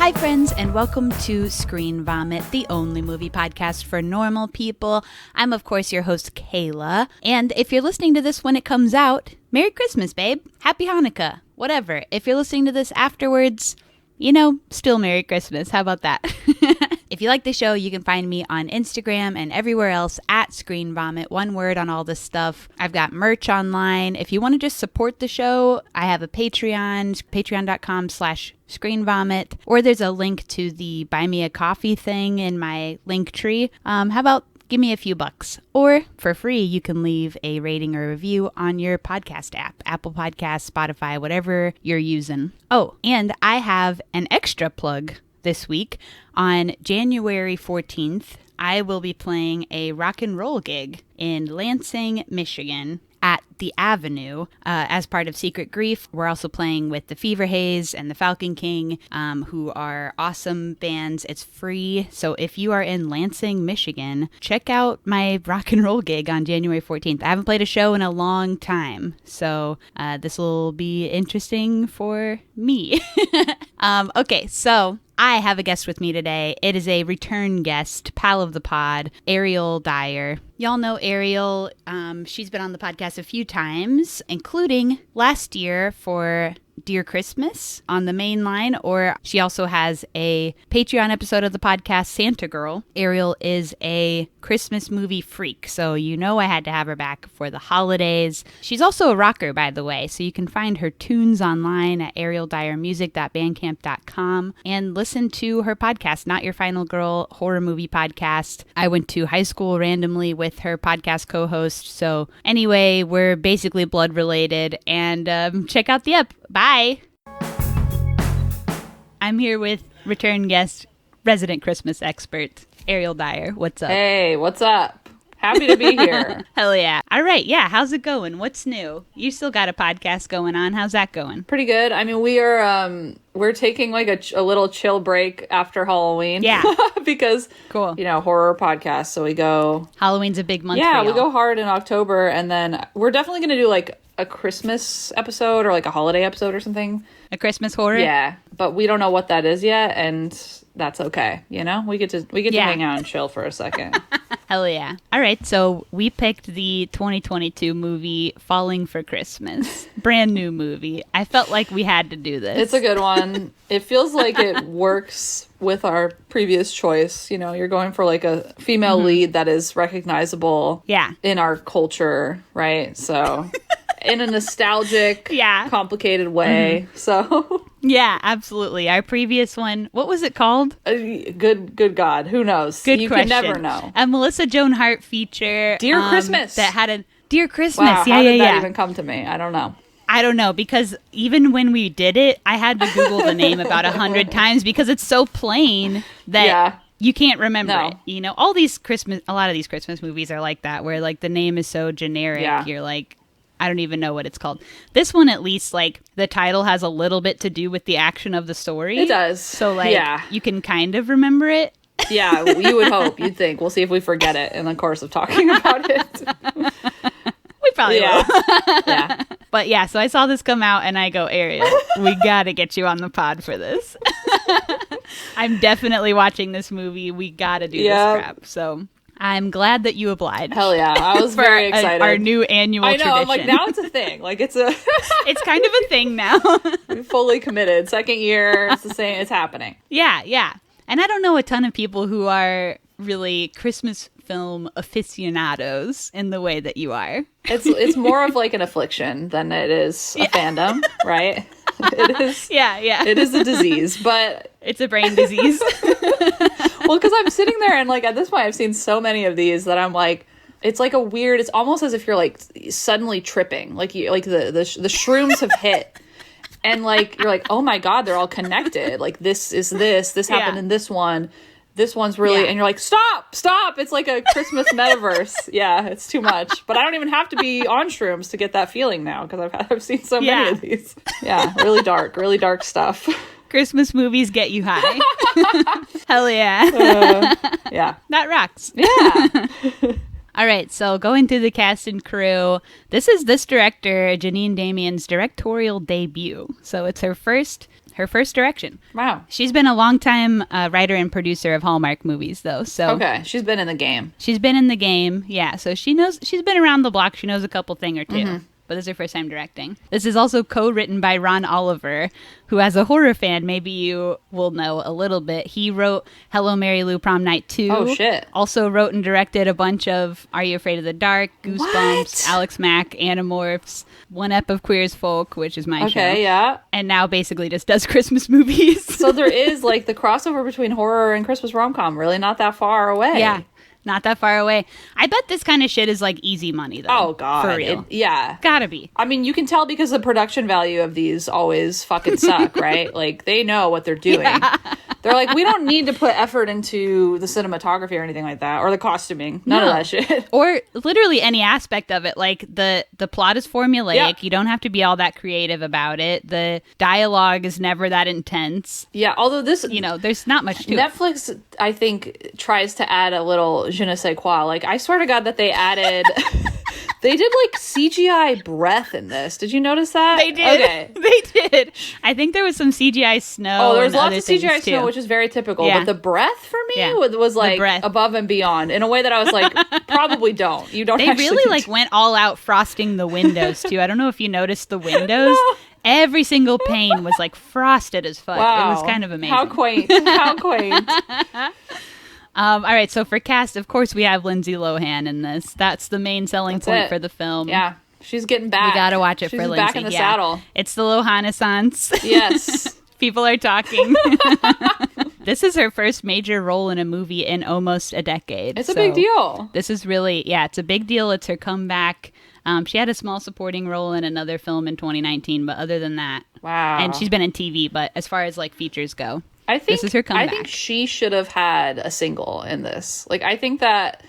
Hi friends, and welcome to Screen Vomit, the only movie podcast for normal people. I'm of course your host Kayla, and if you're listening to this when it comes out, Merry Christmas, babe. Happy Hanukkah. Whatever. If you're listening to this afterwards, still Merry Christmas. How about that? If you like the show, you can find me on Instagram and everywhere else at ScreenVomit. One word on all this stuff. I've got merch online. If you want to just support the show, I have a Patreon, patreon.com/ScreenVomit, or there's a link to the Buy Me a Coffee thing in my link tree. How about give me a few bucks? Or for free, you can leave a rating or review on your podcast app, Apple Podcasts, Spotify, whatever you're using. Oh, and I have an extra plug this week. On January 14th, I will be playing a rock and roll gig in Lansing, Michigan at the Avenue as part of Secret Grief. We're also playing with the Fever Haze and the Falcon King, who are awesome bands. It's free. So if you are in Lansing, Michigan, check out my rock and roll gig on January 14th. I haven't played a show in a long time, so this will be interesting for me. Okay, so I have a guest with me today. It is a return guest, pal of the pod, Ariel Dyer. Y'all know Ariel. She's been on the podcast a few times, including last year for Dear Christmas on the main line, or she also has a Patreon episode of the podcast, Santa Girl. Ariel is a Christmas movie freak, so I had to have her back for the holidays. She's also a rocker, by the way, so you can find her tunes online at arieldyermusic.bandcamp.com and listen to her podcast, Not Your Final Girl horror movie podcast. I went to high school randomly with her podcast co-host, so anyway, we're basically blood related, and check out the ep. Bye. I'm here with return guest, resident Christmas expert, Ariel Dyer. What's up? Hey, what's up? Happy to be here. Hell yeah. All right. Yeah. How's it going? What's new? You still got a podcast going on. How's that going? Pretty good. I mean, we're taking like a little chill break after Halloween. Yeah. Because, cool. Horror podcast. So we go. Halloween's a big month for Yeah, y'all. we go hard in October. And then we're definitely going to do like a Christmas episode or like a holiday episode or something. A Christmas horror? Yeah. But we don't know what that is yet. And that's okay. We get to hang out and chill for a second. Hell yeah. All right, so we picked the 2022 movie Falling for Christmas. Brand new movie. I felt like we had to do this. It's a good one. It feels like it works with our previous choice. You're going for like a female lead that is recognizable in our culture, right? So in a nostalgic, complicated way. So yeah, absolutely. Our previous one, what was it called? Good God, who knows? Good question. Can never know. A Melissa Joan Hart feature, Dear Christmas, that had a Dear Christmas. Wow, how did that even come to me? I don't know, because even when we did it, I had to Google the name about 100 times because it's so plain that you can't remember it. A lot of these Christmas movies are like that, where like the name is so generic, you're like, I don't even know what it's called. This one, at least, like, the title has a little bit to do with the action of the story. It does. So, like, you can kind of remember it. Yeah, you would hope. You'd think. We'll see if we forget it in the course of talking about it. We probably will. Yeah. But, yeah, so I saw this come out, and I go, Ariel, we gotta get you on the pod for this. I'm definitely watching this movie. We gotta do this crap, so I'm glad that you obliged. Hell yeah. I was very excited. Our new annual tradition. I know. I'm like, now it's a thing. Like, it's kind of a thing now. We're fully committed. Second year. It's the same. It's happening. Yeah. And I don't know a ton of people who are really Christmas film aficionados in the way that you are. It's more of like an affliction than it is a fandom, right? It is. Yeah. It is a disease, but it's a brain disease. Well, because I'm sitting there and like at this point I've seen so many of these that I'm like, it's like a weird. It's almost as if you're like suddenly tripping, like the shrooms have hit, and like you're like, oh my God, they're all connected. Like this happened in this one. This one's really, and you're like, stop. It's like a Christmas metaverse. Yeah, it's too much. But I don't even have to be on shrooms to get that feeling now because I've seen so many of these. Yeah, really dark stuff. Christmas movies get you high. Hell yeah. Yeah. That rocks. Yeah. All right, so going through the cast and crew, this is this director, Janine Damien's directorial debut. So it's her first her first direction. Wow. She's been a longtime writer and producer of Hallmark movies, though. So okay, she's been in the game. She's been in the game, yeah. So she knows. She's been around the block. She knows a couple thing or two. But this is her first time directing. This is also co-written by Ron Oliver, who, as a horror fan, maybe you will know a little bit. He wrote Hello, Mary Lou, Prom Night 2. Oh, shit. Also wrote and directed a bunch of Are You Afraid of the Dark, Goosebumps, What? Alex Mack, Animorphs, one ep of Queer as Folk, which is my show. Okay, yeah. And now basically just does Christmas movies. So there is, like, the crossover between horror and Christmas rom-com really not that far away. Yeah. Not that far away. I bet this kind of shit is like easy money, though. Oh, God. For real. Yeah. Gotta be. I mean, you can tell because the production value of these always fucking suck, right? Like, they know what they're doing. Yeah. They're like, we don't need to put effort into the cinematography or anything like that, or the costuming. None of that shit. Or literally any aspect of it. Like, the plot is formulaic. Yeah. You don't have to be all that creative about it. The dialogue is never that intense. Yeah, although this... You know, there's not much to Netflix, it. I think, tries to add a little je ne sais quoi. Like, I swear to God that they added... They did, like, CGI breath in this. Did you notice that? They did. Okay. They did. I think there was some CGI snow. Oh, there was lots of CGI snow, which is very typical. Yeah. But the breath for me was like, above and beyond in a way that I was like, probably don't. You don't They really, like, went all out frosting the windows, too. I don't know if you noticed the windows. No. Every single pane was, like, frosted as fuck. Wow. It was kind of amazing. How quaint. How quaint. All right, so for cast, of course, we have Lindsay Lohan in this. That's the main selling point for the film. Yeah, she's getting back. We gotta watch it for Lindsay. She's back in the saddle. It's the Lohan-essence. Yes. People are talking. This is her first major role in a movie in almost a decade. It's a big deal. This is really, it's a big deal. It's her comeback. She had a small supporting role in another film in 2019, but other than that. Wow. And she's been in TV, but as far as, like, features go. I think this is her comeback. I think she should have had a single in this. Like, I think that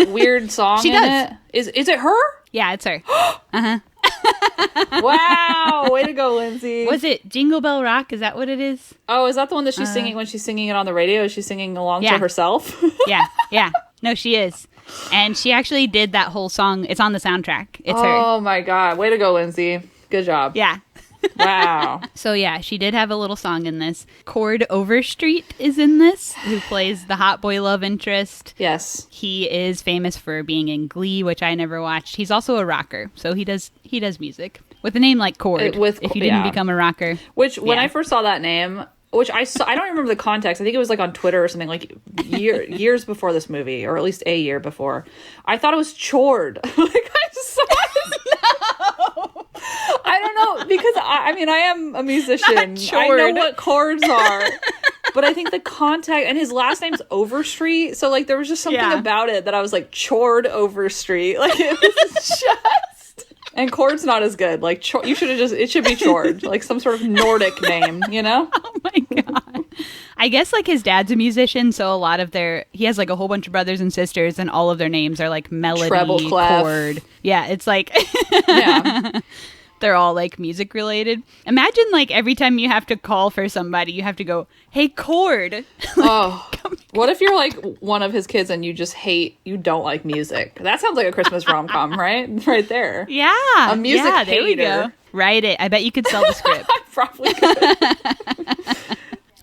weird song it is it her? Yeah, it's her. Wow, way to go, Lindsay. Was it Jingle Bell Rock? Is that what it is? Oh, is that the one that she's singing when she's singing it on the radio? Is she singing along to herself? Yeah. No, she is. And she actually did that whole song. It's on the soundtrack. It's her. Oh my God. Way to go, Lindsay. Good job. Yeah. Wow. So yeah, she did have a little song in this. Cord Overstreet is in this, who plays the hot boy love interest. Yes. He is famous for being in Glee, which I never watched. He's also a rocker, so he does music with a name like Cord. If you didn't become a rocker. Which when I first saw that name, which I don't remember the context. I think it was like on Twitter or something, like years before this movie, or at least a year before. I thought it was Chord. Like, I saw it. No. I don't know, because I mean, I am a musician. I know what chords are. But I think the context, and his last name's Overstreet, so like there was just something about it that I was like, Chord Overstreet. Like, it was just... And Chord's not as good. Like, you should have it should be Chord, like some sort of Nordic name, you know? Oh my God. I guess like his dad's a musician, so a lot of he has like a whole bunch of brothers and sisters, and all of their names are like melody, treble clef. Chord. Yeah, it's like, yeah. They're all like music related. Imagine like every time you have to call for somebody, you have to go, "Hey, Chord." Like, oh, what if you're like one of his kids and you don't like music? That sounds like a Christmas rom-com, right? Right there. Yeah. A music hater. There we go. Write it. I bet you could sell the script. I probably could.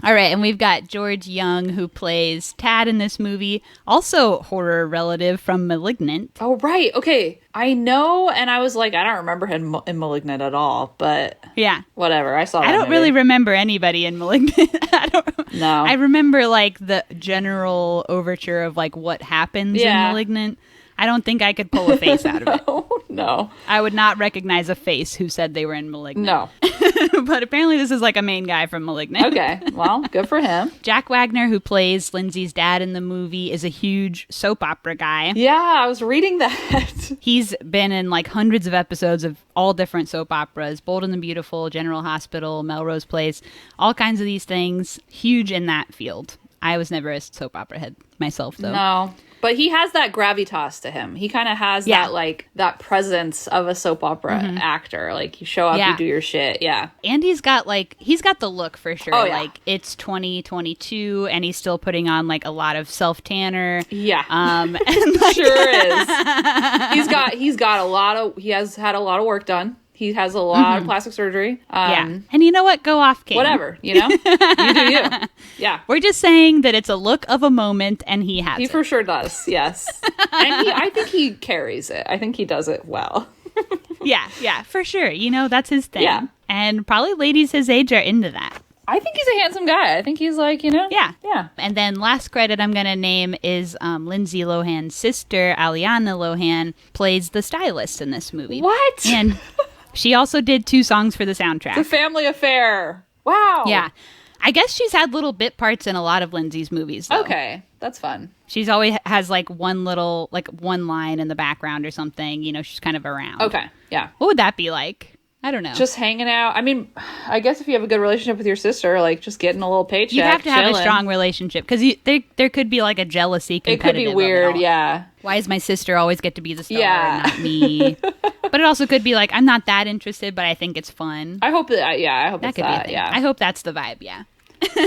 All right, and we've got George Young, who plays Tad in this movie, also horror relative from Malignant. Oh, right. Okay. I know, and I was like, I don't remember him in Malignant at all, but yeah, whatever. I saw that I don't movie. really remember anybody in Malignant. No. I remember, like, the general overture of, like, what happens in Malignant. I don't think I could pull a face out of it. No. I would not recognize a face who said they were in Malignant. No. But apparently this is like a main guy from Malignant. Okay. Well, good for him. Jack Wagner, who plays Lindsay's dad in the movie, is a huge soap opera guy. Yeah, I was reading that. He's been in like hundreds of episodes of all different soap operas. Bold and the Beautiful, General Hospital, Melrose Place, all kinds of these things. Huge in that field. I was never a soap opera head myself, though. No. But he has that gravitas to him. He kind of has that, like, that presence of a soap opera actor. Like, you show up, you do your shit. Yeah. And he's got the look for sure. Oh, yeah. Like, it's 2022, and he's still putting on, like, a lot of self-tanner. Yeah. And, like, sure is. He has had a lot of work done. He has a lot of plastic surgery. Yeah. And you know what? Go off, King. Whatever, you know? You do you. Yeah. We're just saying that it's a look of a moment, and he has He it. for sure does, yes. And I think he carries it. I think he does it well. Yeah, for sure. You know, that's his thing. Yeah. And probably ladies his age are into that. I think he's a handsome guy. I think he's like, you know? Yeah. Yeah. And then last credit I'm going to name is Lindsay Lohan's sister, Aliana Lohan, plays the stylist in this movie. What? And she also did 2 songs for the soundtrack. It's a family affair. Wow. Yeah. I guess she's had little bit parts in a lot of Lindsay's movies, though. Okay. That's fun. She's always has like one line in the background or something. You know, she's kind of around. Okay. Yeah. What would that be like? I don't know. Just hanging out. I mean, I guess if you have a good relationship with your sister, like just getting a little paycheck. You have to have chilling. a strong relationship because there could be like a jealousy. It could be weird, yeah. Why does my sister always get to be the star Yeah. and not me? But it also could be like, I'm not that interested, but I think it's fun. I hope that, I hope That it's could be a that, thing. yeah. I hope that's the vibe, yeah.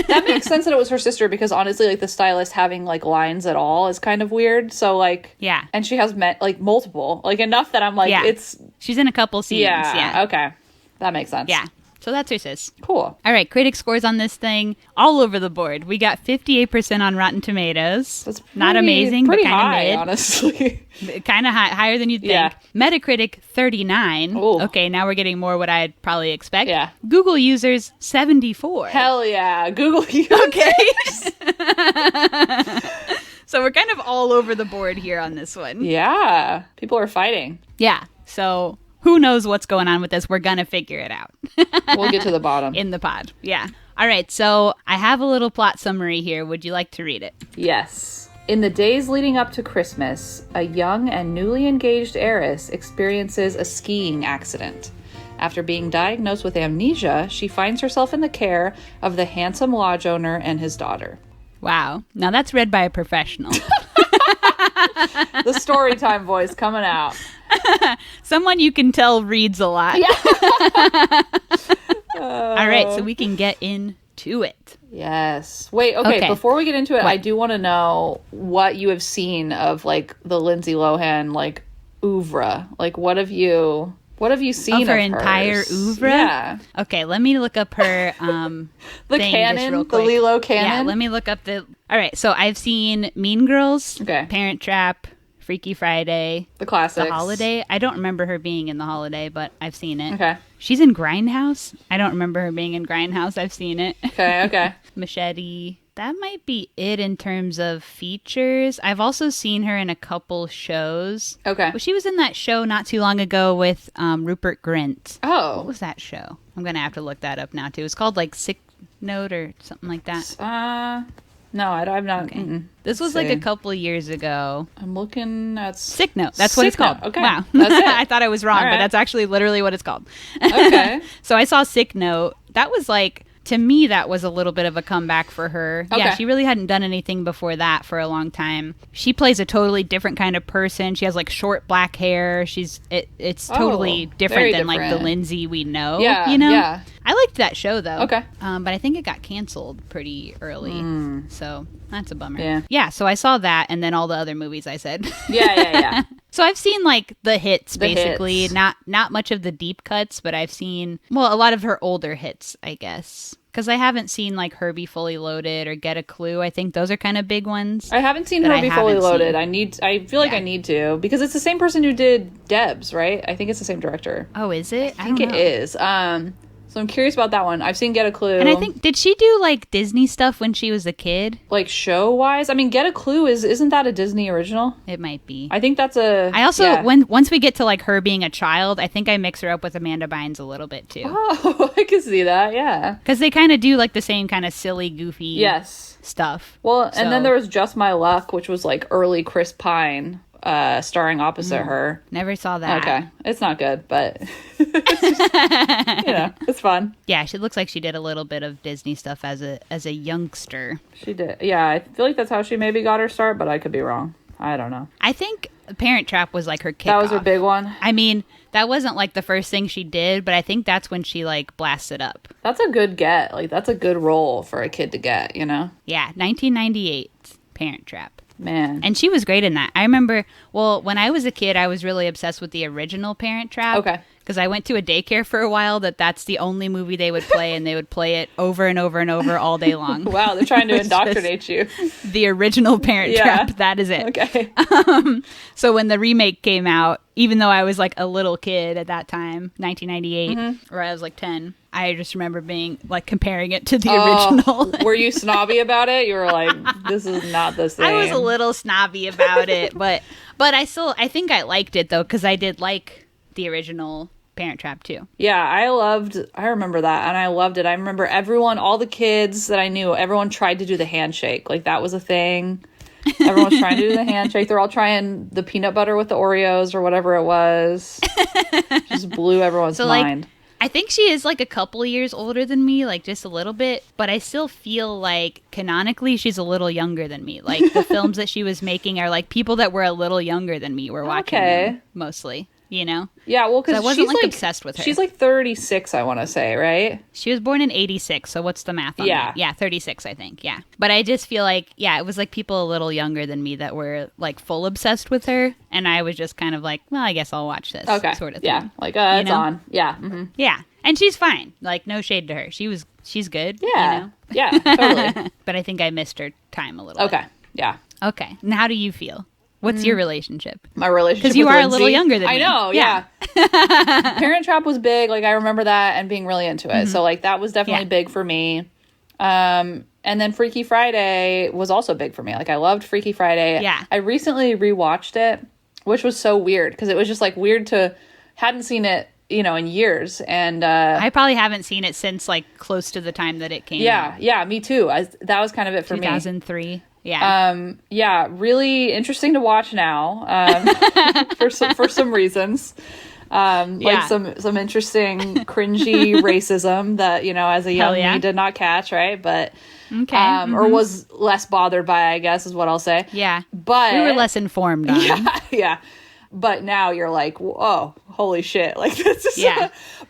That makes sense that it was her sister because honestly, like the stylist having like lines at all is kind of weird. So like, Yeah. and she has met like multiple, like enough that I'm like, Yeah. it's, She's in a couple scenes. yeah, okay. That makes sense. Yeah. So that's her sis. Cool. All right, critic scores on this thing all over the board. We got 58% on Rotten Tomatoes. That's not amazing, pretty but kind of high, mid. honestly. Kind of higher than you'd think. Yeah. Metacritic 39. Ooh. Okay, now we're getting more what I'd probably expect. Yeah. Google users 74. Hell yeah. Google you. Okay. So we're kind of all over the board here on this one. Yeah. People are fighting. Yeah. So who knows what's going on with this? We're going to figure it out We'll get to the bottom. in the pod. Yeah. All right. So I have a little plot summary here. Would you like to read it? Yes. In the days leading up to Christmas, a young and newly engaged heiress experiences a skiing accident. After being diagnosed with amnesia, she finds herself in the care of the handsome lodge owner and his daughter. Wow. Now that's read by a professional. The story time voice coming out. Someone you can tell reads a lot. Yeah. All right. So we can get into it. Yes. Wait, okay, before we get into it, What? I do want to know what you have seen of like the Lindsay Lohan like oeuvre. Like what have you seen Of her hers? entire oeuvre? Yeah. Okay, let me look up her The thing canon, just real the quick. Lilo canon. Yeah, let me look up the... All right, so I've seen Mean Girls, Okay. Parent Trap, Freaky Friday, The classics. The Holiday. I don't remember her being in The Holiday, but I've seen it. Okay. She's in Grindhouse. I don't remember her being in Grindhouse. I've seen it. Okay. Machete. That might be it in terms of features. I've also seen her in a couple shows. Okay. Well, she was in that show not too long ago with Rupert Grint. What Oh. was that show? I'm going to have to look that up now, too. It's called, like, Sick Note or something like that. No, I'm not. Okay. This was, like, a couple years ago. I'm looking at Sick Note. That's what it's Sick Note. called. Okay. Wow. That's it. I thought I was wrong, All but right. that's actually literally what it's called. Okay. So I saw Sick Note. That was, like... To me, that was a little bit of a comeback for her. Okay. Yeah, she really hadn't done anything before that for a long time. She plays a totally different kind of person. She has like short black hair. It's totally different very than like the different. Lindsay we know. Yeah, you know. yeah. I liked that show though. Okay. But I think it got canceled pretty early, so that's a bummer. Yeah. Yeah. So I saw that, and then all the other movies I said. Yeah. So I've seen like the hits The basically, hits. not much of the deep cuts, but I've seen a lot of her older hits, I guess. Because I haven't seen like Herbie Fully Loaded or Get a Clue. I think those are kind of big ones. I haven't seen That I Herbie Fully haven't Loaded. seen. I feel like Yeah. I need to because it's the same person who did Debs, right? I think it's the same director. Oh, is it? I think don't it know. is. So I'm curious about that one. I've seen Get a Clue. And I think, did she do like Disney stuff when she was a kid? like show wise, I mean, Get a Clue isn't that a Disney original? It might be. I think that's a. I also, yeah. once we get to like her being a child, I think I mix her up with Amanda Bynes a little bit too. Oh, I can see that. Yeah. Because they kind of do like the same kind of silly, goofy Yes. stuff. Well, and then So- there was Just My Luck, which was like early Chris Pine, starring opposite her. Never saw that. Okay, it's not good, but it's fun. Yeah, she looks like she did a little bit of Disney stuff as a youngster. She did. Yeah, I feel like that's how she maybe got her start, but I could be wrong. I don't know. I think Parent Trap was like her kickoff. That was her big one. I mean, that wasn't like the first thing she did, but I think that's when she like blasted up. That's a good get. Like, that's a good role for a kid to get, you know? Yeah, 1998, Parent Trap. Man. And she was great in that. I remember, when I was a kid, I was really obsessed with the original Parent Trap. Okay. because I went to a daycare for a while that's the only movie they would play, and they would play it over and over and over all day long. Wow, they're trying to indoctrinate you. The original Parent Trap, that is it. Okay. So when the remake came out, even though I was like a little kid at that time, 1998, or I was like 10, I just remember being like comparing it to the original. Were you snobby about it? You were like, this is not the same. I was a little snobby about it, but I think I liked it though, because I did like the original Parent Trap too. Yeah, I remember that, and I loved it. I remember all the kids that I knew, everyone tried to do the handshake. Like, that was a thing. Everyone was trying to do the handshake. They're all trying the peanut butter with the Oreos or whatever it was. Just blew everyone's mind. Like, I think she is like a couple of years older than me, like just a little bit, but I still feel like canonically she's a little younger than me. Like, the films that she was making are like people that were a little younger than me were watching them, mostly. You know? Yeah, well, because I wasn't like obsessed with her. She's like 36, I want to say, right? She was born in 86, so what's the math on that? Yeah, 36, I think, yeah. But I just feel like, it was like people a little younger than me that were like full obsessed with her, and I was just kind of like, well, I guess I'll watch this, sort of thing. Yeah, like, it's on. Yeah. Mm-hmm. Yeah, and she's fine. Like, no shade to her. She's good, yeah. you know? Yeah, totally. But I think I missed her time a little bit. Okay, yeah. Okay, and how do you feel? What's your relationship? My relationship because you with are Lindsay? A little younger than me. I know, yeah. Parent Trap was big. Like, I remember that and being really into it. So, like, that was definitely big for me. And then Freaky Friday was also big for me. Like, I loved Freaky Friday. Yeah. I recently rewatched it, which was so weird because it was just, like, weird hadn't seen it, you know, in years. And I probably haven't seen it since, like, close to the time that it came out. Yeah, me too. That was kind of it for 2003. Yeah. Yeah, really interesting to watch now. For some reasons. Like some interesting cringy racism that, you know, as a young me did not catch, right? But or was less bothered by, I guess is what I'll say. Yeah. But we were less informed on. Yeah. But now you're like, oh, holy shit. Like, this is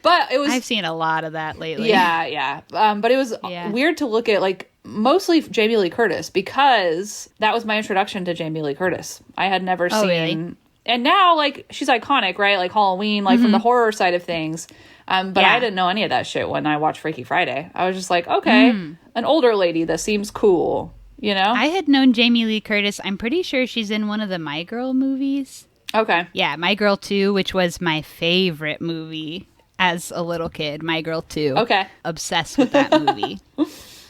but it was I've seen a lot of that lately. Yeah. But it was weird to look at, like, mostly Jamie Lee Curtis, because that was my introduction to Jamie Lee Curtis. I had never seen really? And now, like, she's iconic, right? Like Halloween, like from the horror side of things. But I didn't know any of that shit when I watched Freaky Friday. I was just like, okay, an older lady that seems cool, you know? I had known Jamie Lee Curtis. I'm pretty sure she's in one of the My Girl movies. Okay. Yeah, My Girl 2, which was my favorite movie as a little kid. My Girl 2. Okay. Obsessed with that movie.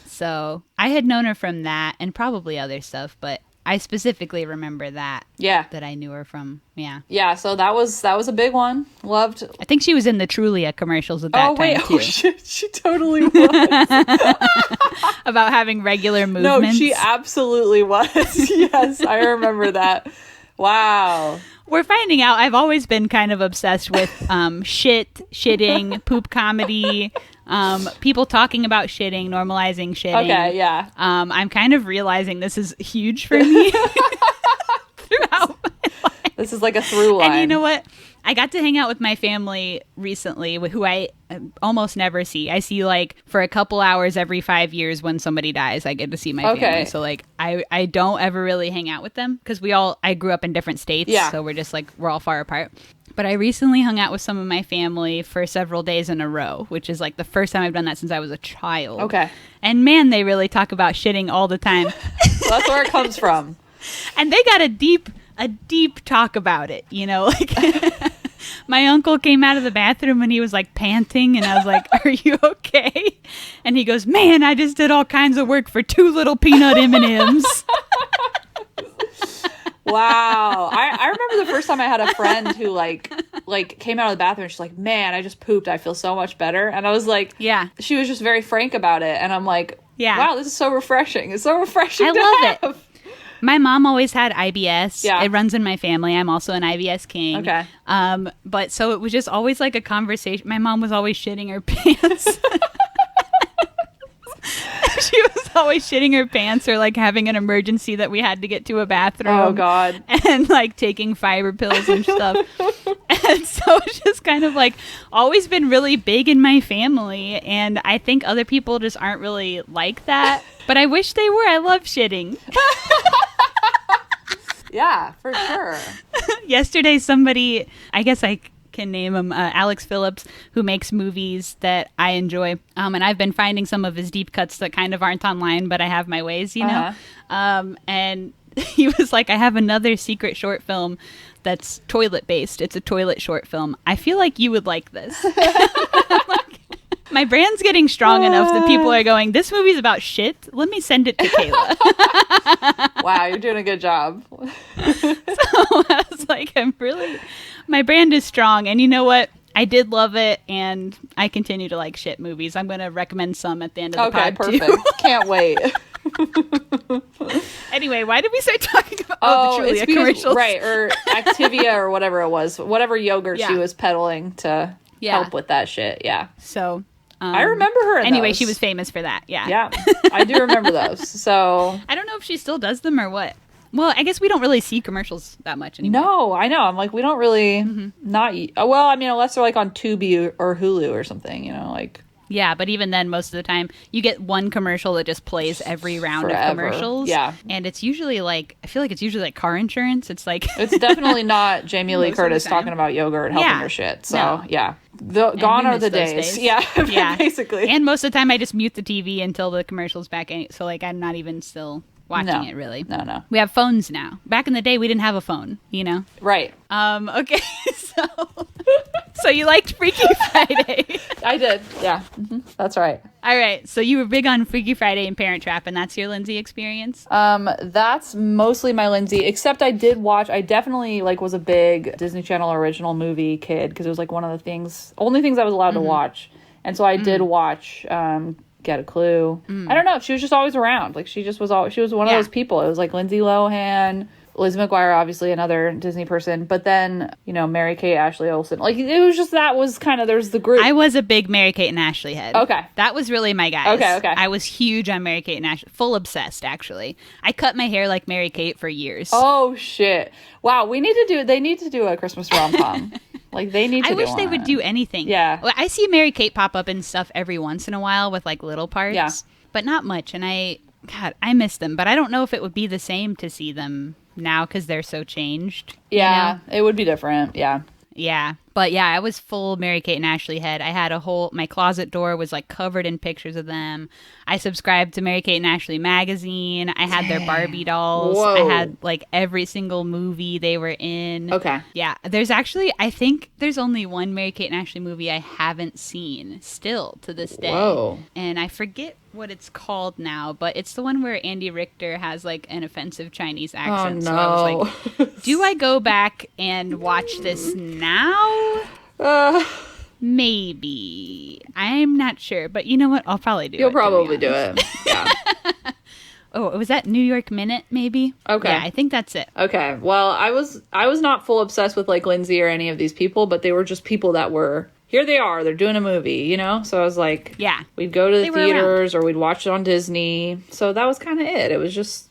So I had known her from that and probably other stuff, but I specifically remember that. Yeah. That I knew her from. Yeah. Yeah, so that was a big one. Loved. I think she was in the Trulia commercials at that time, too. Oh, shit. She totally was. About having regular movements. No, she absolutely was. Yes, I remember that. Wow. We're finding out I've always been kind of obsessed with shitting, poop comedy, people talking about shitting, normalizing shitting. Okay, yeah. I'm kind of realizing this is huge for me throughout my life. This is like a through line. And you know what? I got to hang out with my family recently, who I almost never see. I see, like, for a couple hours every 5 years when somebody dies, I get to see my family. So, like, I don't ever really hang out with them because I grew up in different states. Yeah. So we're just, like, we're all far apart. But I recently hung out with some of my family for several days in a row, which is, like, the first time I've done that since I was a child. Okay. And, man, they really talk about shitting all the time. Well, that's where it comes from. And they got a deep talk about it, you know, like my uncle came out of the bathroom and he was like panting and I was like, are you okay? And he goes, man, I just did all kinds of work for 2 little peanut M&Ms. Wow. I remember the first time I had a friend who like came out of the bathroom. She's like, man, I just pooped. I feel so much better. And I was like, yeah, she was just very frank about it. And I'm like, yeah, wow, this is so refreshing. It's so refreshing. I love it. My mom always had IBS. Yeah. It runs in my family. I'm also an IBS king. Okay. But so it was just always like a conversation. My mom was always shitting her pants. She was always shitting her pants or like having an emergency that we had to get to a bathroom. Oh, God. And like taking fiber pills and stuff. And so it's just kind of like always been really big in my family. And I think other people just aren't really like that. But I wish they were. I love shitting. Yeah, for sure. Yesterday, somebody, I guess I can name him, Alex Phillips, who makes movies that I enjoy. And I've been finding some of his deep cuts that kind of aren't online, but I have my ways, you know? And he was like, I have another secret short film that's toilet based. It's a toilet short film. I feel like you would like this. My brand's getting strong enough that people are going, this movie's about shit. Let me send it to Kayla. Wow, you're doing a good job. So I was like, my brand is strong. And you know what? I did love it, and I continue to like shit movies. I'm going to recommend some at the end of the pod, perfect. too. Can't wait. Anyway, why did we start talking about the Trulia commercials? Right, or Activia or whatever it was. Whatever yogurt she was peddling to help with that shit. Yeah. So... I remember her in anyway, those. she was famous for that. Yeah. Yeah. I do remember those. So I don't know if she still does them or what. Well, I guess we don't really see commercials that much anymore. No, I know. I'm like, we don't really well, I mean, unless they're like on Tubi or Hulu or something, you know, like. Yeah, but even then, most of the time, you get one commercial that just plays every round Forever. of commercials. Yeah. And it's usually like, I feel like it's usually like car insurance. It's like... It's definitely not Jamie Lee Curtis talking about yogurt and helping her shit. So, yeah. Gone are the days. Yeah, basically. And most of the time, I just mute the TV until the commercial's back. So, like, I'm not even still watching it, really. No. We have phones now. Back in the day, we didn't have a phone, you know? Right. Okay, so you liked Freaky Friday. I did, yeah. That's right. All right, so you were big on Freaky Friday and Parent Trap, and that's your Lindsay experience? That's mostly my Lindsay, except I definitely like was a big Disney Channel original movie kid, because it was like one of the only things I was allowed to watch. And so I did watch Get a Clue. I don't know, she was just always around. Like she was one of those people. It was like Lindsay Lohan, Liz McGuire, obviously another Disney person, but then, you know, Mary-Kate, Ashley Olsen. Like, it was just, that was kind of, there's the group. I was a big Mary-Kate and Ashley head. Okay. That was really my guys. Okay. I was huge on Mary-Kate and Ashley. Full obsessed, actually. I cut my hair like Mary-Kate for years. Oh, shit. Wow, they need to do a Christmas rom-com. Like, they need to I wish they would do anything. Yeah. Well, I see Mary-Kate pop up and stuff every once in a while with, like, little parts. Yeah. But not much, and I miss them. But I don't know if it would be the same to see them now because they're so changed. Yeah, you know? it would be different. Yeah. Yeah. But yeah, I was full Mary-Kate and Ashley head. I had my closet door was like covered in pictures of them. I subscribed to Mary-Kate and Ashley magazine. I had their Barbie dolls. Whoa. I had like every single movie they were in. Okay. Yeah. I think there's only one Mary-Kate and Ashley movie I haven't seen still to this day. Whoa. And I forget what it's called now, but it's the one where Andy Richter has like an offensive Chinese accent. Oh, no. So I was like, do I go back and watch this now? Maybe. I'm not sure, but you know what? I'll probably do it. You'll probably do it. Yeah. Oh, was that New York Minute, maybe? Okay. Yeah, I think that's it. Okay. Well, I was not full obsessed with like Lindsay or any of these people, but they were just people that were, here they are, they're doing a movie, you know? So I was like, yeah, we'd go to the theaters or we'd watch it on Disney. So that was kind of it. It was just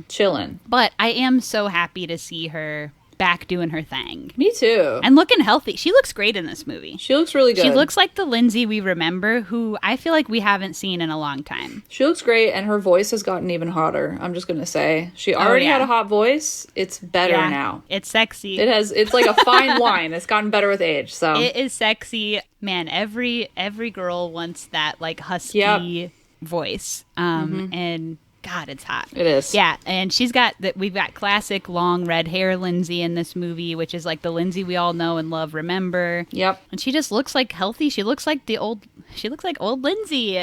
chilling. But I am so happy to see her back doing her thing. Me too. And looking healthy. She looks great in this movie. She looks really good. She looks like the Lindsay we remember, who I feel like we haven't seen in a long time. She looks great, and her voice has gotten even hotter. I'm just going to say. She already had a hot voice. It's better now. It's sexy. It's like a fine wine. It's gotten better with age. So it is sexy. Man, every girl wants that like husky voice. And God, it's hot. It is. Yeah, and we've got classic long red hair Lindsay in this movie, which is like the Lindsay we all know and love, remember? Yep. And she just looks like healthy. She looks like old Lindsay.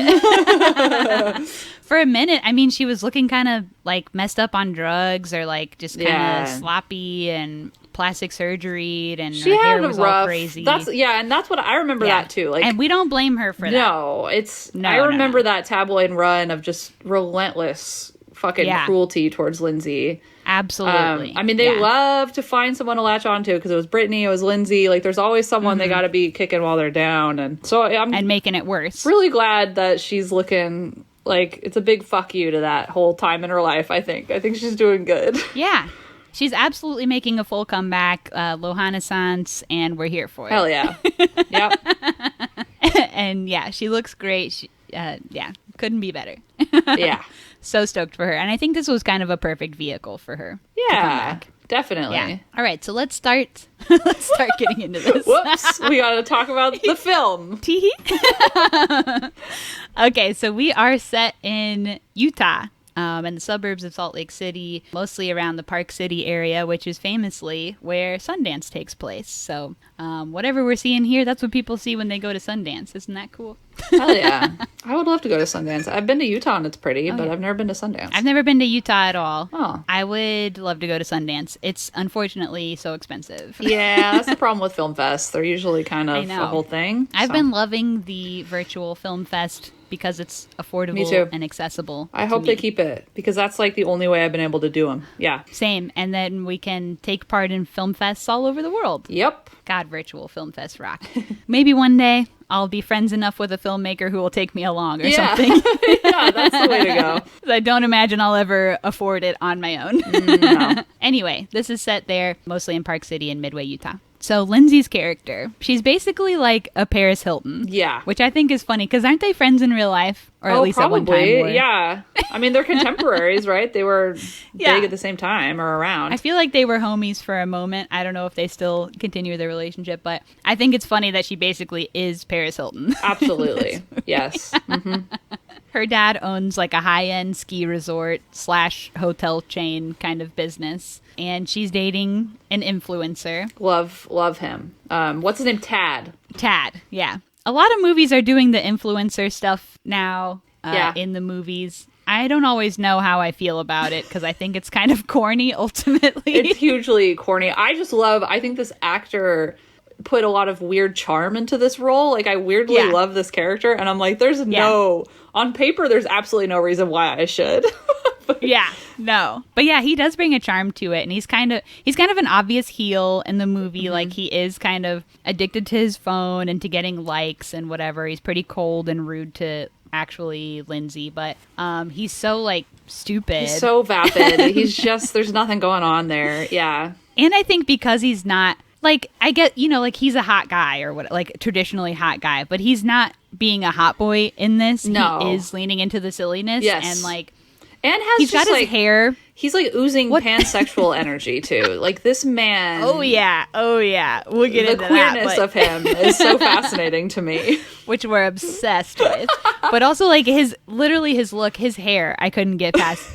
For a minute, I mean, she was looking kind of like messed up on drugs or like just kind of sloppy and plastic surgery, and she her had hair was all crazy. And that's what I remember that too. Like, and we don't blame her for that. No, I remember that tabloid run of just relentless fucking cruelty towards Lindsay. Absolutely. I mean, they love to find someone to latch onto because it was Brittany, it was Lindsay. Like, there's always someone they got to be kicking while they're down, and so I'm making it worse. Really glad that she's looking like it's a big fuck you to that whole time in her life. I think she's doing good. Yeah. She's absolutely making a full comeback, Lohana-sans, and we're here for it. Hell yeah. Yep. And yeah, she looks great. She, couldn't be better. Yeah. So stoked for her. And I think this was kind of a perfect vehicle for her. Yeah. Definitely. Yeah. All right, so let's start getting into this. Whoops. We got to talk about the film. Tee. Okay, so we are set in Utah. In the suburbs of Salt Lake City, mostly around the Park City area, which is famously where Sundance takes place. So whatever we're seeing here, that's what people see when they go to Sundance. Isn't that cool? Hell yeah. I would love to go to Sundance. I've been to Utah and it's pretty, but I've never been to Sundance. I've never been to Utah at all. Oh. I would love to go to Sundance. It's unfortunately so expensive. Yeah, that's the problem with Film Fest. They're usually kind of a whole thing. I've been loving the virtual Film Fest because it's affordable and accessible. I hope they keep it because that's like the only way I've been able to do them. Yeah. Same. And then we can take part in film fests all over the world. Yep. God, virtual film fest rock. Maybe one day I'll be friends enough with a filmmaker who will take me along or something. Yeah, that's the way to go. I don't imagine I'll ever afford it on my own. No. Anyway, this is set there, mostly in Park City in Midway, Utah. So Lindsay's character, she's basically like a Paris Hilton. Yeah. Which I think is funny, because aren't they friends in real life? Or at least probably. at one time were. Yeah. I mean, they're contemporaries, right? They were big at the same time or around. I feel like they were homies for a moment. I don't know if they still continue their relationship, but I think it's funny that she basically is Paris Hilton. Absolutely. Yes. Mm-hmm. Her dad owns like a high-end ski resort / hotel chain kind of business, and she's dating an influencer. Love him. What's his name? Tad, yeah. A lot of movies are doing the influencer stuff now in the movies. I don't always know how I feel about it because I think it's kind of corny ultimately. It's hugely corny. I think this actor put a lot of weird charm into this role. Like, I weirdly love this character, and I'm like, on paper, there's absolutely no reason why I should. But he does bring a charm to it, and he's kind of an obvious heel in the movie. Mm-hmm. Like, he is kind of addicted to his phone and to getting likes and whatever. He's pretty cold and rude to actually Lindsay, but he's so like stupid. He's so vapid. He's just, there's nothing going on there. Yeah. And I think because he's not, like, I get, like he's a hot guy or what, like traditionally hot guy, but he's not being a hot boy in this. No. He is leaning into the silliness. Yes. And like, and he's got his hair. He's like oozing pansexual energy too. Like, this man. Oh yeah. We'll get into that. The queerness of him is so fascinating to me. Which we're obsessed with. But also like his look, his hair, I couldn't get past.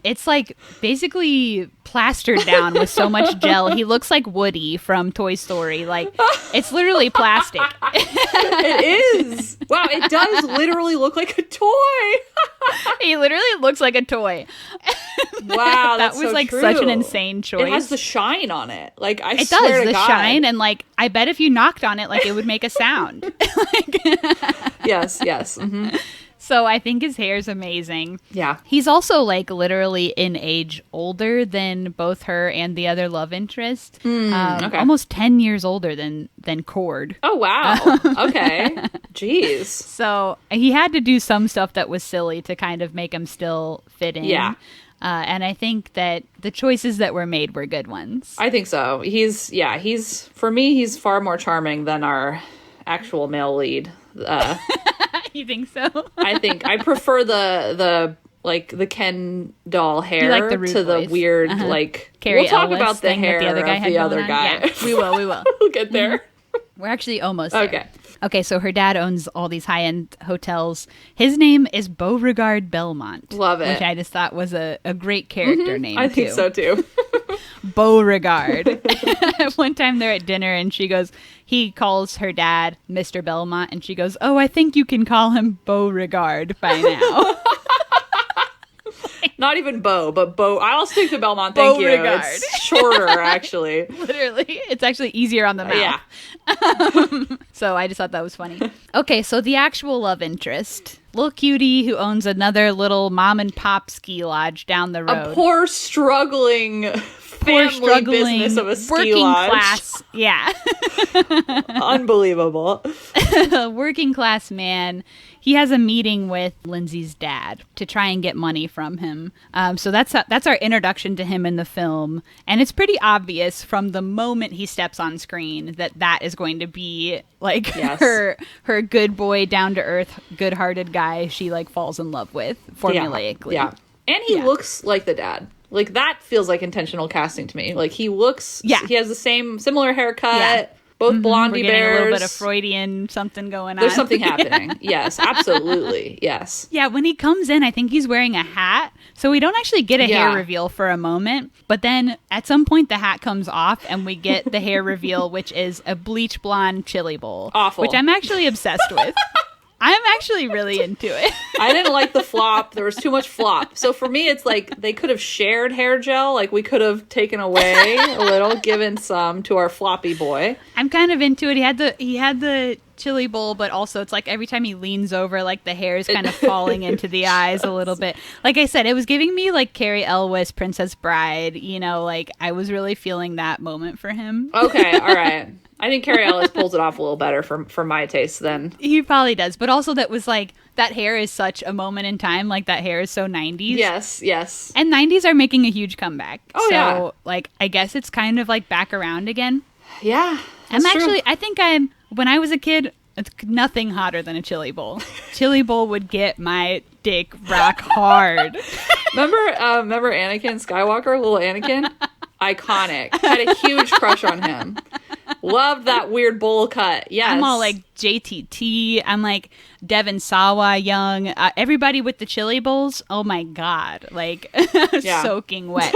It's like basically plastered down with so much gel. He looks like Woody from Toy Story. Like, it's literally plastic. It is. Wow, it does literally look like a toy. He literally looks like a toy. Wow, that was so like true. Such an insane choice. It has the shine on it. Like, it does, the shine, and like I bet if you knocked on it, like it would make a sound. Yes. Mm-hmm. So I think his hair's amazing. Yeah. He's also like literally in age older than both her and the other love interest. Okay. Almost 10 years older than Cord. Oh, wow. Okay. Jeez. So he had to do some stuff that was silly to kind of make him still fit in. Yeah. And I think that the choices that were made were good ones. I think so. For me, he's far more charming than our actual male lead. You think so? I prefer the Ken doll hair to the weird Carrie we'll talk Ellis about the hair of the other guy. Yeah, we will. We'll get there. We're actually almost there. Okay, so her dad owns all these high-end hotels. His name is Beauregard Belmont. Love it. Which I just thought was a great character name, I think so, too. Beauregard. One time they're at dinner, and he calls her dad Mr. Belmont, and she goes, "Oh, I think you can call him Beauregard by now." Not even Beau, but Beau. I'll stick to Belmont, thank you. It's shorter, actually. Literally. It's actually easier on the mouth. Yeah. So I just thought that was funny. Okay, so the actual love interest. Little cutie who owns another little mom and pop ski lodge down the road. A poor struggling business of a ski working lodge. Class. Yeah. Unbelievable. Working class man. He has a meeting with Lindsay's dad to try and get money from him. So that's our introduction to him in the film. And it's pretty obvious from the moment he steps on screen that is going to be like her good boy, down to earth, good hearted guy she like falls in love with formulaically. Yeah. And he looks like the dad. Like, that feels like intentional casting to me. Like, he looks... Yeah. He has the similar haircut. Yeah. Both blondie We're getting bears. a little bit of Freudian something going on. There's something happening. Yes, absolutely. Yes. Yeah, when he comes in, I think he's wearing a hat. So we don't actually get a hair reveal for a moment. But then at some point, the hat comes off and we get the hair reveal, which is a bleach blonde chili bowl. Awful. Which I'm actually obsessed with. I'm actually really into it. I didn't like the flop. There was too much flop. So for me, it's like they could have shared hair gel. Like, we could have taken away a little, given some to our floppy boy. I'm kind of into it. He had the chili bowl, but also it's like every time he leans over, like the hair is kind of falling into the eyes a little bit. Like I said, it was giving me like Carrie Elwes, Princess Bride. You know, like I was really feeling that moment for him. Okay, all right. I think Carrie Ellis pulls it off a little better for my taste then. He probably does. But also that was like, that hair is such a moment in time. Like that hair is so 90s. Yes, yes. And 90s are making a huge comeback. Oh, so, yeah. like, I guess it's kind of like back around again. Yeah. When I was a kid, it's nothing hotter than a chili bowl. Chili bowl would get my dick rock hard. Remember Anakin Skywalker, little Anakin? Iconic. Had a huge crush on him. Loved that weird bowl cut. Yes. I'm all like JTT. I'm like Devin Sawa young. Everybody with the chili bowls. Oh my God. Like soaking wet.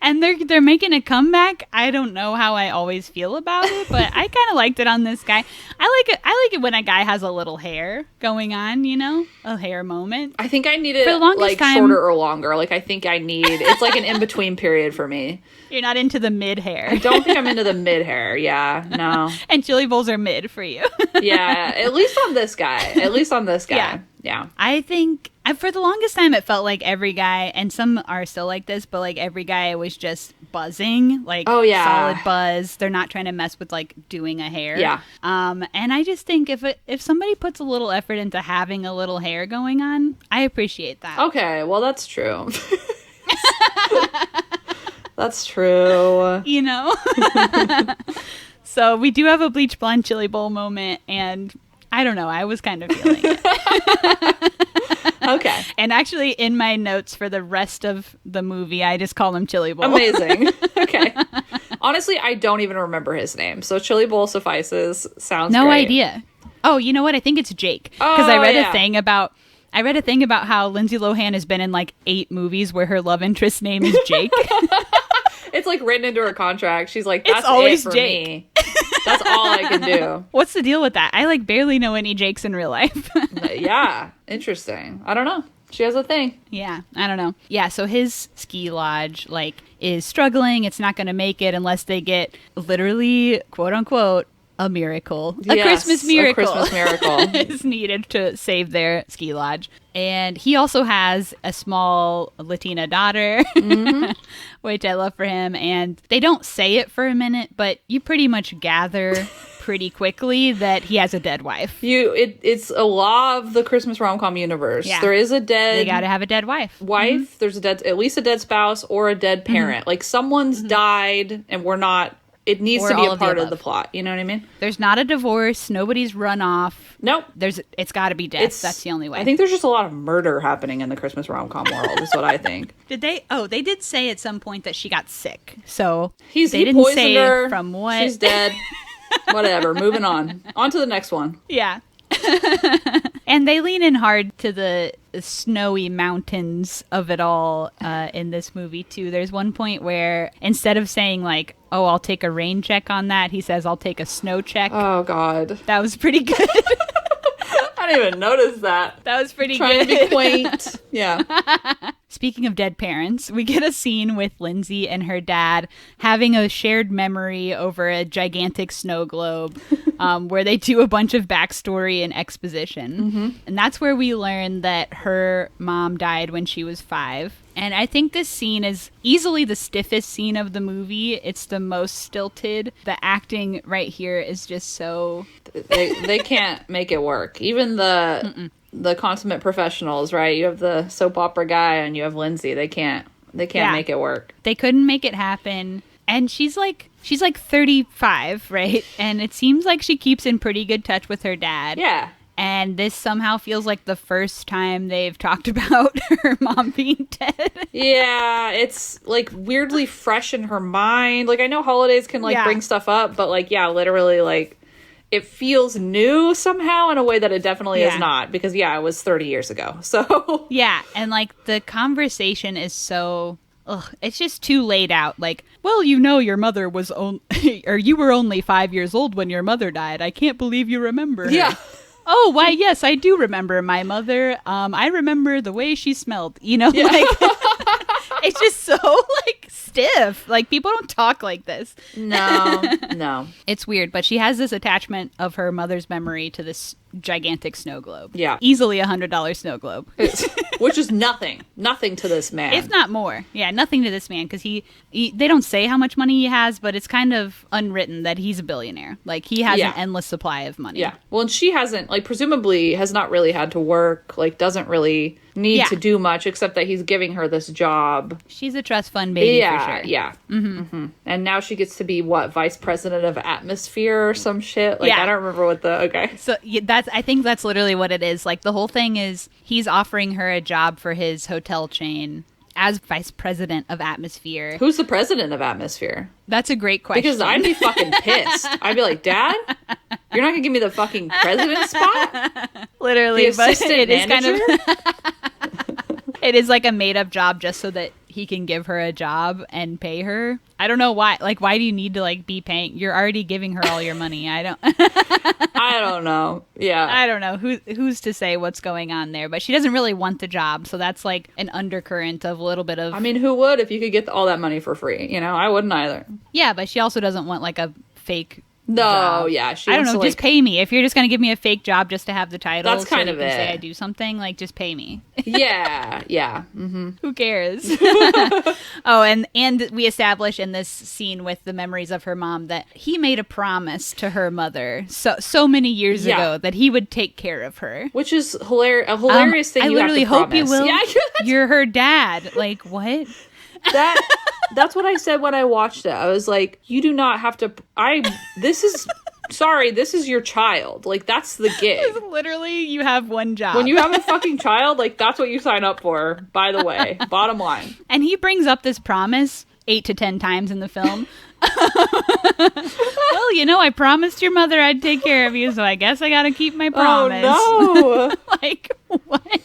And they're making a comeback. I don't know how I always feel about it, but I kind of liked it on this guy. I like it when a guy has a little hair going on, you know? A hair moment. I think I need it like time, shorter or longer. Like I think I need it's like an in-between period for me. You're not into the mid hair. I don't think I'm into the mid hair. Yeah, no. And chili bowls are mid for you. Yeah, at least on this guy. Yeah. I think for the longest time it felt like every guy, and some are still like this, but like every guy was just buzzing, like solid buzz. They're not trying to mess with like doing a hair. Yeah. And I just think if somebody puts a little effort into having a little hair going on, I appreciate that. Okay, well that's true. That's true. You know? So we do have a bleach blonde chili bowl moment, and I don't know, I was kind of feeling it. Okay. And actually, in my notes for the rest of the movie, I just call him Chili Bowl. Amazing. Okay. Honestly, I don't even remember his name, so Chili Bowl suffices. Sounds no great. idea. Oh, you know what? I think it's Jake, because I read a thing about how Lindsay Lohan has been in like 8 movies where her love interest name is Jake. It's like written into her contract. She's like, that's it's always it for Jake. me. That's all I can do. What's the deal with that? I like barely know any Jakes in real life. Yeah, interesting. I don't know. She has a thing. Yeah, I don't know. Yeah, so his ski lodge like is struggling. It's not going to make it unless they get literally, quote unquote, a miracle. A Christmas miracle. A Christmas miracle is needed to save their ski lodge. And he also has a small Latina daughter, which I love for him. And they don't say it for a minute, but you pretty much gather pretty quickly that he has a dead wife. It's a law of the Christmas rom-com universe. Yeah. There is a dead... They gotta have a dead wife. Wife, there's at least a dead spouse or a dead parent. Like someone's died and we're not... It needs to be a part of the plot. You know what I mean? There's not a divorce. Nobody's run off. Nope. It's got to be death. That's the only way. I think there's just a lot of murder happening in the Christmas rom-com world is what I think. Did they? Oh, they did say at some point that she got sick. So he didn't poisoned say her. From what? She's dead. Whatever. Moving on. On to the next one. Yeah. And they lean in hard to the snowy mountains of it all in this movie, too. There's one point where instead of saying, like, oh, I'll take a rain check on that, he says, I'll take a snow check. Oh, God. That was pretty good. I didn't even notice that. That was pretty Trying good. to be quaint. Yeah. Speaking of dead parents, we get a scene with Lindsay and her dad having a shared memory over a gigantic snow globe where they do a bunch of backstory and exposition. And that's where we learn that her mom died when she was 5. And I think this scene is easily the stiffest scene of the movie. It's the most stilted. The acting right here is just so... They can't make it work. Even the consummate professionals, right? You have the soap opera guy and you have Lindsay. They can't make it work. They couldn't make it happen. And she's like 35, right? And it seems like she keeps in pretty good touch with her dad. Yeah. And this somehow feels like the first time they've talked about her mom being dead. Yeah, it's like weirdly fresh in her mind. Like, I know holidays can like bring stuff up, but like, yeah, literally like it feels new somehow in a way that it definitely is not, because it was 30 years ago. So yeah, and like the conversation is so it's just too laid out. Like, well, you know, your mother was or you were only 5 years old when your mother died. I can't believe you remember her. Yeah. Oh, why, yes, I do remember my mother. I remember the way she smelled, you know, like, it's just so, like, stiff. Like, people don't talk like this. No. It's weird, but she has this attachment of her mother's memory to this gigantic snow globe. Yeah. Easily $100 snow globe. Which is nothing to this man. If not more. Yeah, nothing to this man, because he they don't say how much money he has, but it's kind of unwritten that he's a billionaire. Like, he has an endless supply of money. Yeah. Well, and she hasn't, like, presumably has not really had to work, like, doesn't really need to do much, except that he's giving her this job. She's a trust fund baby for sure. Yeah. Mm-hmm. And now she gets to be, vice president of atmosphere or some shit? Like, I don't remember what okay. So, I think that's literally what it is. Like, the whole thing is he's offering her a job for his hotel chain as vice president of atmosphere. Who's the president of atmosphere? That's a great question. Because I'd be fucking pissed. I'd be like, Dad, you're not gonna give me the fucking president spot? Literally, the but assistant manager? It is like a made up job just so that he can give her a job and pay her. I don't know why. Like, why do you need to like be paying? You're already giving her all your money. I don't know. Yeah. I don't know. Who's to say what's going on there? But she doesn't really want the job. So that's like an undercurrent of a little bit of... I mean, who would if you could get all that money for free? You know, I wouldn't either. Yeah, but she also doesn't want like a fake... No, job. Yeah. I don't know. Just pay me. If you're just going to give me a fake job just to have the title, that's kind of it. Say I do something, like, just pay me. Yeah. Mm-hmm. Who cares? and we establish in this scene with the memories of her mom that he made a promise to her mother so many years ago that he would take care of her. Which is a hilarious thing. I you literally have to hope promise. you will. Yeah, you're her dad. Like, what? That's what I said when I watched it. I was like, you do not have to. This is your child. Like, that's the gig. Literally, you have one job. When you have a fucking child, like, that's what you sign up for, by the way. Bottom line. And he brings up this promise 8 to 10 times in the film. Well, you know, I promised your mother I'd take care of you, so I guess I gotta keep my promise. Oh, no. Like, what?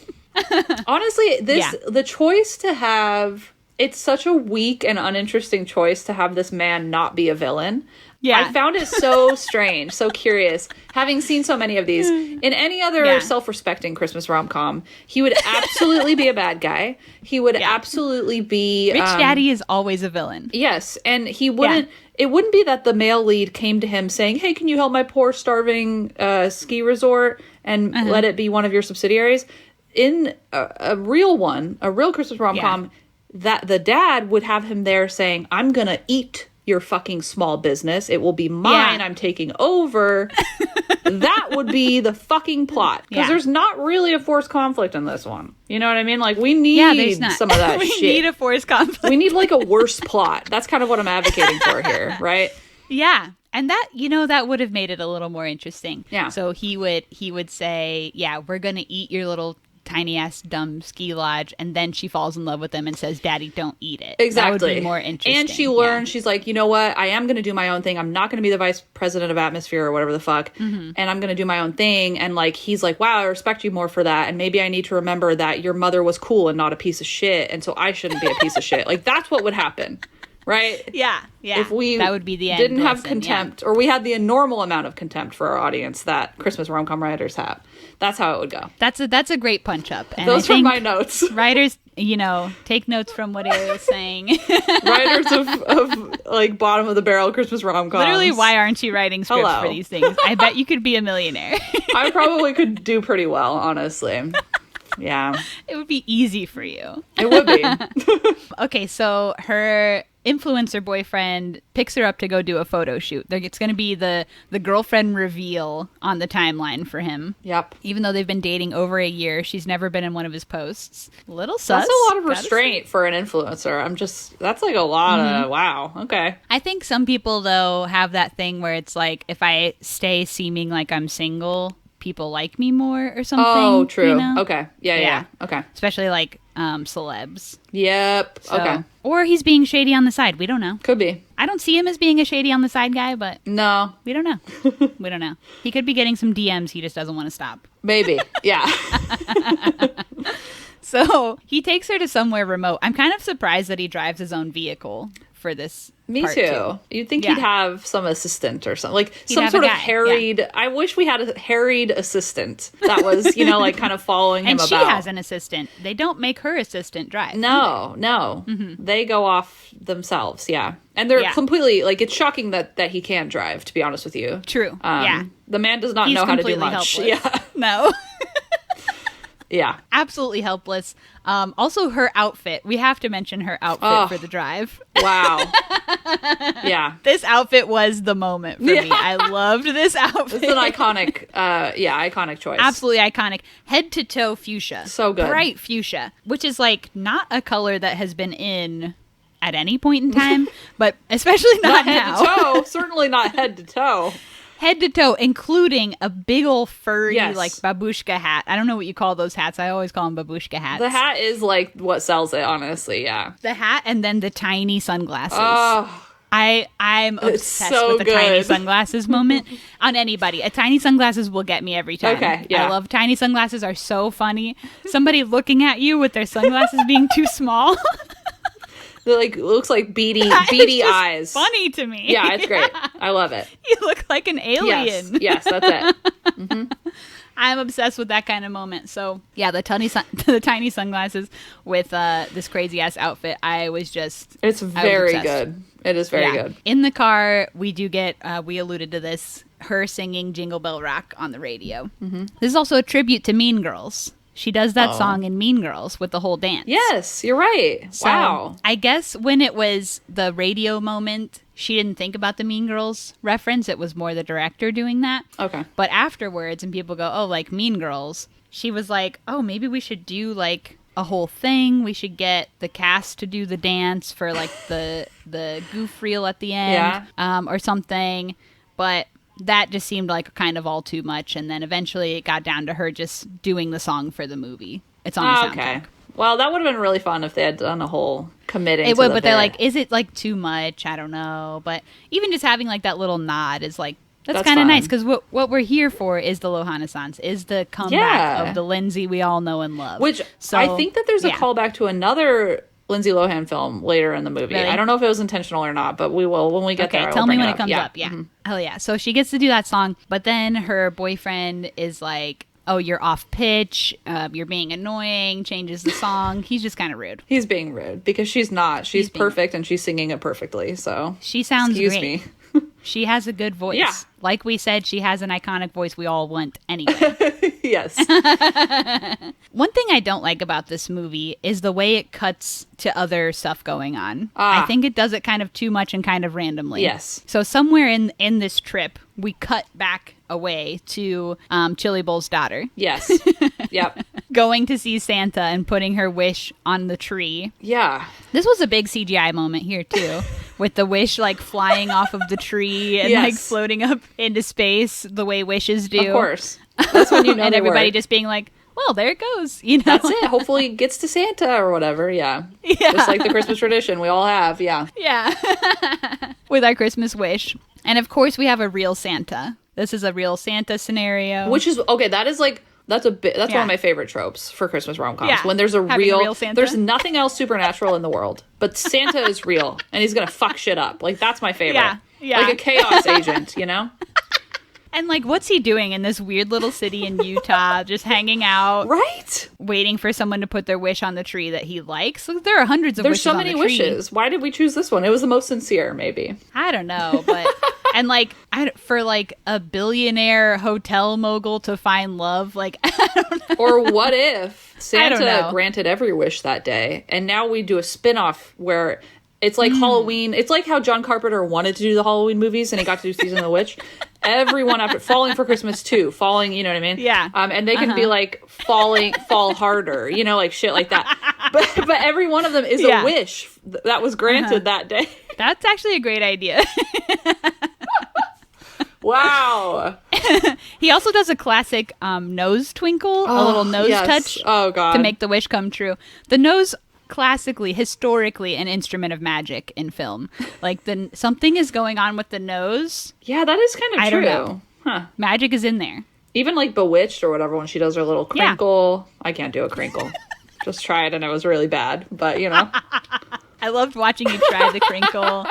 Honestly, the choice to have... It's such a weak and uninteresting choice to have this man not be a villain. Yeah. I found it so strange, so curious. Having seen so many of these, in any other self-respecting Christmas rom-com, he would absolutely be a bad guy. He would absolutely be... Rich Daddy is always a villain. Yes, and he wouldn't... It wouldn't be that the male lead came to him saying, hey, can you help my poor starving ski resort and let it be one of your subsidiaries? In a real Christmas rom-com... that the dad would have him there saying, I'm going to eat your fucking small business. It will be mine. I'm taking over. That would be the fucking plot. Because there's not really a forced conflict in this one. You know what I mean? Like, we need some of that shit. We need a forced conflict. We need, like, a worse plot. That's kind of what I'm advocating for here, right? Yeah. And that, you know, that would have made it a little more interesting. Yeah. So he would say, we're going to eat your little tiny ass dumb ski lodge, and then she falls in love with him and says, Daddy, don't eat it. Exactly. That would be more interesting. And she learns, she's like, you know what, I am going to do my own thing. I'm not going to be the vice president of atmosphere or whatever the fuck, and I'm going to do my own thing. And like, he's like, wow, I respect you more for that, and maybe I need to remember that your mother was cool and not a piece of shit, and so I shouldn't be a piece of shit. Like, that's what would happen. Right? Yeah. If we that would be the end didn't have lesson, contempt, or we had the normal amount of contempt for our audience that Christmas rom-com writers have. That's how it would go. That's a great punch up. And those are my notes. Writers, you know, take notes from what Ariel was saying. Writers of like bottom of the barrel Christmas rom-coms. Literally, why aren't you writing scripts for these things? I bet you could be a millionaire. I probably could do pretty well, honestly. Yeah. It would be easy for you. It would be. Okay, so her influencer boyfriend picks her up to go do a photo shoot. It's going to be the girlfriend reveal on the timeline for him. Yep. Even though they've been dating over a year, she's never been in one of his posts. Little sus. That's a lot of restraint for an influencer. That's like a lot of, wow, okay. I think some people, though, have that thing where it's like, if I stay seeming like I'm single, people like me more or something. Oh, true. You know? Okay. Yeah. Okay. Especially like celebs. Yep. So, okay. Or he's being shady on the side. We don't know. Could be. I don't see him as being a shady on the side guy, but No. we don't know. We don't know. He could be getting some DMs. He just doesn't want to stop. Maybe. Yeah. So he takes her to somewhere remote. I'm kind of surprised that he drives his own vehicle for this. Me part too. You'd think Yeah. he'd have some assistant or something. Like He'd some have sort a of guy, harried. I wish we had a harried assistant that was, like kind of following him And she about. has an assistant. They don't make her assistant drive. No. They go off themselves, yeah. And they're Yeah. completely, like, it's shocking that he can't drive, to be honest with you. True. Yeah. The man does not He's know how to do completely much. helpless. Yeah. No. Yeah. Absolutely helpless. Also, her outfit. We have to mention her outfit for the drive. Wow. Yeah. This outfit was the moment for me. I loved this outfit. It's an iconic choice. Absolutely iconic. Head to toe fuchsia. So good. Bright fuchsia, which is like not a color that has been in at any point in time, but especially not Head now. to toe. Certainly not head to toe. Head to toe, including a big ol' furry, Yes. like, babushka hat. I don't know what you call those hats. I always call them babushka hats. The hat is, like, what sells it, honestly, yeah. The hat and then the tiny sunglasses. Oh, I'm It's obsessed so with the tiny good. sunglasses moment on anybody. A tiny sunglasses will get me every time. Okay, yeah. I love tiny sunglasses are so funny. Somebody looking at you with their sunglasses being too small. it, like, looks like beady It's just eyes. funny to me. Yeah, it's great. I love it. You look like an alien. Yes, that's it. I'm obsessed with that kind of moment. So yeah, the tiny sunglasses with this crazy ass outfit. It's very obsessed. good. It is very good. In the car, we do get, we alluded to this, her singing Jingle Bell Rock on the radio. Mm-hmm. This is also a tribute to Mean Girls. She does that song in Mean Girls with the whole dance. Yes, you're right. So, Wow. I guess when it was the radio moment, she didn't think about the Mean Girls reference. It was more the director doing that. Okay. But afterwards, and people go, oh, like Mean Girls, she was like, oh, maybe we should do like a whole thing. We should get the cast to do the dance for like the goof reel at the end, or something. But that just seemed like kind of all too much. And then eventually it got down to her just doing the song for the movie. It's on the soundtrack. Okay. Well, that would have been really fun if they had done a whole committing. It to would, the but they're bit. like, is it like too much? I don't know. But even just having like that little nod is like, that's That's kind of fun. nice because what we're here for is the Lohana-sans, is the comeback of the Lindsay we all know and love. Which so, I think that there's a callback to another Lindsay Lohan film later in the movie. Really? I don't know if it was intentional or not, but we will when we get there. Okay, I will tell me bring when it it comes up. Yeah. Mm-hmm. Hell yeah. So she gets to do that song, but then her boyfriend is like, oh, you're off pitch, you're being annoying, changes the song. He's just kind of rude. He's being rude because she's not. She's perfect and she's singing it perfectly. So she sounds excuse great. me. She has a good voice. Yeah. Like we said, she has an iconic voice we all want anyway. Yes. One thing I don't like about this movie is the way it cuts to other stuff going on. I think it does it kind of too much and kind of randomly. Yes. So somewhere in this trip, we cut back away to Chili Bowl's daughter. Yes. Yep. Going to see Santa and putting her wish on the tree. Yeah. This was a big CGI moment here too, with the wish like flying off of the tree and like floating up into space the way wishes do. Of course. That's when you know and they everybody work. just being like, well, there it goes. You know, That's it. Hopefully it gets to Santa or whatever. Yeah. Just like the Christmas tradition we all have. Yeah. Yeah. With our Christmas wish. And of course we have a real Santa. This is a real Santa scenario. Which is okay. That is like that's one of my favorite tropes for Christmas rom-coms. Yeah. When there's a Having real, a real Santa. there's nothing else supernatural in the world, but Santa is real and he's gonna fuck shit up. Like that's my favorite. Yeah. Yeah. Like a chaos agent, you know? And like, what's he doing in this weird little city in Utah, just hanging out, Right? waiting for someone to put their wish on the tree that he likes? Look, there are hundreds of There's wishes so on many the tree. wishes. Why did we choose this one? It was the most sincere, maybe. I don't know, but and like for like a billionaire hotel mogul to find love, like I don't know. Or what if I don't Santa know. granted every wish that day, and now we do a spin-off where it's like Halloween. It's like how John Carpenter wanted to do the Halloween movies, and he got to do Season of the Witch. Everyone after Falling for Christmas 2, Falling, you know what I mean? Yeah. And they can be like fall harder, you know, like shit like that. But every one of them is a wish that was granted that day. That's actually a great idea. Wow. He also does a classic nose twinkle, a little nose touch to make the wish come true. The nose, classically, historically, an instrument of magic in film. Like, something is going on with the nose. Yeah, that is kind of I true. don't know. Huh. Magic is in there. Even like Bewitched or whatever, when she does her little crinkle. Yeah. I can't do a crinkle. Just tried and it was really bad, but you know. I loved watching you try the crinkle.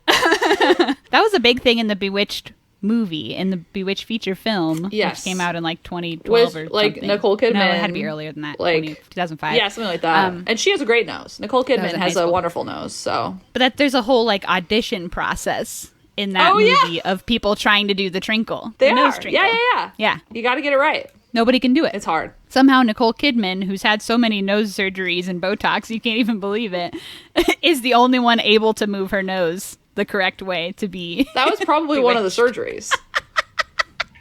That was a big thing in the Bewitched movie, in the Bewitched feature film. Yes. Which came out in like 2012 with, or like, something. Nicole Kidman. No, it had to be earlier than that. Like 2005. Yeah, something like that. And she has a great nose. Nicole Kidman has a wonderful nose, so. But there's a whole like audition process in that movie of people trying to do the trinkle. They the are. Nose trinkle. Yeah. You got to get it right. Nobody can do it. It's hard. Somehow Nicole Kidman, who's had so many nose surgeries and Botox, you can't even believe it, is the only one able to move her nose the correct way to be. That was probably one of the surgeries.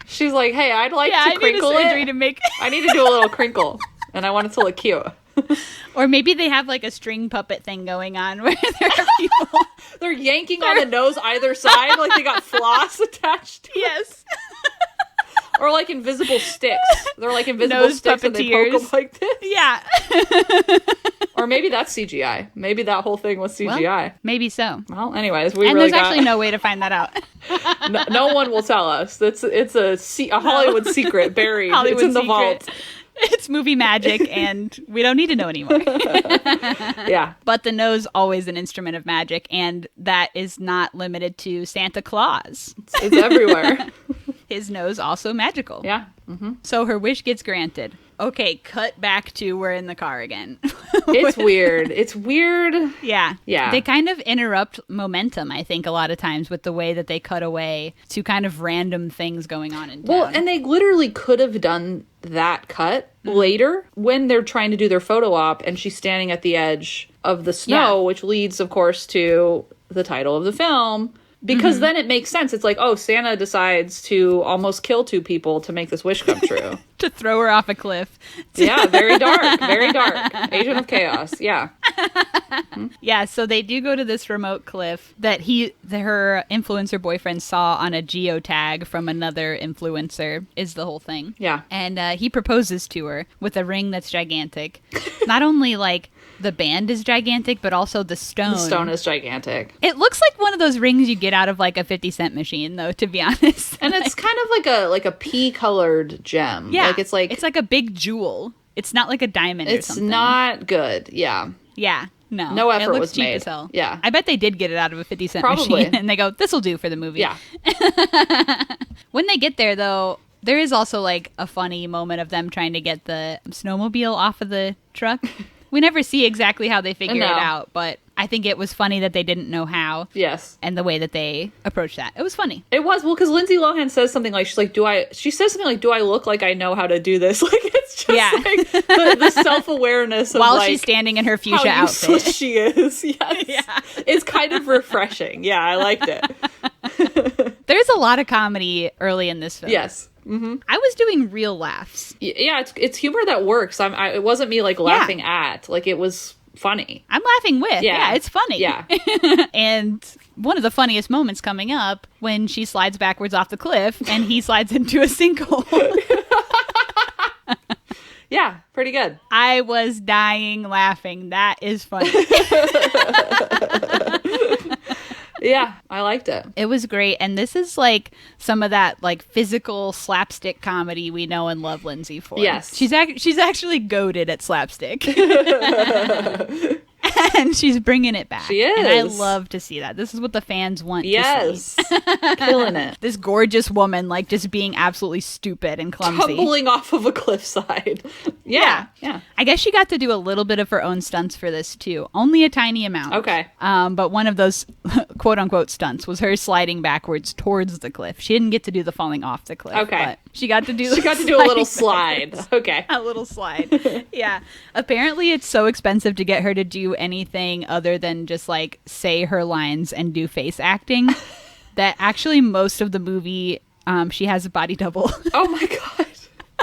She's like, hey, I'd like to crinkle I need a surgery to make... I need to do a little crinkle, and I want it to look cute. Or maybe they have like a string puppet thing going on where there are people... They're yanking on the nose either side, like they got floss attached to Yes. Or like invisible sticks. They're like invisible Nose sticks and they poke them like this. Yeah. Or maybe that's CGI. Maybe that whole thing was CGI. Well, maybe so. Well, anyways, there's actually no way to find that out. no one will tell us. It's a Hollywood secret buried. Hollywood it's in the secret. vault. It's movie magic, and we don't need to know anymore. Yeah. But the nose, always an instrument of magic, and that is not limited to Santa Claus. It's everywhere. His nose also magical. Yeah. Mm-hmm. So her wish gets granted. Okay, cut back to we're in the car again. It's weird. It's weird. Yeah. Yeah. They kind of interrupt momentum, I think, a lot of times with the way that they cut away to kind of random things going on in town. Well, and they literally could have done that cut later when they're trying to do their photo op and she's standing at the edge of the snow, which leads, of course, to the title of the film. Because then it makes sense. It's like, oh, Santa decides to almost kill two people to make this wish come true. To throw her off a cliff. Yeah, very dark. Very dark. Agent of Chaos. Yeah. Yeah, so they do go to this remote cliff that her influencer boyfriend saw on a geotag from another influencer, is the whole thing. Yeah. And he proposes to her with a ring that's gigantic. Not only like the band is gigantic, but also the stone. The stone is gigantic. It looks like one of those rings you get out of like a 50-cent machine, though, to be honest. And it's kind of like a pea-colored gem. Yeah. Like it's like a big jewel. It's not like a diamond or something. It's not good. Yeah. Yeah. No. No effort it looks was cheap made. As hell. Yeah. I bet they did get it out of a 50-cent Probably. machine, and they go, this'll do for the movie. Yeah. When they get there, though, there is also like a funny moment of them trying to get the snowmobile off of the truck. We never see exactly how they figure it out, but I think it was funny that they didn't know how. Yes. And the way that they approached that. It was funny. It was. Well, because Lindsay Lohan says something like, she says something like, do I look like I know how to do this? Like, it's just like the self-awareness of while like, she's standing in her fuchsia how outfit. useless she is. Yes. Yeah. It's kind of refreshing. Yeah, I liked it. There's a lot of comedy early in this film. Yes. Mm-hmm. I was doing real laughs. Yeah, it's humor that works. It wasn't me like laughing at. Like, it was funny. I'm laughing with. Yeah, it's funny. Yeah. And one of the funniest moments coming up when she slides backwards off the cliff and he slides into a sinkhole. Yeah, pretty good. I was dying laughing. That is funny. Yeah, I liked it. It was great. And this is like some of that like physical slapstick comedy we know and love Lindsay for. Yes. She's actually goated at slapstick. And she's bringing it back. She is. And I love to see that. This is what the fans want to see. Yes. Killing it. This gorgeous woman like just being absolutely stupid and clumsy. Tumbling off of a cliffside. Yeah. I guess she got to do a little bit of her own stunts for this too. Only a tiny amount. Okay. But one of those quote unquote stunts was her sliding backwards towards the cliff. She didn't get to do the falling off the cliff. Okay. But she got to do a little slide. Okay. A little slide. Yeah. Apparently it's so expensive to get her to do anything other than just like say her lines and do face acting that actually most of the movie she has a body double. Oh my god.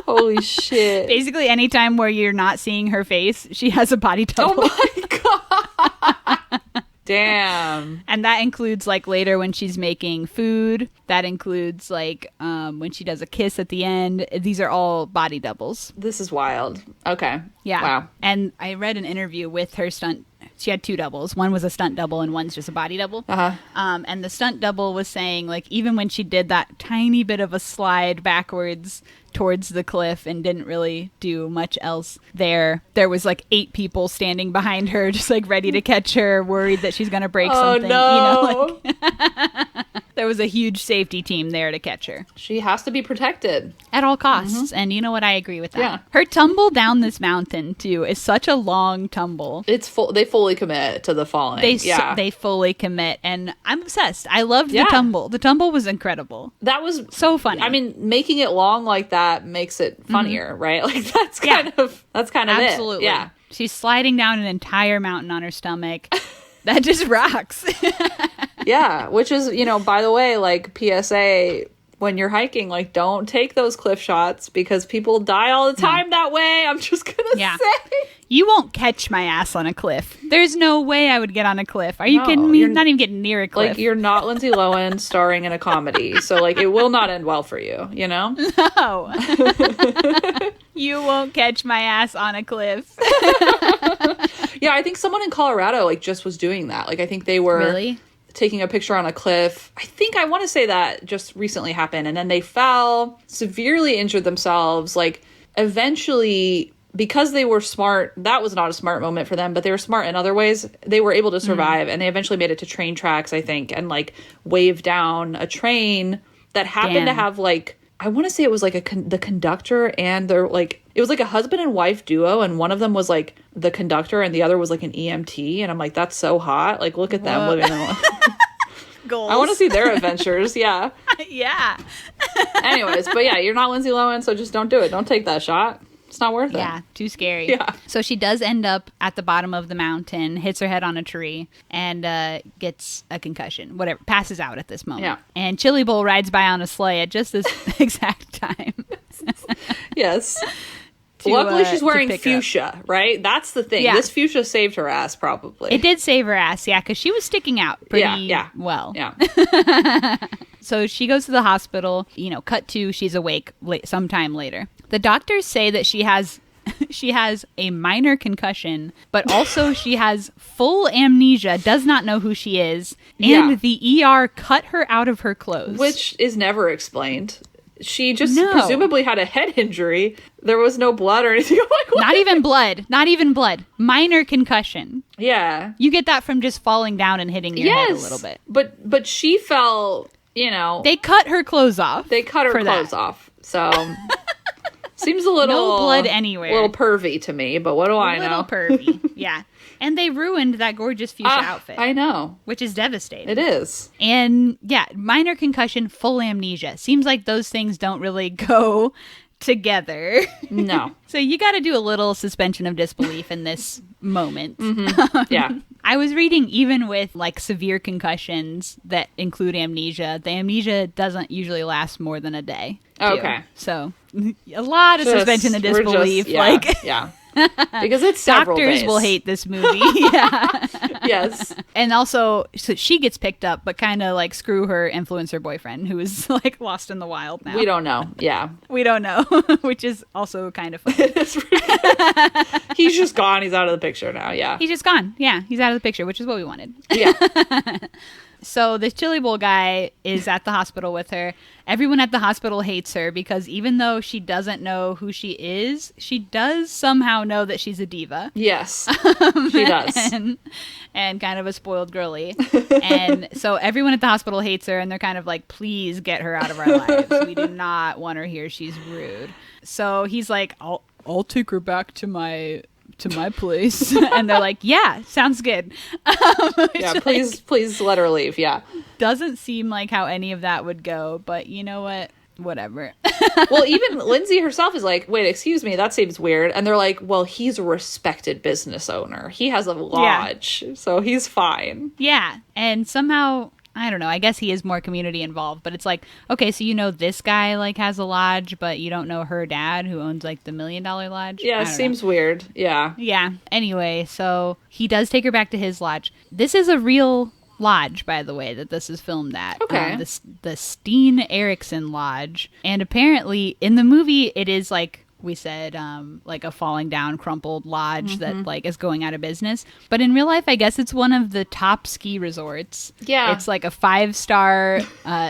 Holy shit. Basically anytime where you're not seeing her face, she has a body double. Oh my god. Damn. And that includes like later when she's making food. That includes like when she does a kiss at the end. These are all body doubles. This is wild. Okay. Yeah. Wow. And I read an interview with her stunt. She had 2 doubles. One was a stunt double and one's just a body double. And the stunt double was saying like even when she did that tiny bit of a slide backwards towards the cliff and didn't really do much else there was like 8 people standing behind her just like ready to catch her, worried that she's gonna break something. No. You know, like there was a huge safety team there to catch her. She has to be protected At all costs. And you know what? I agree with that. Yeah. Her tumble down this mountain too is such a long tumble. It's they fully commit to the falling. They fully commit, and I'm obsessed. I loved the tumble. The tumble was incredible. That was so funny. I mean, making it long like that makes it funnier, right? Like that's kind of absolutely. it. Yeah. She's sliding down an entire mountain on her stomach. That just rocks. Yeah, which is, by the way, like PSA, when you're hiking, like don't take those cliff shots because people die all the time that way. I'm just gonna say. You won't catch my ass on a cliff. There's no way I would get on a cliff. Are you kidding me? You're not even getting near a cliff. Like, you're not Lindsay Lohan starring in a comedy. So, like, it will not end well for you, you know? No. You won't catch my ass on a cliff. Yeah, I think someone in Colorado, like, just was doing that. Like, I think they were... Really? Taking a picture on a cliff. I want to say that just recently happened. And then they fell, severely injured themselves. Like, eventually... Because they were smart, that was not a smart moment for them, but they were smart in other ways. They were able to survive, and they eventually made it to train tracks, I think, and, like, waved down a train that happened to have, like, I want to say it was, like, the conductor and they're, like, it was, like, a husband and wife duo, and one of them was, like, the conductor, and the other was, like, an EMT, and I'm like, that's so hot. Like, look at them living in Goals. I want to see their adventures, yeah. Yeah. Anyways, but yeah, you're not Lindsay Lohan, so just don't do it. Don't take that shot. It's not worth it. Yeah, too scary. Yeah. So she does end up at the bottom of the mountain, hits her head on a tree, and gets a concussion. Whatever, passes out at this moment. Yeah. And Chili Bowl rides by on a sleigh at just this exact time. Yes. Luckily, she's wearing fuchsia, right? That's the thing. Yeah. This fuchsia saved her ass, probably. It did save her ass, yeah, because she was sticking out pretty well. Yeah. So she goes to the hospital, cut to, she's awake sometime later. The doctors say that she has a minor concussion, but also she has full amnesia, does not know who she is, and the ER cut her out of her clothes. Which is never explained. She just presumably had a head injury. There was no blood or anything. I'm like, what? Not even blood. Minor concussion. Yeah. You get that from just falling down and hitting your head a little bit. But she fell, They cut her clothes off. They cut her clothes off. So... Seems a little... No blood anywhere. A little pervy to me, but what do I know? A little pervy, yeah. And they ruined that gorgeous fuchsia outfit. I know. Which is devastating. It is. And, yeah, minor concussion, full amnesia. Seems like those things don't really go together. No. So you got to do a little suspension of disbelief in this moment. Mm-hmm. Yeah. I was reading even with like severe concussions that include amnesia, the amnesia doesn't usually last more than a day. Okay. So a lot of suspension of disbelief. Yeah. Because it's several doctors days. will hate this movie. Yeah. Yes. And also, so she gets picked up, but kind of like screw her influencer boyfriend, who is like lost in the wild now. We don't know. Yeah. We don't know, which is also kind of funny. He's just gone. He's out of the picture now. Yeah. He's just gone. Yeah. He's out of the picture, which is what we wanted. Yeah. So this Chili Bowl guy is at the hospital with her. Everyone at the hospital hates her because even though she doesn't know who she is, she does somehow know that she's a diva. Yes, she does. And kind of a spoiled girly. And so everyone at the hospital hates her, and they're kind of like, please get her out of our lives. We do not want her here. She's rude. So he's like, I'll take her back to my place. And they're like, yeah, sounds good. Yeah, please let her leave. Yeah. Doesn't seem like how any of that would go, but you know what? Whatever. Well, even Lindsay herself is like, wait, excuse me, that seems weird. And they're like, well, he's a respected business owner. He has a lodge, so he's fine. Yeah. And somehow I don't know. I guess he is more community involved, but it's like, okay, so you know this guy like has a lodge, but you don't know her dad who owns like the $1 million lodge. Yeah, it seems weird. Yeah. Yeah. Anyway, so he does take her back to his lodge. This is a real lodge, by the way, that this is filmed at. Okay. The Steen Erickson Lodge. And apparently in the movie, it is like we said, like a falling down, crumpled lodge that like is going out of business. But in real life, I guess it's one of the top ski resorts. Yeah. It's like a 5-star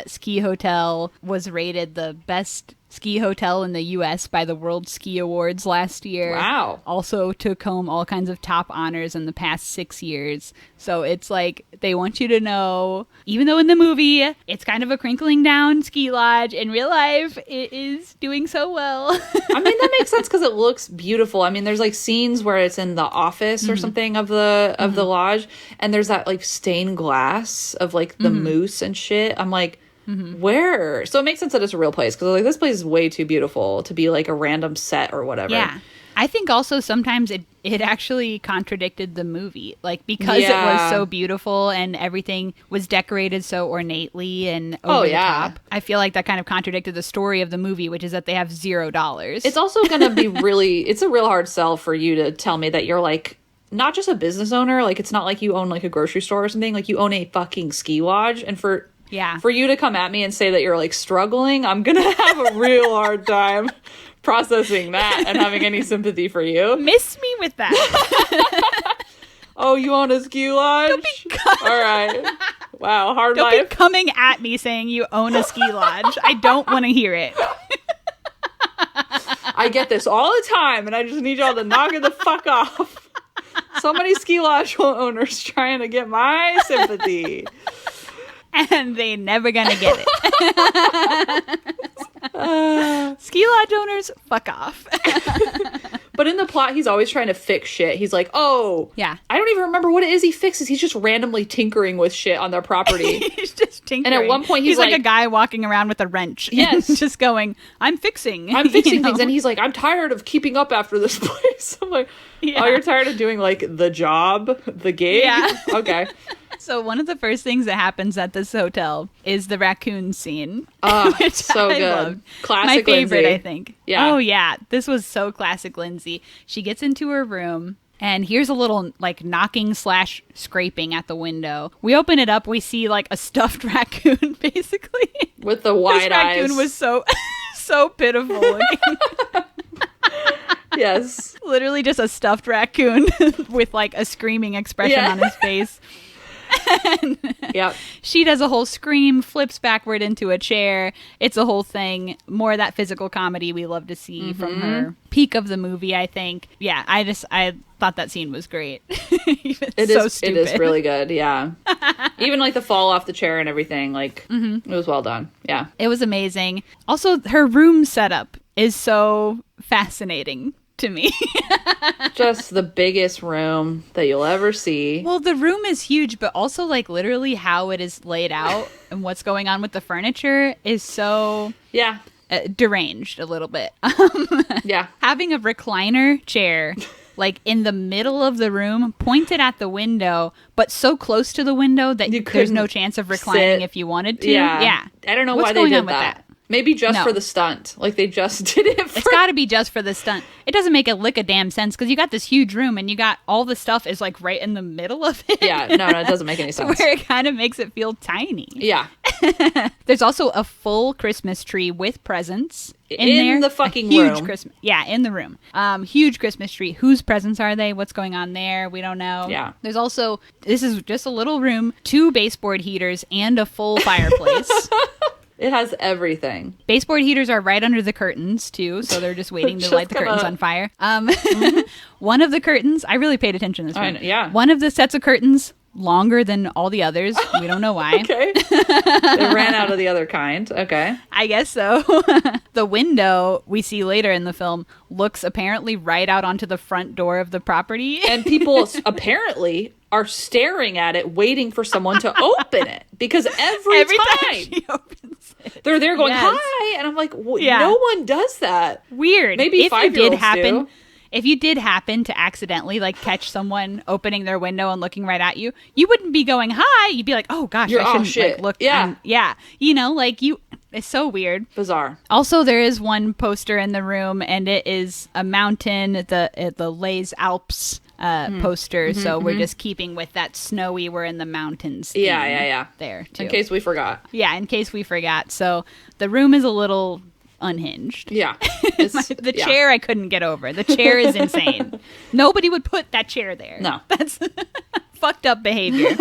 ski hotel, was rated the best ski hotel in the U.S. by the World Ski Awards last year. Wow. Also took home all kinds of top honors in the past 6 years. So it's like they want you to know, even though in the movie it's kind of a crinkling down ski lodge, in real life it is doing so well. I mean, that makes sense because it looks beautiful. I mean, there's like scenes where it's in the office or something of the lodge, and there's that like stained glass of like the moose and shit. I'm like, where? So it makes sense that it's a real place, because like this place is way too beautiful to be like a random set or whatever. Yeah. I think also sometimes it actually contradicted the movie, like because it was so beautiful and everything was decorated so ornately and over the top. I feel like that kind of contradicted the story of the movie, which is that they have $0. It's also going to be it's a real hard sell for you to tell me that you're like not just a business owner, like it's not like you own like a grocery store or something, like you own a fucking ski lodge, and for you to come at me and say that you're like struggling, I'm gonna have a real hard time processing that and having any sympathy for you. Miss me with that. Oh, you own a ski lodge? All right. Wow, hard life. Don't be coming at me saying you own a ski lodge. I don't want to hear it. I get this all the time, and I just need y'all to knock it the fuck off. So many ski lodge owners trying to get my sympathy. And they never gonna get it. Ski lodge owners, fuck off. But in the plot, he's always trying to fix shit. He's like, oh, yeah, I don't even remember what it is he fixes. He's just randomly tinkering with shit on their property. He's just tinkering. And at one point, he's like a guy walking around with a wrench. Yes. Just going, I'm fixing things. And he's like, I'm tired of keeping up after this place. I'm like, oh, you're tired of doing like the job, the gig? Yeah. Okay. So one of the first things that happens at this hotel is the raccoon scene. Which so good. Loved. Classic My favorite, Lindsay. I think. Yeah. Oh, yeah. This was so classic Lindsay. She gets into her room, and here's a little, like, knocking / scraping at the window. We open it up. We see, like, a stuffed raccoon, basically. With the wide eyes. This raccoon was so pitiful looking. Yes. Literally just a stuffed raccoon with, like, a screaming expression on his face. Yep. She does a whole scream, flips backward into a chair. It's a whole thing. More of that physical comedy we love to see from her. Peak of the movie, I think. Yeah, I thought that scene was great. So stupid. It is really good, yeah. Even like the fall off the chair and everything, like it was well done. Yeah. It was amazing. Also, her room setup is so fascinating to me. Just the biggest room that you'll ever see. Well, the room is huge, but also like literally how it is laid out and what's going on with the furniture is so deranged a little bit. Yeah. Having a recliner chair like in the middle of the room, pointed at the window, but so close to the window that there's no chance of reclining if you wanted to. Yeah. I don't know why they did that. Maybe just for the stunt. Like, they just did it for... It's got to be just for the stunt. It doesn't make a lick of damn sense, because you got this huge room, and you got all the stuff is, like, right in the middle of it. Yeah, no, it doesn't make any sense. Where it kind of makes it feel tiny. Yeah. There's also a full Christmas tree with presents in there. The fucking huge room. Christmas. Yeah, in the room. Huge Christmas tree. Whose presents are they? What's going on there? We don't know. Yeah. There's also, this is just a little room, 2 baseboard heaters, and a full fireplace. It has everything. Baseboard heaters are right under the curtains, too, so they're just waiting to light the curtains on fire. One of the curtains, I really paid attention to this one. Yeah. One of the sets of curtains, longer than all the others. We don't know why. Okay. They ran out of the other kind. Okay. I guess so. The window we see later in the film looks apparently right out onto the front door of the property. And people apparently are staring at it, waiting for someone to open it. Because every time she opens it, they're there going, hi. And I'm like, no one does that. Weird. Maybe 5-year-olds do. if you did happen to accidentally like catch someone opening their window and looking right at you, you wouldn't be going hi. You'd be like, oh gosh, I shouldn't shit. like look. Yeah. Yeah. You know, like it's so weird. Bizarre. Also, there is one poster in the room, and it is a mountain, the Les Alps poster. So we're just keeping with that snowy, we're in the mountains theme. Yeah. There, too. In case we forgot. Yeah, in case we forgot. So the room is a little unhinged. Yeah. The chair I couldn't get over. The chair is insane. Nobody would put that chair there. No. That's fucked up behavior.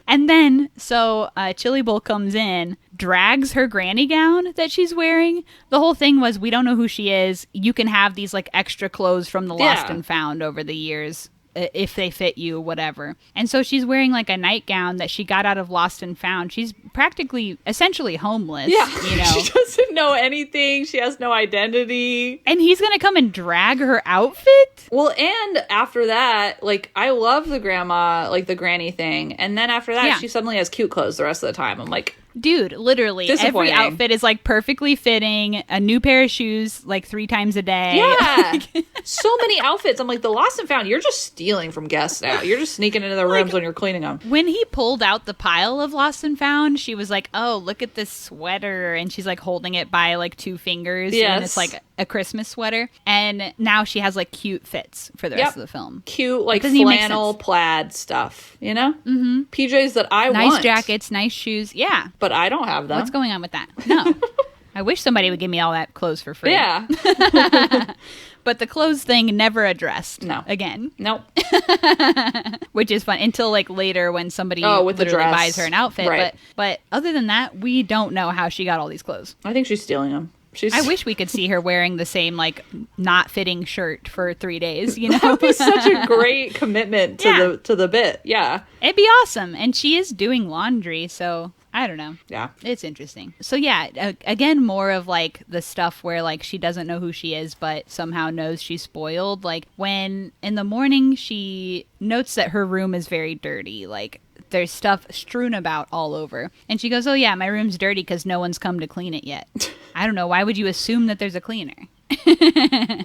And then, so Chili Bowl comes in, drags her granny gown that she's wearing. The whole thing was, we don't know who she is. You can have these like extra clothes from the Lost and Found over the years. If they fit you, whatever. And so she's wearing like a nightgown that she got out of Lost and Found. She's practically, essentially homeless. Yeah, you know? She doesn't know anything. She has no identity. And he's going to come and drag her outfit? Well, and after that, like, I love the grandma, like the granny thing. And then after that, she suddenly has cute clothes the rest of the time. I'm like... Dude, literally, every outfit is like perfectly fitting, a new pair of shoes like 3 times a day. Yeah. So many outfits. I'm like, the Lost and Found, you're just stealing from guests now. You're just sneaking into their rooms when you're cleaning them. When he pulled out the pile of Lost and Found, she was like, oh, look at this sweater. And she's like holding it by like 2 fingers. Yes. And it's like a Christmas sweater. And now she has like cute fits for the rest of the film. Cute, like flannel plaid stuff, you know? Mm-hmm. PJs that I want. Nice jackets, nice shoes. Yeah. But I don't have them. What's going on with that? No. I wish somebody would give me all that clothes for free. Yeah. But the clothes thing never addressed. No. Again. Nope. Which is fun until like later when somebody with literally the dress. buys her an outfit. Right. But other than that, we don't know how she got all these clothes. I think she's stealing them. I wish we could see her wearing the same like not fitting shirt for 3 days, you know? That would be such a great commitment to the bit. Yeah. It'd be awesome. And she is doing laundry, so I don't know. Yeah. It's interesting. So yeah, again, more of like the stuff where like she doesn't know who she is, but somehow knows she's spoiled. Like when in the morning she notes that her room is very dirty, like there's stuff strewn about all over. And she goes, oh yeah, my room's dirty because no one's come to clean it yet. I don't know. Why would you assume that there's a cleaner?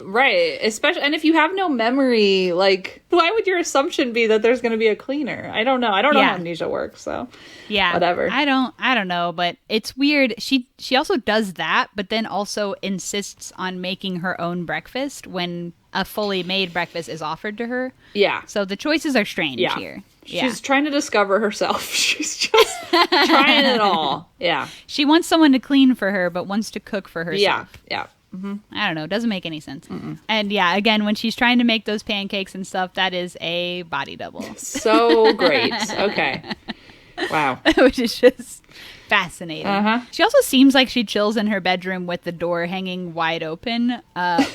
Right. Especially, and if you have no memory, like, why would your assumption be that there's going to be a cleaner? I don't know. I don't know how amnesia works, so yeah, whatever. I don't know, but it's weird. She also does that, but then also insists on making her own breakfast when a fully made breakfast is offered to her. Yeah. So the choices are strange here. She's trying to discover herself. She's just trying it all. Yeah. She wants someone to clean for her, but wants to cook for herself. Yeah. Mm-hmm. I don't know. It doesn't make any sense. And yeah, again, when she's trying to make those pancakes and stuff, that is a body double. So great. Okay. Wow. Which is just fascinating. Uh-huh. She also seems like she chills in her bedroom with the door hanging wide open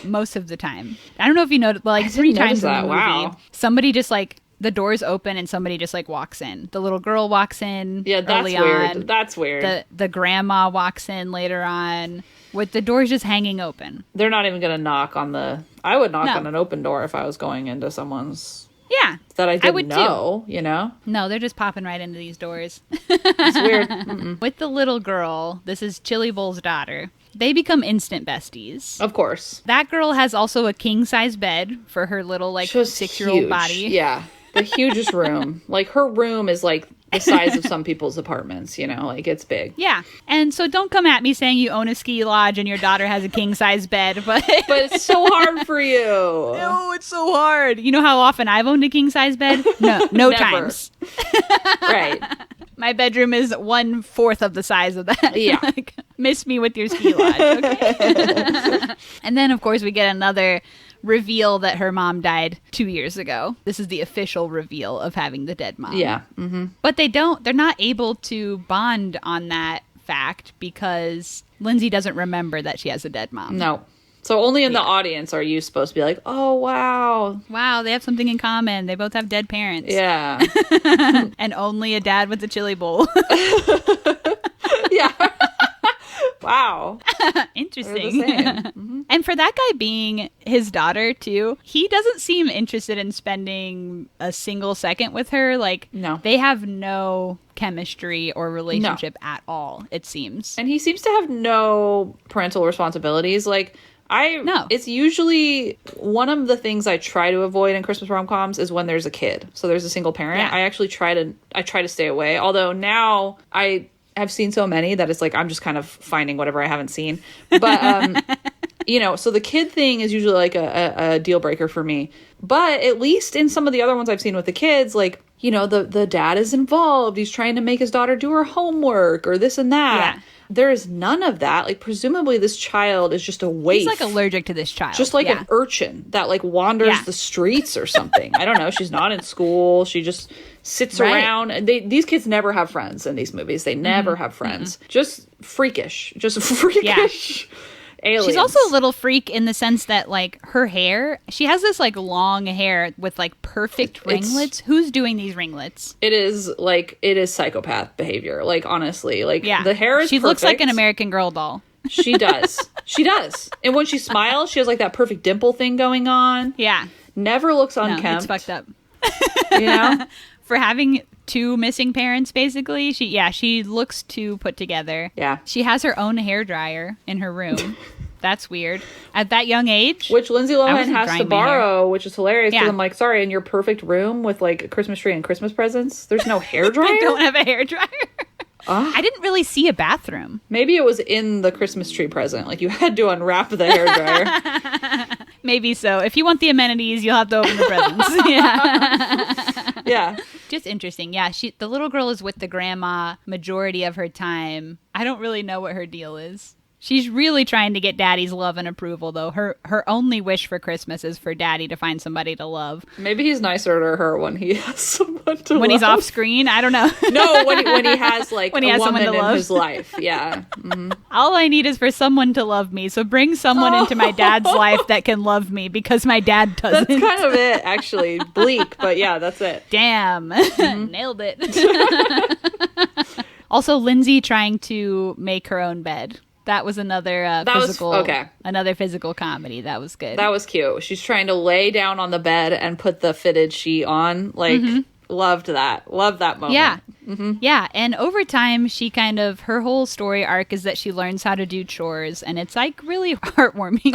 most of the time. I don't know if you noticed, like 3 times in the movie, somebody just like, the door's open and somebody just like walks in. The little girl walks in. Yeah, that's weird. On. That's weird. The grandma walks in later on with the doors just hanging open. They're not even going to knock on the... I would knock on an open door if I was going into someone's... Yeah. That I didn't know, you know? No, they're just popping right into these doors. It's weird. With the little girl, this is Chili Bowl's daughter. They become instant besties. Of course. That girl has also a king-size bed for her little, like, 6-year-old body. Yeah. The hugest room. Like, her room is, like, the size of some people's apartments, you know? Like, it's big. Yeah. And so don't come at me saying you own a ski lodge and your daughter has a king-size bed, but... But it's so hard for you. No, it's so hard. You know how often I've owned a king-size bed? No times. Right. My bedroom is 1/4 of the size of that. Yeah. Like, miss me with your ski lodge, okay? And then, of course, we get another reveal that her mom died 2 years ago. This is the official reveal of having the dead mom. Yeah. Mm-hmm. But they're not able to bond on that fact because Lindsay doesn't remember that she has a dead mom. No. So only in the audience are you supposed to be like, oh, wow. Wow, they have something in common. They both have dead parents. Yeah. And only a dad with a chili bowl. Yeah. Wow. Interesting. Mm-hmm. And for that guy being his daughter, too, he doesn't seem interested in spending a single second with her. Like, no. They have no chemistry or relationship at all, it seems. And he seems to have no parental responsibilities. Like, No. It's usually one of the things I try to avoid in Christmas rom-coms is when there's a kid. So there's a single parent. Yeah. I actually try to stay away. Although now I have seen so many that it's like I'm just kind of finding whatever I haven't seen. But so the kid thing is usually like a deal breaker for me. But at least in some of the other ones I've seen with the kids, like, the dad is involved. He's trying to make his daughter do her homework or this and that. Yeah. There is none of that. Like, presumably this child is just a waif. He's like allergic to this child. Just like an urchin that like wanders the streets or something. I don't know. She's not in school. She just sits around. These kids never have friends in these movies. They never have friends. Just freakish. Aliens. She's also a little freak in the sense that, like, her hair, she has this, like, long hair with, like, perfect ringlets. Who's doing these ringlets? It is psychopath behavior. Like, honestly. Like, the hair is She perfect. looks like an American Girl doll. She does. She does. And when she smiles, she has, like, that perfect dimple thing going on. Yeah. Never looks unkempt. No, it's fucked up. For having 2 missing parents, basically. She looks too put together. Yeah. She has her own hairdryer in her room. That's weird. At that young age. Which Lindsay Lohan has to borrow, which is hilarious. Because I'm like, sorry, in your perfect room with like a Christmas tree and Christmas presents, there's no hairdryer? I don't have a hairdryer. I didn't really see a bathroom. Maybe it was in the Christmas tree present. Like, you had to unwrap the hairdryer. Maybe so. If you want the amenities, you'll have to open the presents. Yeah. Yeah. Just interesting. Yeah, the little girl is with the grandma majority of her time. I don't really know what her deal is. She's really trying to get daddy's love and approval, though. Her only wish for Christmas is for daddy to find somebody to love. Maybe he's nicer to her when he has someone to love. When he's off screen? I don't know. No, when he has, like, a woman in his life. Yeah. Mm-hmm. All I need is for someone to love me. So bring someone into my dad's life that can love me, because my dad doesn't. That's kind of it, actually. Bleak, but yeah, that's it. Damn. Mm-hmm. Nailed it. Also, Lindsay trying to make her own bed. That was another another physical comedy. That was good. That was cute. She's trying to lay down on the bed and put the fitted sheet on. Like, loved that. Loved that moment. Yeah. Mm-hmm. Yeah. And over time, she her whole story arc is that she learns how to do chores. And it's, like, really heartwarming.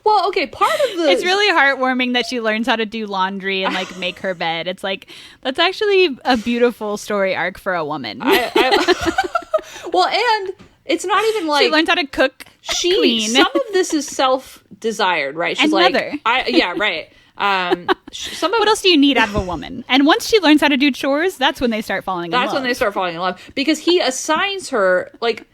Well, okay, part of it's really heartwarming that she learns how to do laundry and, like, make her bed. It's like, that's actually a beautiful story arc for a woman. Well, and it's not even like she learns how to cook, clean. Some of this is self-desired, right? She's and like, mother. Yeah, right. What else do you need out of a woman? And once she learns how to do chores, that's when they start falling in love. That's when they start falling in love. Because he assigns her, like,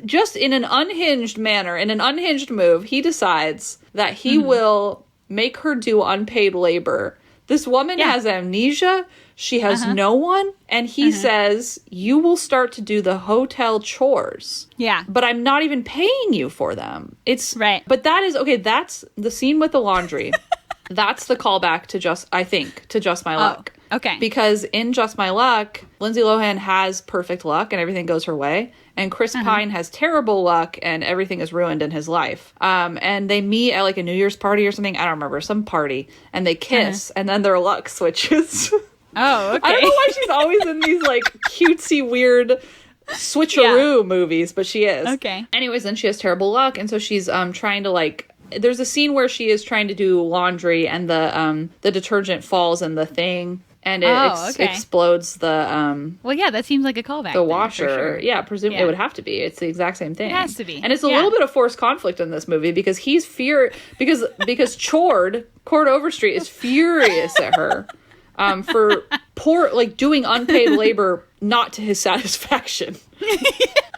just in an unhinged manner, in an unhinged move, he decides that he will make her do unpaid labor. This woman has amnesia. She has no one. And he says, you will start to do the hotel chores. Yeah. But I'm not even paying you for them. It's right. But that is, okay, that's the scene with the laundry. That's the callback to Just My Luck. Okay. Because in Just My Luck, Lindsay Lohan has perfect luck and everything goes her way. And Chris Pine has terrible luck and everything is ruined in his life. And they meet at, like, a New Year's party or something. I don't remember. Some party. And they kiss. And then their luck switches. Oh, okay. I don't know why she's always in these, like, cutesy, weird switcheroo movies. But she is. Okay. Anyways, then she has terrible luck. And so she's trying to, like... There's a scene where she is trying to do laundry and the detergent falls in the thing and it explodes the well, yeah, that seems like a callback. The washer. Sure. Yeah, presumably it would have to be. It's the exact same thing. It has to be. And it's a little bit of forced conflict in this movie because he's because Cord Overstreet is furious at her for doing unpaid labor not to his satisfaction.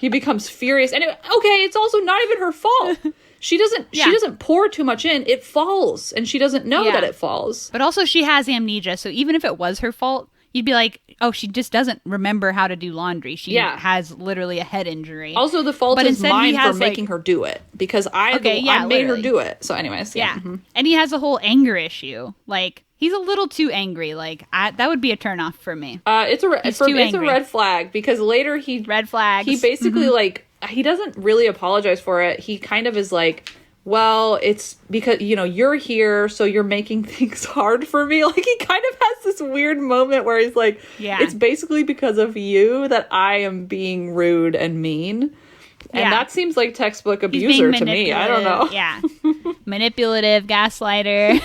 He becomes furious. And it's also not even her fault. She doesn't pour too much in. It falls, and she doesn't know that it falls. But also, she has amnesia, so even if it was her fault, you'd be like, oh, she just doesn't remember how to do laundry. She has literally a head injury. Also, the fault is mine for making her do it, because I made her do it. So anyways, yeah. Mm-hmm. And he has a whole anger issue. Like, he's a little too angry. Like, that would be a turnoff for me. It's a red flag, because later he basically, like... He doesn't really apologize for it. He kind of is like, well, it's because, you're here, so you're making things hard for me. Like, he kind of has this weird moment where he's like, it's basically because of you that I am being rude and mean. And that seems like textbook abuser to me. I don't know. Yeah. Manipulative, gaslighter.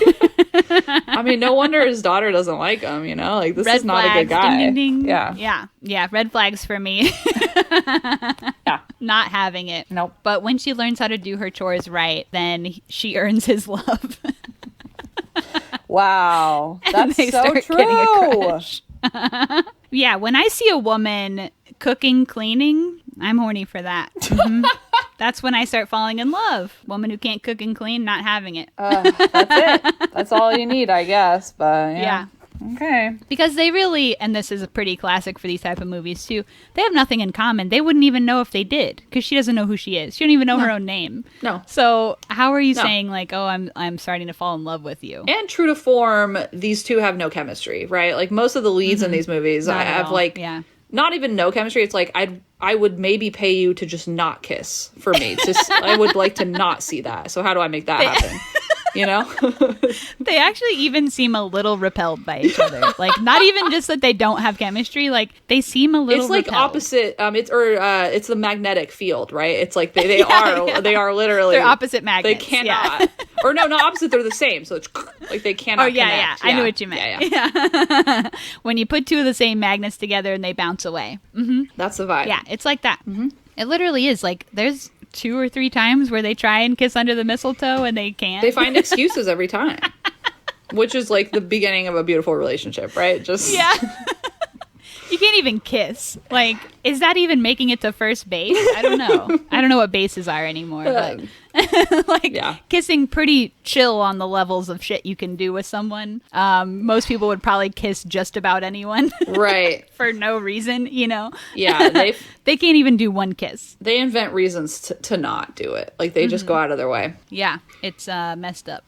I mean, no wonder his daughter doesn't like him, you know? Like, this Red is not flags, a good guy. ding, ding, ding. Yeah. Yeah. Yeah. Red flags for me. Yeah. Not having it. Nope. But when she learns how to do her chores right, then she earns his love. Wow. That's They so start true. getting a crush. Yeah, when I see a woman cooking, cleaning, I'm horny for that. Mhm. That's when I start falling in love. Woman who can't cook and clean, not having it. That's it. That's all you need, I guess. But yeah. Okay. Because they really, and this is a pretty classic for these type of movies too, they have nothing in common. They wouldn't even know if they did, because she doesn't know who she is. She don't even know her own name. No. So how are you saying like, oh, I'm starting to fall in love with you? And true to form, these two have no chemistry, right? Like, most of the leads in these movies Not at have all. like not even no chemistry. It's like I would maybe pay you to just not kiss for me. I would like to not see that. So how do I make that happen? You know? They actually even seem a little repelled by each other. Like, not even just that they don't have chemistry. Like, they seem a little. It's like repelled. opposite. It's the magnetic field, right? It's like they are literally They're opposite magnets. They cannot, or no, not opposite. They're the same. So it's like they cannot. Oh yeah, connect. I knew what you meant. Yeah. When you put two of the same magnets together and they bounce away. Mm-hmm. That's the vibe. Yeah, it's like that. Mm-hmm. It literally is. Like, there's 2 or 3 times where they try and kiss under the mistletoe and they can't. They find excuses every time, which is like the beginning of a beautiful relationship, right? Just You can't even kiss. Like, is that even making it to first base? I don't know. I don't know what bases are anymore. But like, kissing pretty chill on the levels of shit you can do with someone. Most people would probably kiss just about anyone. Right. For no reason, you know? Yeah. They can't even do one kiss. They invent reasons to not do it. Like, they just go out of their way. Yeah. It's messed up.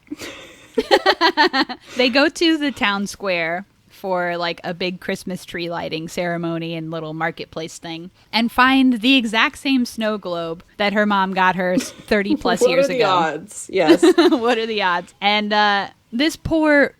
They go to the town square for like a big Christmas tree lighting ceremony and little marketplace thing, and find the exact same snow globe that her mom got her 30 plus years ago. What are the odds? Yes. What are the odds? And this poor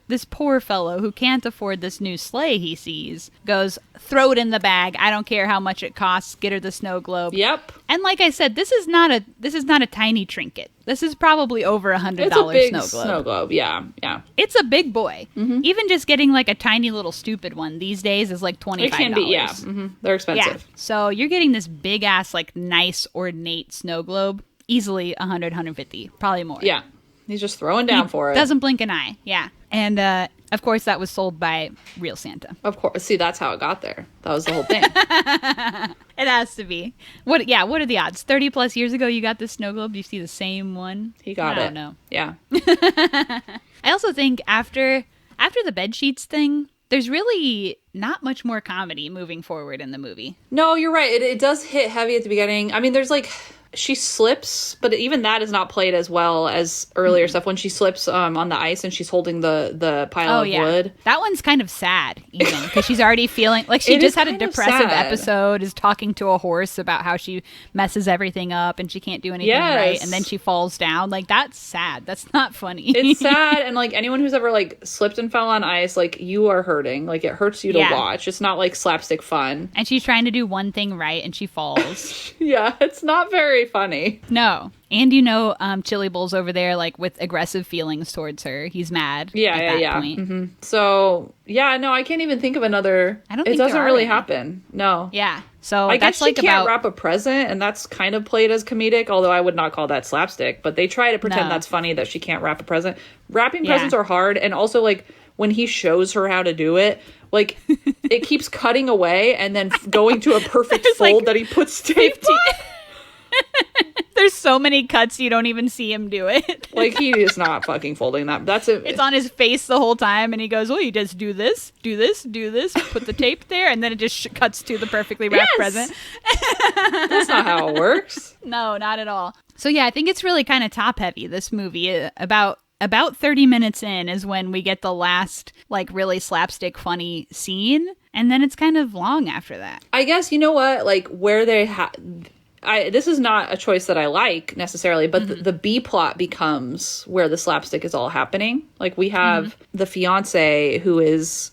fellow who can't afford this new sleigh he sees goes, throw it in the bag. I don't care how much it costs. Get her the snow globe. Yep. And like I said, this is not a tiny trinket. This is probably over $100 It's a big snow globe. Snow globe. Yeah. Yeah. It's a big boy. Mm-hmm. Even just getting like a tiny little stupid one these days is like $25. It can be. Yeah. Mm-hmm. They're expensive. Yeah. So you're getting this big ass, like, nice ornate snow globe. Easily 100, 150, probably more. Yeah. He's just throwing down for it. Doesn't blink an eye. Yeah. And of course that was sold by real Santa. Of course. See, that's how it got there. That was the whole thing. It has to be. What are the odds? 30 plus years ago you got this snow globe. Do you see the same one? He got it. I don't know. Yeah. I also think after the bed sheets thing, there's really not much more comedy moving forward in the movie. No, you're right. It does hit heavy at the beginning. I mean, there's like, she slips, but even that is not played as well as earlier stuff when she slips on the ice and she's holding the pile of wood. That one's kind of sad, even, because she's already feeling like she just had a depressive episode, is talking to a horse about how she messes everything up and she can't do anything right, and then she falls down. Like, that's sad. That's not funny. It's sad, and like anyone who's ever like slipped and fell on ice, like, you are hurting. Like, it hurts you to watch. It's not like slapstick fun. And she's trying to do one thing right and she falls. Yeah, it's not very funny. No. And Chili Bull's over there, like, with aggressive feelings towards her. He's mad at that point. Mm-hmm. So, yeah, no, I can't even think of another. I don't think it doesn't there are really any. happen. No. Yeah. So I guess that's she can't wrap a present, and that's kind of played as comedic, although I would not call that slapstick. But they try to pretend that's funny that she can't wrap a present. Wrapping presents are hard, and also, like, when he shows her how to do it, like, it keeps cutting away and then going to a perfect fold, like, that he puts tape on. There's so many cuts you don't even see him do it. Like, he is not fucking folding that. That's it. It's on his face the whole time, and he goes, well, you just do this, put the tape there, and then it just cuts to the perfectly wrapped present. That's not how it works. No, not at all. So yeah, I think it's really kind of top heavy, this movie. About 30 minutes in is when we get the last, like, really slapstick funny scene, and then it's kind of long after that. I guess, you know what, like, where they this is not a choice that I like necessarily, but the B plot becomes where the slapstick is all happening. Like we have the fiance who is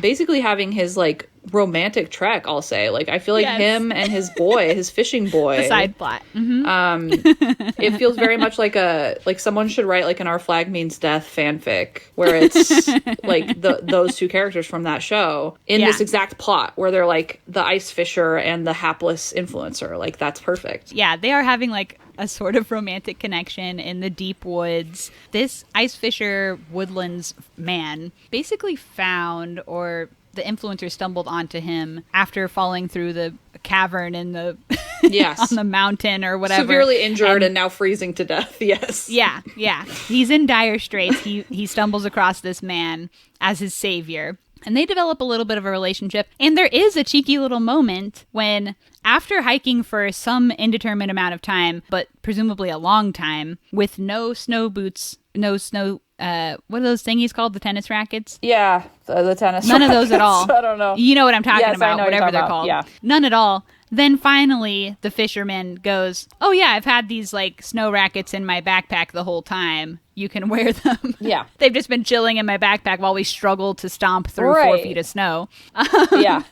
basically having his like romantic trek, I'll say. Like I feel like him and his boy, his fishing boy, the side plot. It feels very much like someone should write like an Our Flag Means Death fanfic where it's like those two characters from that show in this exact plot where they're like the ice fisher and the hapless influencer. Like that's perfect. Yeah, they are having like a sort of romantic connection in the deep woods. This ice fisher woodlands man basically found, or the influencer stumbled onto him after falling through the cavern in the on the mountain or whatever. Severely injured and now freezing to death. Yes. Yeah. He's in dire straits. He stumbles across this man as his savior. And they develop a little bit of a relationship. And there is a cheeky little moment when, after hiking for some indeterminate amount of time, but presumably a long time, with no snow boots, no snow, what are those thingies called? The tennis rackets? Yeah, the tennis None rackets. of those at all. I don't know. You know what I'm talking Yes, I about, know what you're whatever they're talking called. about. Yeah. None at all. Then finally, the fisherman goes, oh yeah, I've had these like snow rackets in my backpack the whole time. You can wear them. Yeah. They've just been chilling in my backpack while we struggle to stomp through 4 feet of snow. Yeah.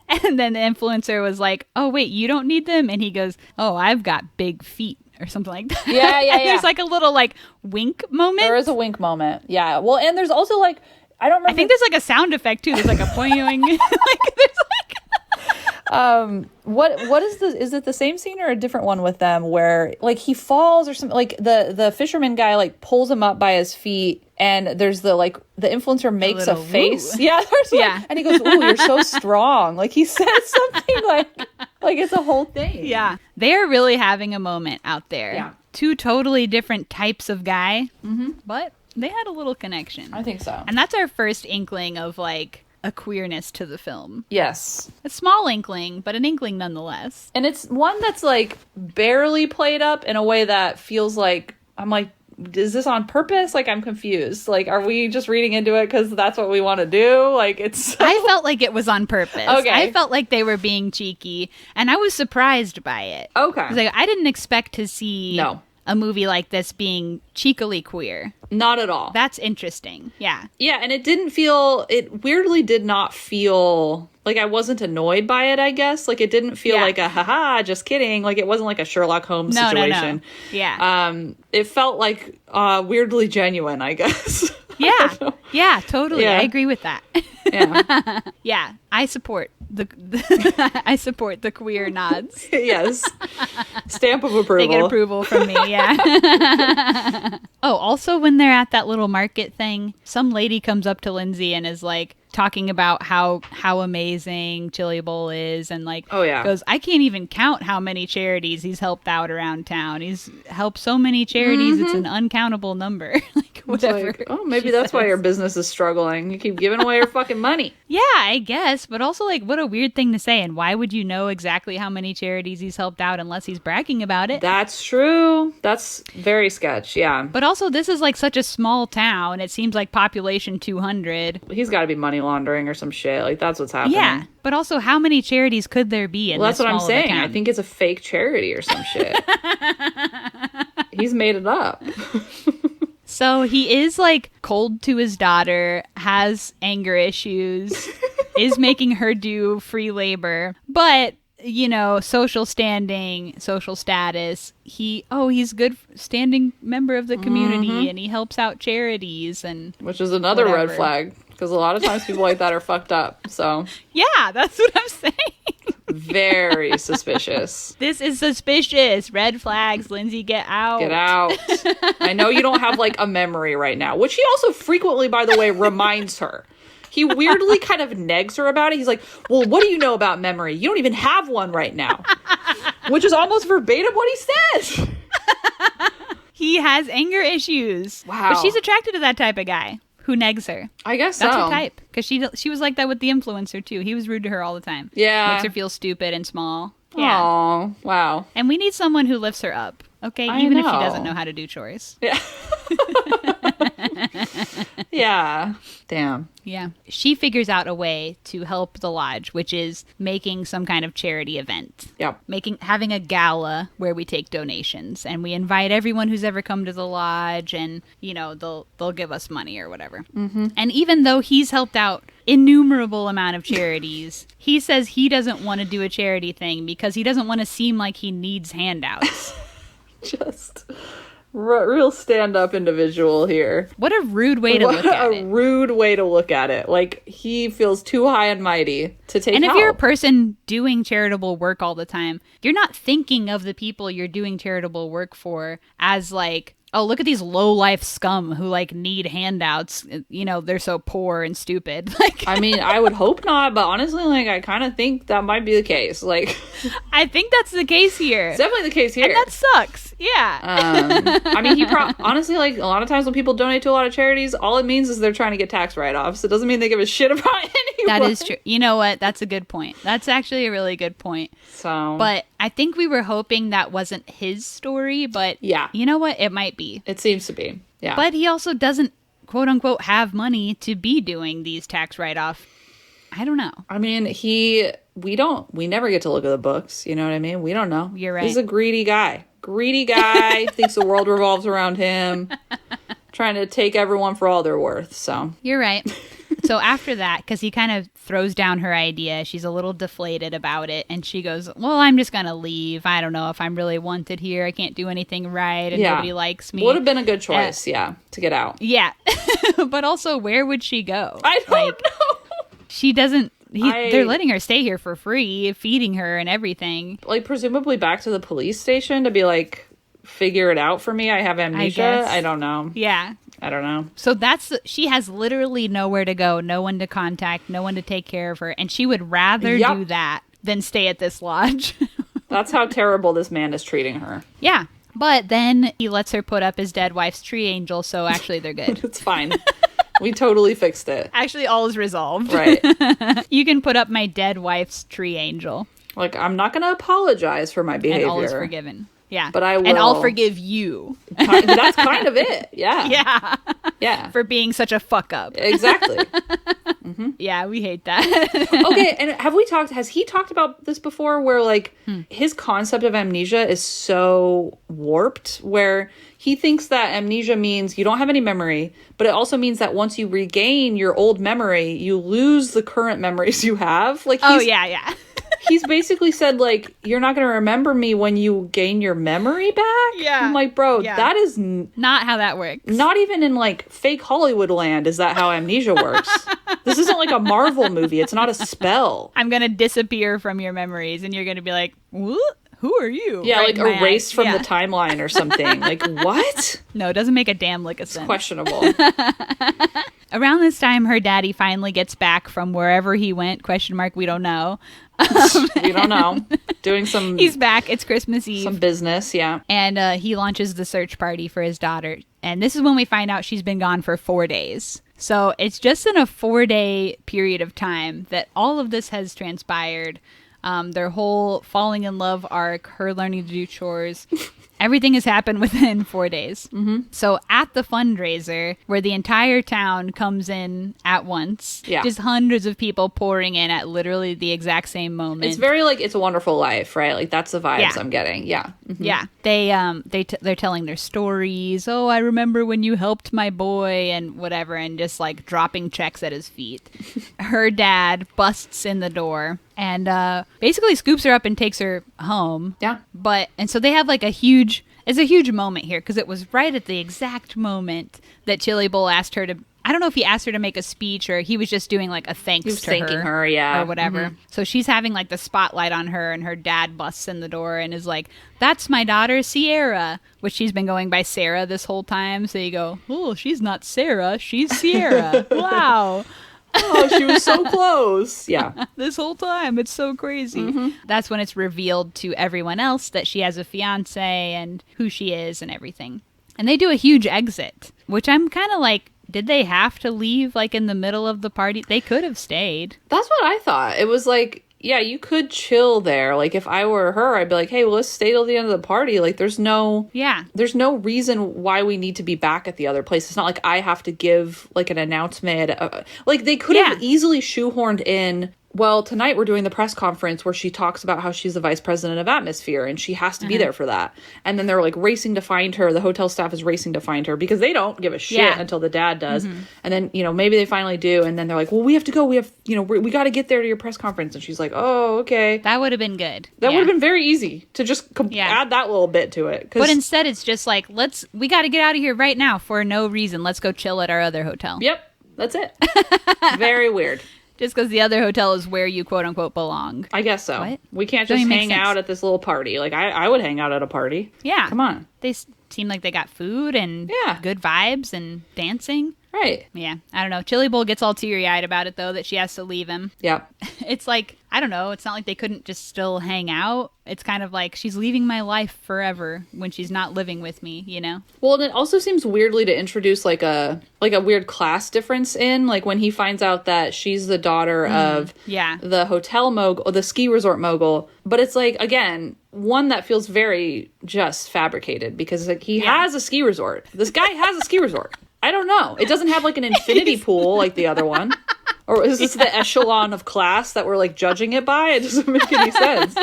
And then the influencer was like, oh wait, you don't need them? And he goes, oh, I've got big feet. Or something like that. Yeah. And there's like a little like wink moment. There is a wink moment. Yeah. Well, and there's also like, I don't remember. I think there's like a sound effect too. There's like a poing. Like there's like what is it the same scene or a different one with them where like he falls or something, like the fisherman guy like pulls him up by his feet and there's the like the influencer makes a face. Woo. Yeah. And he goes, ooh, you're so strong. Like he says something like it's a whole thing. Yeah. They're really having a moment out there. Yeah. 2 totally different types of guy, but they had a little connection. I think so. And that's our first inkling of like a queerness to the film. Yes. A small inkling, but an inkling nonetheless. And it's one that's like barely played up in a way that feels like, I'm like, is this on purpose? Like, I'm confused. Like, are we just reading into it because that's what we want to do? Like, it's I felt like it was on purpose. Okay. I felt like they were being cheeky, and I was surprised by it. Okay. 'Cause, like, I didn't expect to see a movie like this being cheekily queer. Not at all. That's interesting. Yeah. Yeah, and it weirdly did not feel like I wasn't annoyed by it, I guess. Like, it didn't feel like a haha, just kidding. Like, it wasn't like a Sherlock Holmes situation. No. Yeah. It felt like weirdly genuine, I guess. Yeah. Yeah, totally. Yeah. I agree with that. Yeah. Yeah. I support I support the queer nods. Yes. Stamp of approval. They get approval from me, yeah. Oh, also when they're at that little market thing, some lady comes up to Lindsay and is like talking about how amazing Chili Bowl is, and like goes, I can't even count how many charities he's helped out around town. He's helped so many charities, it's an uncountable number. Like whatever. Like, oh, maybe that's why your business is struggling. You keep giving away your fucking money. Yeah, I guess, but also like what a weird thing to say, and why would you know exactly how many charities he's helped out unless he's bragging about it? That's true. That's very sketch, yeah. But also this is like such a small town. It seems like population 200. He's got to be money laundering or some shit. Like that's what's happening. Yeah, but also how many charities could there be in that's this what I'm small of a saying. town? I think it's a fake charity or some shit. He's made it up. So he is like cold to his daughter, has anger issues, is making her do free labor, but you know, social standing, social status. He's good standing member of the community, and he helps out charities, and which is another whatever. red flag, because a lot of times people like that are fucked up. So yeah, that's what I'm saying. Very suspicious. This is suspicious. Red flags. Lindsay, get out. Get out. I know you don't have like a memory right now, which he also frequently, by the way, reminds her. He weirdly kind of negs her about it. He's like, well, what do you know about memory? You don't even have one right now. Which is almost verbatim what he says. He has anger issues. Wow. But she's attracted to that type of guy who negs her. I guess That's so. her type. Because she was like that with the influencer, too. He was rude to her all the time. Yeah. Makes her feel stupid and small. Yeah. Aw, wow. And we need someone who lifts her up, okay? I Even if she know. doesn't know how to do chores. Yeah. Yeah. Damn. Yeah. She figures out a way to help the lodge, which is making some kind of charity event. Yep. Having a gala where we take donations and we invite everyone who's ever come to the lodge, and they'll give us money or whatever. Mm-hmm. And even though he's helped out innumerable amount of charities, he says he doesn't want to do a charity thing because he doesn't want to seem like he needs handouts. Just real stand-up individual here. What a rude way to look at it. What a rude way to look at it. Like, he feels too high and mighty to take help. And if you're a person doing charitable work all the time, you're not thinking of the people you're doing charitable work for as like, oh, look at these low-life scum who, like, need handouts. They're so poor and stupid. Like, I mean, I would hope not, but honestly, like, I kind of think that might be the case. Like, I think that's the case here. It's definitely the case here. And that sucks. Yeah. I mean, honestly, like, a lot of times when people donate to a lot of charities, all it means is they're trying to get tax write-offs. It doesn't mean they give a shit about anyone. That is true. You know what? That's a good point. That's actually a really good point. But I think we were hoping that wasn't his story, but yeah. You know what? It might be. It seems to be. Yeah. But he also doesn't, quote unquote, have money to be doing these tax write-off. I don't know. I mean, we never get to look at the books. You know what I mean? We don't know. You're right. He's a greedy guy. Thinks the world revolves around him. Trying to take everyone for all they're worth. So you're right. So after that, because he kind of throws down her idea, she's a little deflated about it, and she goes, well, I'm just going to leave. I don't know if I'm really wanted here. I can't do anything right, and nobody likes me. Would have been a good choice, to get out. Yeah. But also, where would she go? I don't know. She doesn't... They're letting her stay here for free, feeding her and everything. Like, presumably back to the police station to be like, figure it out for me. I have amnesia. I don't know. Yeah. I don't know. So she has literally nowhere to go, no one to contact, no one to take care of her. And she would rather do that than stay at this lodge. That's how terrible this man is treating her. Yeah. But then he lets her put up his dead wife's tree angel. So actually they're good. It's fine. We totally fixed it. Actually, all is resolved. Right. You can put up my dead wife's tree angel. Like, I'm not going to apologize for my behavior. And all is forgiven. Yeah. But I will. And I'll forgive you. That's kind of it. Yeah. Yeah. Yeah. For being such a fuck up. Exactly. Mm-hmm. Yeah, we hate that. Okay, and has he talked about this before where, like, his concept of amnesia is so warped where he thinks that amnesia means you don't have any memory, but it also means that once you regain your old memory, you lose the current memories you have. Like, yeah. He's basically said, like, you're not going to remember me when you gain your memory back? Yeah. I'm like, bro, that is... not how that works. Not even in, like, fake Hollywood land is that how amnesia works. This isn't like a Marvel movie. It's not a spell. I'm going to disappear from your memories, and you're going to be like, what? Who are you? Yeah, right, like erased from the timeline or something. Like, what? No, it doesn't make a damn lick of sense. It's questionable. Around this time, her daddy finally gets back from wherever he went, ? We don't know. We don't know. Doing some... He's back. It's Christmas Eve. Some business, yeah. And he launches the search party for his daughter. And this is when we find out she's been gone for 4 days. So it's just in a 4-day period of time that all of this has transpired. Their whole falling in love arc, her learning to do chores, everything has happened within 4 days. Mm-hmm. So at the fundraiser, where the entire town comes in at once, just hundreds of people pouring in at literally the exact same moment. It's very like It's a Wonderful Life, right? Like that's the vibes I'm getting. Yeah. Mm-hmm. Yeah. They're telling their stories. Oh, I remember when you helped my boy and whatever, and just like dropping checks at his feet. Her dad busts in the door and basically scoops her up and takes her home. Yeah. And so they have like it's a huge moment here because it was right at the exact moment that Chili Bowl asked her to, I don't know if he asked her to make a speech or he was just doing like a thanks to her. He was thanking her, yeah. Or whatever. Mm-hmm. So she's having like the spotlight on her and her dad busts in the door and is like, that's my daughter Sierra, which she's been going by Sarah this whole time. So you go, oh, she's not Sarah, she's Sierra. Wow. Oh, she was so close. Yeah. This whole time. It's so crazy. Mm-hmm. That's when it's revealed to everyone else that she has a fiance and who she is and everything. And they do a huge exit, which I'm kind of like, did they have to leave like in the middle of the party? They could have stayed. That's what I thought. It was like, yeah, you could chill there. Like, if I were her, I'd be like, hey, well, let's stay till the end of the party. Like, there's no reason why we need to be back at the other place. It's not like I have to give, like, an announcement. Like, they could have easily shoehorned in, well, tonight we're doing the press conference where she talks about how she's the vice president of Atmosphere and she has to be there for that. And then they're like racing to find her. The hotel staff is racing to find her because they don't give a shit until the dad does. And then, you know, maybe they finally do. And then they're like, well, we have to go. We have, you know, we got to get there to your press conference. And she's like, oh, okay. That would have been good. That would have been very easy to just add that little bit to it. But instead it's just like, we got to get out of here right now for no reason. Let's go chill at our other hotel. Yep. That's it. Very weird. Just because the other hotel is where you quote unquote belong. I guess so. What? We can't just hang out at this little party. Like, I would hang out at a party. Yeah. Come on. They seem like they got food and good vibes and dancing. Right. Yeah. I don't know. Chili Bowl gets all teary-eyed about it, though, that she has to leave him. Yep. It's like, I don't know. It's not like they couldn't just still hang out. It's kind of like she's leaving my life forever when she's not living with me, you know? Well, and it also seems weirdly to introduce like a weird class difference in, like, when he finds out that she's the daughter of the hotel mogul, the ski resort mogul. But it's like, again, one that feels very just fabricated because like he has a ski resort. This guy has a ski resort. I don't know. It doesn't have like an infinity pool like the other one. Or is this the echelon of class that we're like judging it by? It doesn't make any sense.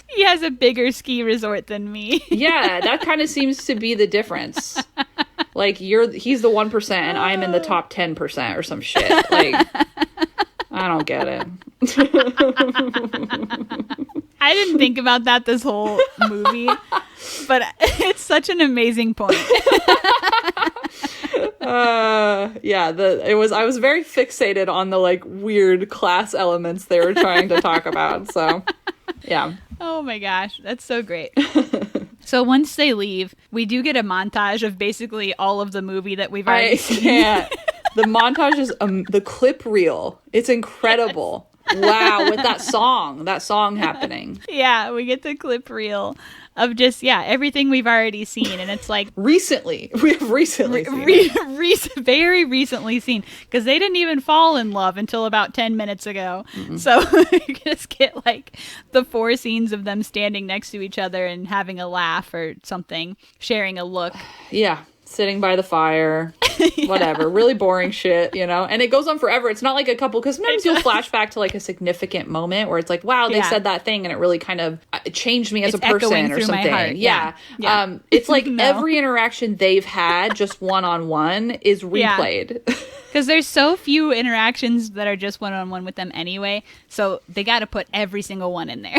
He has a bigger ski resort than me. Yeah, that kind of seems to be the difference. Like he's the 1% and I'm in the top 10% or some shit. Like, I don't get it. I didn't think about that this whole movie, but it's such an amazing point. I was very fixated on the like weird class elements they were trying to talk about. So, yeah. Oh my gosh, that's so great. So once they leave, we do get a montage of basically all of the movie that we've already seen. The montage is the clip reel. It's incredible. Wow, with that song happening. Yeah, we get the clip reel of just, everything we've already seen. And it's like... We have recently seen very recently seen. Because they didn't even fall in love until about 10 minutes ago. Mm-hmm. So you just get like the 4 scenes of them standing next to each other and having a laugh or something, sharing a look. Yeah. Sitting by the fire, whatever, really boring shit, you know? And it goes on forever. It's not like a couple, because sometimes you'll flash back to like a significant moment where it's like, wow, they said that thing and it really kind of changed me as a person or something. My heart. Yeah. It's like every interaction they've had just one-on-one is replayed. Because there's so few interactions that are just one-on-one with them anyway, so they got to put every single one in there.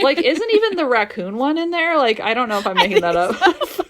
Like, isn't even the raccoon one in there? Like, I don't know if I'm making that up. So.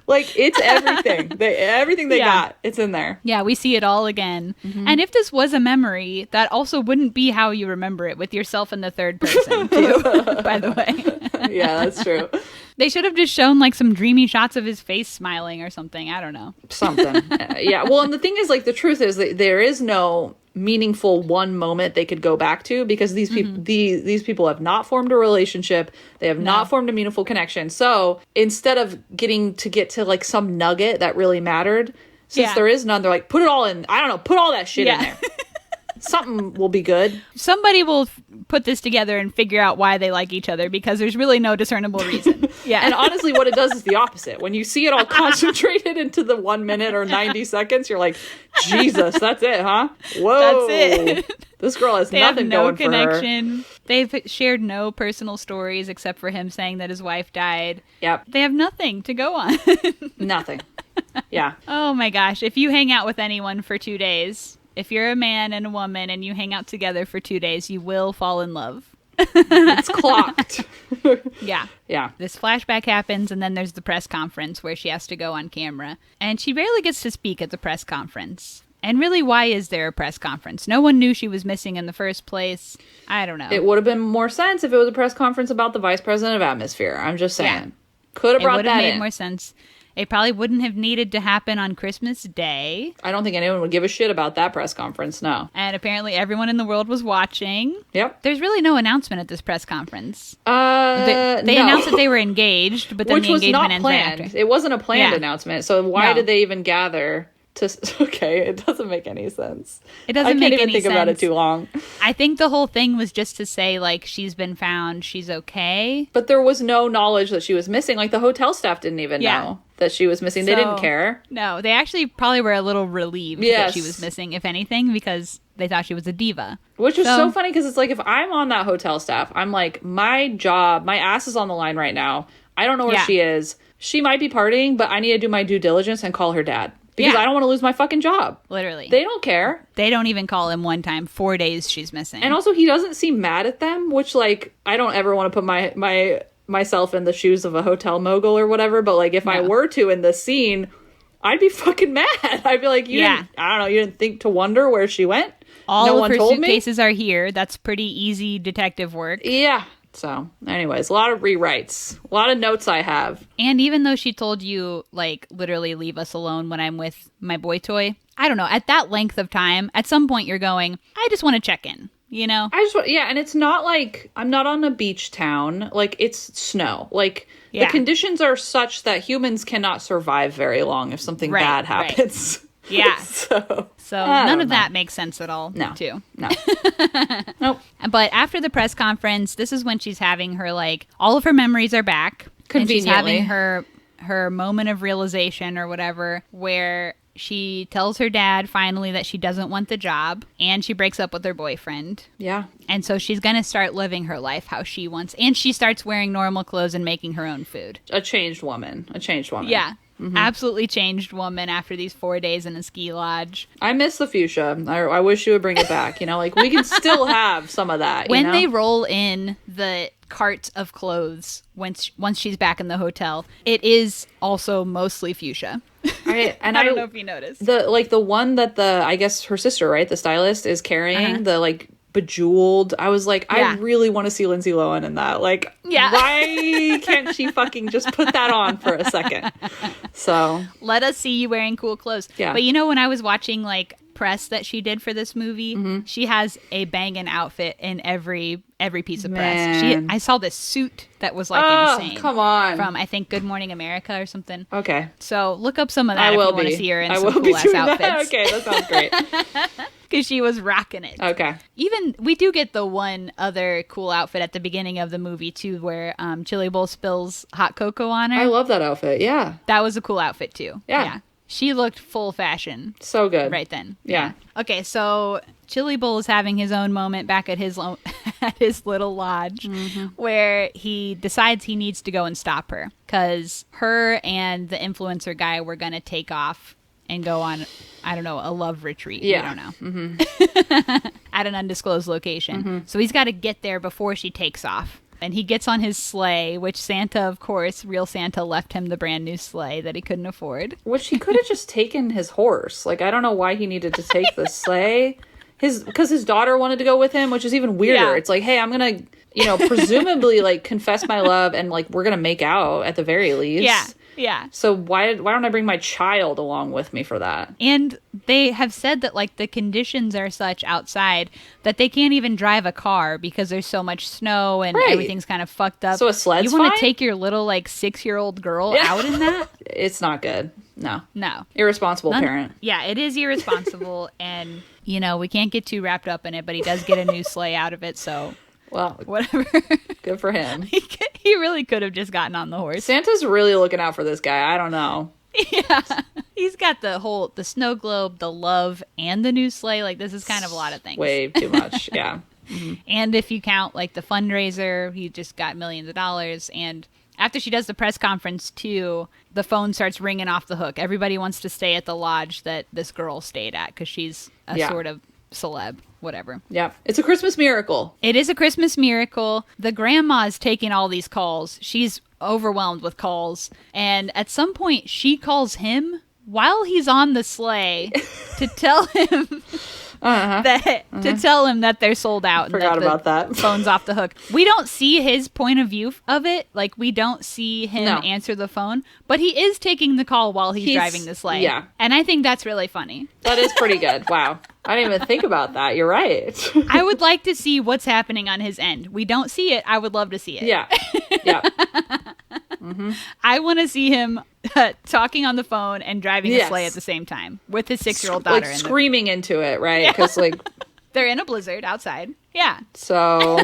Like, it's everything. Everything they got, it's in there. Yeah, we see it all again. Mm-hmm. And if this was a memory, that also wouldn't be how you remember it, with yourself in the third person, too, by the way. Yeah, that's true. They should have just shown, like, some dreamy shots of his face smiling or something. I don't know. Something. Yeah, well, and the thing is, like, the truth is that there is no meaningful one moment they could go back to, because these people these people have not formed a relationship. They have not formed a meaningful connection. So instead of get to like some nugget that really mattered, since there is none, they're like, put it all in. I don't know, put all that shit in there. Something will be good. Somebody will put this together and figure out why they like each other, because there's really no discernible reason. Yeah. And honestly, what it does is the opposite. When you see it all concentrated into the 1 minute or 90 seconds, you're like, Jesus, that's it, huh? Whoa. That's it. This girl has nothing going for her. They have no connection. They've shared no personal stories except for him saying that his wife died. Yep. They have nothing to go on. Nothing. Yeah. Oh my gosh. If you hang out with anyone for 2 days... If you're a man and a woman and you hang out together for 2 days, you will fall in love. It's clocked. Yeah. Yeah. This flashback happens, and then there's the press conference where she has to go on camera. And she rarely gets to speak at the press conference. And really, why is there a press conference? No one knew she was missing in the first place. I don't know. It would have been more sense if it was a press conference about the vice president of Atmosphere. I'm just saying. Yeah. Could have brought that in. It would have made more sense. It probably wouldn't have needed to happen on Christmas Day. I don't think anyone would give a shit about that press conference, no. And apparently everyone in the world was watching. Yep. There's really no announcement at this press conference. They announced that they were engaged, but then the engagement ends after. It wasn't a planned announcement, so why did they even gather? Okay, it doesn't make any sense. It doesn't make any sense. I can't even think about it too long. I think the whole thing was just to say, like, she's been found, she's okay. But there was no knowledge that she was missing. Like, the hotel staff didn't even know that she was missing. They didn't care. No, they actually probably were a little relieved that she was missing, if anything, because they thought she was a diva. Which was so funny, because it's like, if I'm on that hotel staff, I'm like, my job, my ass is on the line right now. I don't know where she is. She might be partying, but I need to do my due diligence and call her dad. Because I don't want to lose my fucking job. Literally. They don't care. They don't even call him one time. 4 days she's missing. And also, he doesn't seem mad at them, which, like, I don't ever want to put myself in the shoes of a hotel mogul or whatever, but, like, if I were to in this scene, I'd be fucking mad. I'd be like, you didn't think to wonder where she went? All of her suitcases are here. That's pretty easy detective work. Yeah. So, anyways, a lot of rewrites. A lot of notes I have. And even though she told you, like, literally leave us alone when I'm with my boy toy, I don't know, at that length of time, at some point you're going, I just want to check in, you know? And it's not like, I'm not on a beach town. Like, it's snow. Like, the conditions are such that humans cannot survive very long if something bad happens. Right. Yeah. So none of that makes sense at all, too. No. Nope. But after the press conference, this is when she's having her, like, all of her memories are back. And she's having her moment of realization or whatever, where she tells her dad finally that she doesn't want the job, and she breaks up with her boyfriend. Yeah. And so she's going to start living her life how she wants. And she starts wearing normal clothes and making her own food. A changed woman. Yeah. Mm-hmm. Absolutely changed woman after these 4 days in a ski lodge. I miss the fuchsia. I wish you would bring it back. You know, like, we can still have some of that. When they roll in the cart of clothes once she's back in the hotel, it is also mostly fuchsia. I don't know if you noticed. The one that I guess her sister, right, the stylist, is carrying, the, like, bejeweled. I was like, I really want to see Lindsay Lohan in that. Like, why can't she fucking just put that on for a second? So let us see you wearing cool clothes. Yeah. But you know, when I was watching, like, press that she did for this movie, she has a banging outfit in every piece of press. I saw this suit that was, like, insane. Come on. From, I think, Good Morning America or something. Okay. So look up some of that if you want to see her in some cool ass outfits. Okay, that sounds great. Because she was rocking it. Okay. Even, we do get the one other cool outfit at the beginning of the movie, too, where Chili Bowl spills hot cocoa on her. I love that outfit, yeah. That was a cool outfit, too. Yeah. She looked full fashion. So good. Right then. Yeah. Okay, so Chili Bowl is having his own moment back at his at his little lodge, where he decides he needs to go and stop her. Because her and the influencer guy were going to take off and go on, I don't know, a love retreat. Yeah. I don't know. At an undisclosed location. So he's got to get there before she takes off. And he gets on his sleigh, which Santa, of course, real Santa left him the brand new sleigh that he couldn't afford. Which he could have just taken his horse. Like, I don't know why he needed to take the sleigh. Because his daughter wanted to go with him, which is even weirder. Yeah. It's like, hey, I'm going to, presumably, like, confess my love and, like, we're going to make out at the very least. Yeah. Yeah. So why don't I bring my child along with me for that? And they have said that, like, the conditions are such outside that they can't even drive a car because there's so much snow and everything's kind of fucked up. So a sled's You want to take your little, like, 6-year-old girl out in that? It's not good. No. Irresponsible parent. Yeah, it is irresponsible. And, we can't get too wrapped up in it, but he does get a new sleigh out of it, so... Well, whatever. Good for him. He really could have just gotten on the horse. Santa's really looking out for this guy. I don't know. Yeah. He's got the snow globe, the love, and the new sleigh. Like, this is kind of a lot of things. Way too much. Yeah. Mm-hmm. And if you count, like, the fundraiser, he just got millions of dollars. And after she does the press conference, too, the phone starts ringing off the hook. Everybody wants to stay at the lodge that this girl stayed at because she's a sort of celeb. Whatever. Yeah. It's a Christmas miracle. It is a Christmas miracle. The grandma's taking all these calls. She's overwhelmed with calls. And at some point, she calls him while he's on the sleigh to tell him to tell him that they're sold out. Forgot and about that. Phone's off the hook. We don't see his point of view of it. Like, we don't see him answer the phone. But he is taking the call while he's driving the sleigh. Yeah. And I think that's really funny. That is pretty good. Wow. I didn't even think about that. You're right. I would like to see what's happening on his end. We don't see it. I would love to see it. Yeah. Yeah. I want to see him talking on the phone and driving a sleigh at the same time with his 6-year-old daughter. Like screaming into it, right? Because like they're in a blizzard outside. Yeah. So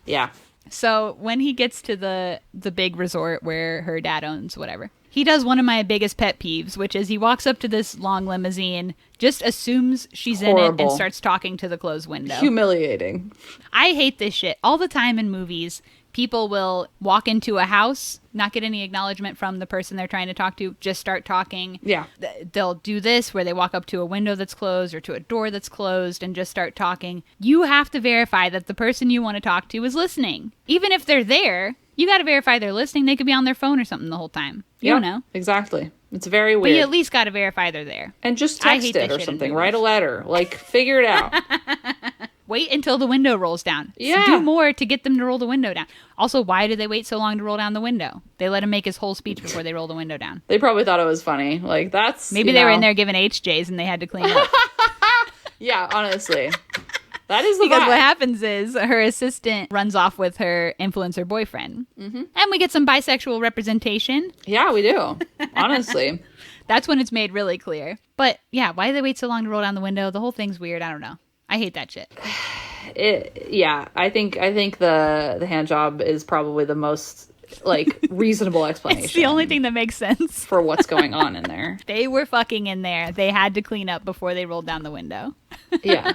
yeah. So when he gets to the big resort where her dad owns whatever, he does one of my biggest pet peeves, which is he walks up to this long limousine, just assumes she's in it, and starts talking to the closed window. Humiliating. I hate this shit. All the time in movies, people will walk into a house, not get any acknowledgement from the person they're trying to talk to, just start talking. Yeah. They'll do this where they walk up to a window that's closed or to a door that's closed and just start talking. You have to verify that the person you want to talk to is listening. Even if they're there, you got to verify they're listening. They could be on their phone or something the whole time. You don't know. Exactly. It's very weird. But you at least got to verify they're there. And just text it or something. Write a letter. Like, figure it out. Wait until the window rolls down. Yeah. Do more to get them to roll the window down. Also, why did they wait so long to roll down the window? They let him make his whole speech before they roll the window down. They probably thought it was funny. Like, that's... Maybe they were in there giving HJs and they had to clean up. Yeah, honestly. That is the Because vibe. what happens is her assistant runs off with her influencer boyfriend. Mm-hmm. And we get some bisexual representation. Yeah, we do. Honestly. That's when it's made really clear. But yeah, why do they wait so long to roll down the window? The whole thing's weird. I don't know. I hate that shit. I think the hand job is probably the most like reasonable explanation. It's the only thing that makes sense for what's going on in there. They were fucking in there. They had to clean up before they rolled down the window. Yeah.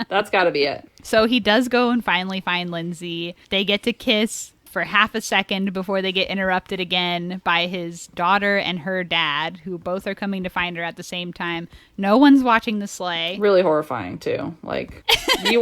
That's got to be it. So he does go and finally find Lindsay. They get to kiss for half a second before they get interrupted again by his daughter and her dad, who both are coming to find her at the same time. No one's watching the sleigh. Really horrifying too. Like they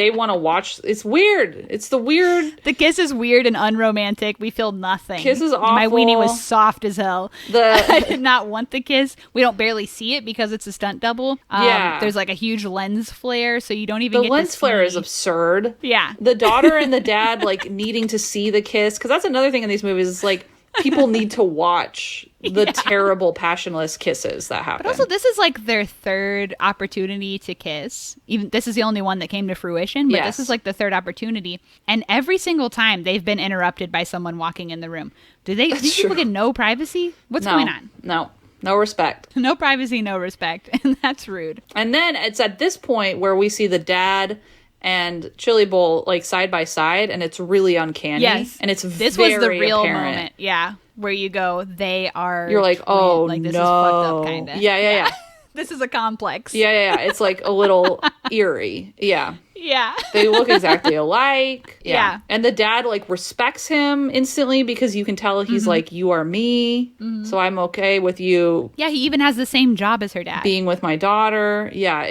want to watch. It's weird. It's the weird. The kiss is weird and unromantic. We feel nothing. Kiss is awful. My weenie was soft as hell. I did not want the kiss. We don't barely see it because it's a stunt double. There's like a huge lens flare, so you don't even get to see. The lens flare is absurd. Yeah. The daughter and the dad like needing to see the kiss, because that's another thing in these movies. It's like people need to watch the terrible passionless kisses that happen. But also, this is like their third opportunity to kiss. Even this is the only one that came to fruition, but this is like the third opportunity. And every single time they've been interrupted by someone walking in the room. These people get no privacy? What's going on? No respect. No privacy, no respect. And that's rude. And then it's at this point where we see the dad and Chili Bowl like side by side, and it's really uncanny. Yes. And it's this very was the real apparent. moment. Yeah. Where you go, they are. You're like, oh, like, this no. is fucked up, kind of. Yeah. This is a complex. Yeah. It's like a little eerie. Yeah. Yeah. They look exactly alike. Yeah. And the dad like respects him instantly because you can tell he's like, you are me. Mm-hmm. So I'm okay with you. Yeah. He even has the same job as her dad. Being with my daughter. Yeah.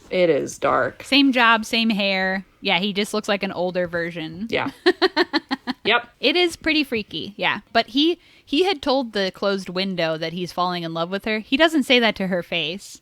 It is dark. Same job, same hair. Yeah, he just looks like an older version. Yeah. Yep. It is pretty freaky. Yeah. But he had told the closed window that he's falling in love with her. He doesn't say that to her face.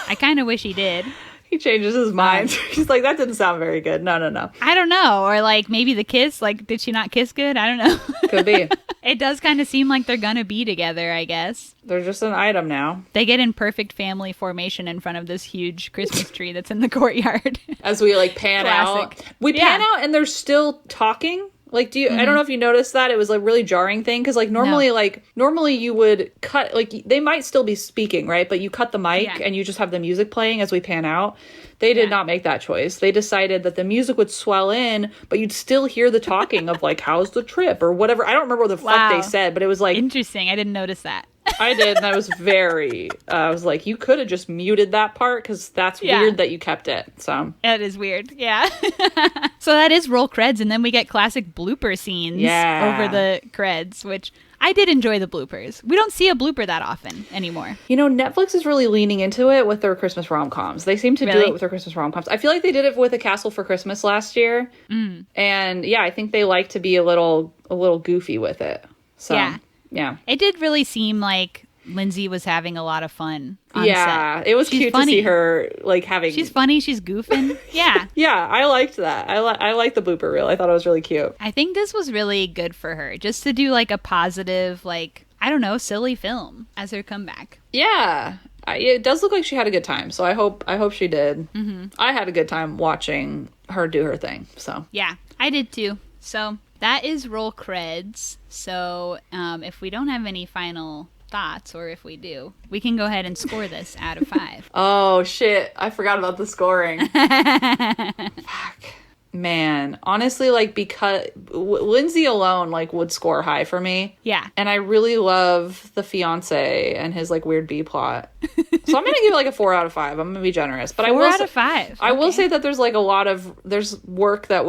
I kind of wish he did. He changes his mind. He's like, that didn't sound very good. No. I don't know. Or like maybe the kiss. Like, did she not kiss good? I don't know. Could be. It does kind of seem like they're going to be together, I guess. They're just an item now. They get in perfect family formation in front of this huge Christmas tree that's in the courtyard. As we like pan out. We pan out and they're still talking. Like, I don't know if you noticed that. It was like really jarring thing. Cause like normally you would cut, like they might still be speaking, right? But you cut the mic and you just have the music playing as we pan out. They did not make that choice. They decided that the music would swell in, but you'd still hear the talking of like, how's the trip or whatever. I don't remember what the fuck they said, but it was like. Interesting. I didn't notice that. I did. And I was I was like, you could have just muted that part because that's weird that you kept it. So that is weird. Yeah. So that is roll creds. And then we get classic blooper scenes over the creds, which I did enjoy the bloopers. We don't see a blooper that often anymore. You know, Netflix is really leaning into it with their Christmas rom-coms. They seem to do it with their Christmas rom-coms. I feel like they did it with A Castle for Christmas last year. Mm. And yeah, I think they like to be a little goofy with it. So yeah. It did really seem like Lindsay was having a lot of fun on set. It was cute to see her like having. She's funny. She's goofing. Yeah. Yeah, I liked that. I like the blooper reel. I thought it was really cute. I think this was really good for her, just to do like a positive, like I don't know, silly film as her comeback. Yeah. It does look like she had a good time, so I hope she did. Mm-hmm. I had a good time watching her do her thing. So yeah, I did too. So that is roll creds. So if we don't have any final thoughts, or if we do, we can go ahead and score this out of 5. Oh, shit. I forgot about the scoring. Fuck. Man, honestly, like, because Lindsay alone, like, would score high for me. Yeah. And I really love the fiance and his, like, weird B plot. So I'm going to give it, like, a 4 out of 5. I'm going to be generous. But 4 out of 5. I will say that there's, like, there's work that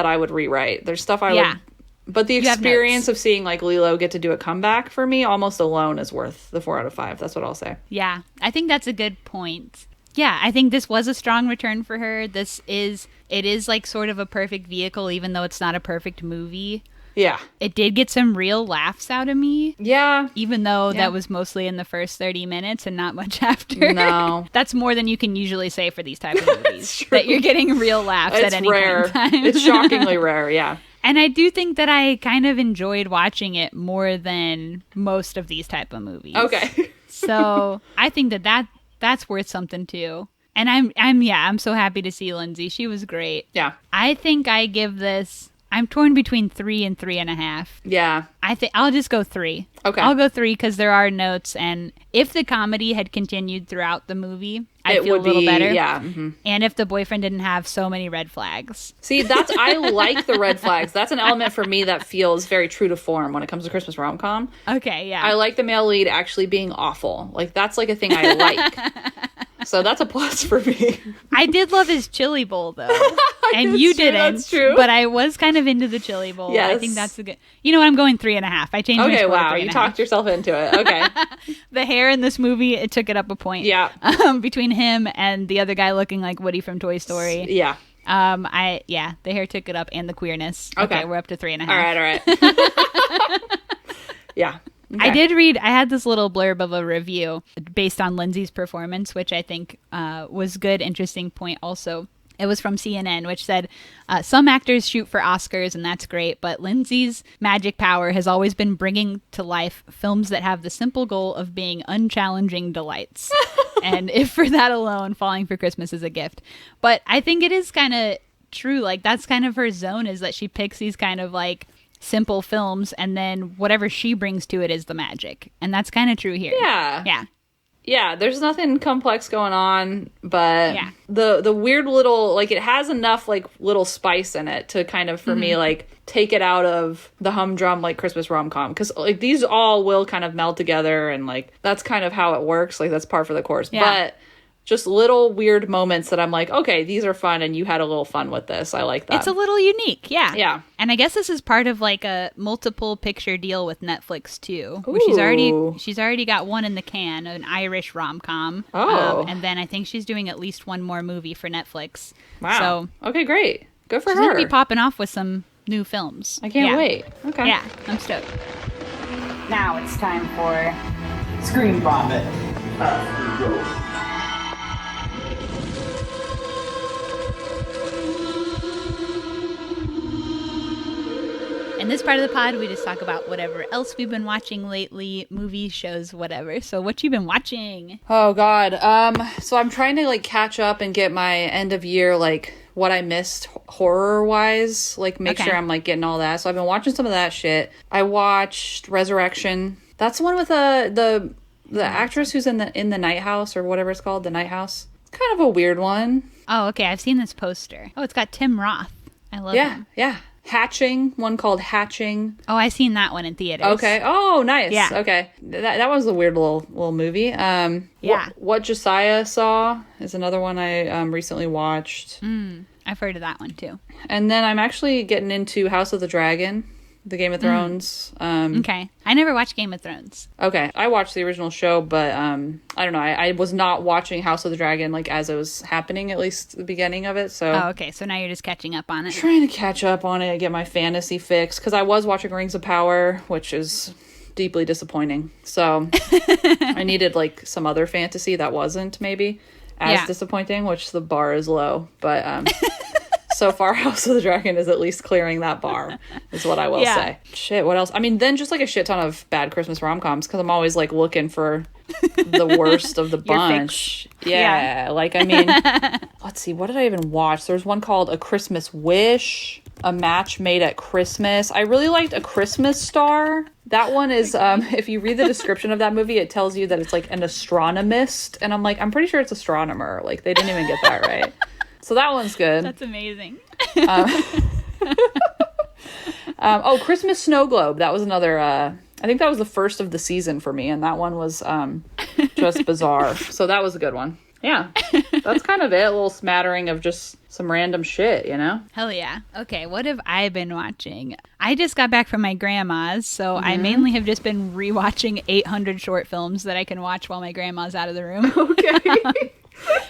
I would rewrite. There's stuff I would... But the experience of seeing, like, Lilo get to do a comeback for me almost alone is worth the 4 out of 5. That's what I'll say. Yeah, I think that's a good point. Yeah, I think this was a strong return for her. It is like sort of a perfect vehicle, even though it's not a perfect movie. Yeah. It did get some real laughs out of me. Yeah. Even though that was mostly in the first 30 minutes and not much after. No. That's more than you can usually say for these type of movies. That you're getting real laughs at any rare. point in time. It's shockingly rare, yeah. And I do think that I kind of enjoyed watching it more than most of these type of movies. Okay. So I think that's worth something too. And I'm so happy to see Lindsay. She was great. Yeah. I think I give this, I'm torn between 3 and 3.5. Yeah. I think I'll just go 3. Okay. I'll go 3 because there are notes, and if the comedy had continued throughout the movie, I'd feel a little better. Yeah. Mm-hmm. And if the boyfriend didn't have so many red flags. See, I like the red flags. That's an element for me that feels very true to form when it comes to Christmas rom-com. Okay, yeah. I like the male lead actually being awful. Like, that's like a thing I like. So that's a plus for me. I did love his chili bowl, though. And you didn't. That's true. But I was kind of into the chili bowl. Yes. I think that's a good... You know what? I'm going 3.5. I changed my score to 3.5. You talked yourself into it. Okay. The hair in this movie, it took it up a point. Yeah. Between him and the other guy looking like Woody from Toy Story. Yeah. The hair took it up, and the queerness. Okay, we're up to 3.5. All right. Yeah. Okay. I had this little blurb of a review based on Lindsay's performance, which I think was good, interesting point also. It was from CNN, which said, some actors shoot for Oscars, and that's great, but Lindsay's magic power has always been bringing to life films that have the simple goal of being unchallenging delights. And if for that alone, Falling for Christmas is a gift. But I think it is kind of true. Like, that's kind of her zone, is that she picks these kind of, like, simple films, and then whatever she brings to it is the magic. And that's kind of true here. Yeah. Yeah. Yeah, there's nothing complex going on, but the weird little, like, it has enough, like, little spice in it to kind of, for me, like, take it out of the humdrum, like, Christmas rom-com. Because, like, these all will kind of meld together, and, like, that's kind of how it works. Like, that's par for the course. Yeah. But just little weird moments that I'm like, okay, these are fun, and you had a little fun with this. I like that. It's a little unique, yeah. Yeah. And I guess this is part of, like, a multiple picture deal with Netflix, too. Ooh. Where she's already got one in the can, an Irish rom-com. Oh. And then I think she's doing at least one more movie for Netflix. Wow. So, okay, great. Good for her. She's going to be popping off with some new films. I can't wait. Okay. Yeah, I'm stoked. Now it's time for ScreenVomit. In this part of the pod, we just talk about whatever else we've been watching lately, movies, shows, whatever. So what you been watching? Oh, God. So I'm trying to, like, catch up and get my end of year, like, what I missed horror-wise. Like, make sure I'm, like, getting all that. So I've been watching some of that shit. I watched Resurrection. That's the one with the actress who's in the Night House, or whatever it's called, the Night House. It's kind of a weird one. Oh, okay. I've seen this poster. Oh, it's got Tim Roth. I love him. Yeah. Hatching, one called Hatching. Oh, I seen that one in theaters. Okay. Oh, nice. Yeah. Okay. That was a weird little movie. Yeah. What Josiah Saw is another one I recently watched. I've heard of that one too. And then I'm actually getting into House of the Dragon, the Game of Thrones. Okay. I never watched Game of Thrones. Okay. I watched the original show, but I don't know. I was not watching House of the Dragon, like, as it was happening, at least the beginning of it. So. Oh, okay. So now you're just catching up on it. Trying to catch up on it, get my fantasy fix, because I was watching Rings of Power, which is deeply disappointing. So I needed, like, some other fantasy that wasn't maybe as disappointing, which the bar is low. But so far, House of the Dragon is at least clearing that bar, is what I will say. Shit, what else? I mean, then just, like, a shit ton of bad Christmas rom-coms, because I'm always, like, looking for the worst of the bunch. Yeah, like, I mean, let's see, what did I even watch? There was one called A Christmas Wish. A Match Made at Christmas. I really liked A Christmas Star. That one is, if you read the description of that movie, it tells you that it's like an astronomist. And I'm like, I'm pretty sure it's astronomer. Like, they didn't even get that right. So that one's good. That's amazing. Christmas Snowglobe. That was another, I think that was the first of the season for me. And that one was just bizarre. So that was a good one. Yeah, that's kind of it. A little smattering of just some random shit, you know? Hell yeah. Okay, what have I been watching? I just got back from my grandma's, so I mainly have just been rewatching 800 short films that I can watch while my grandma's out of the room. Okay.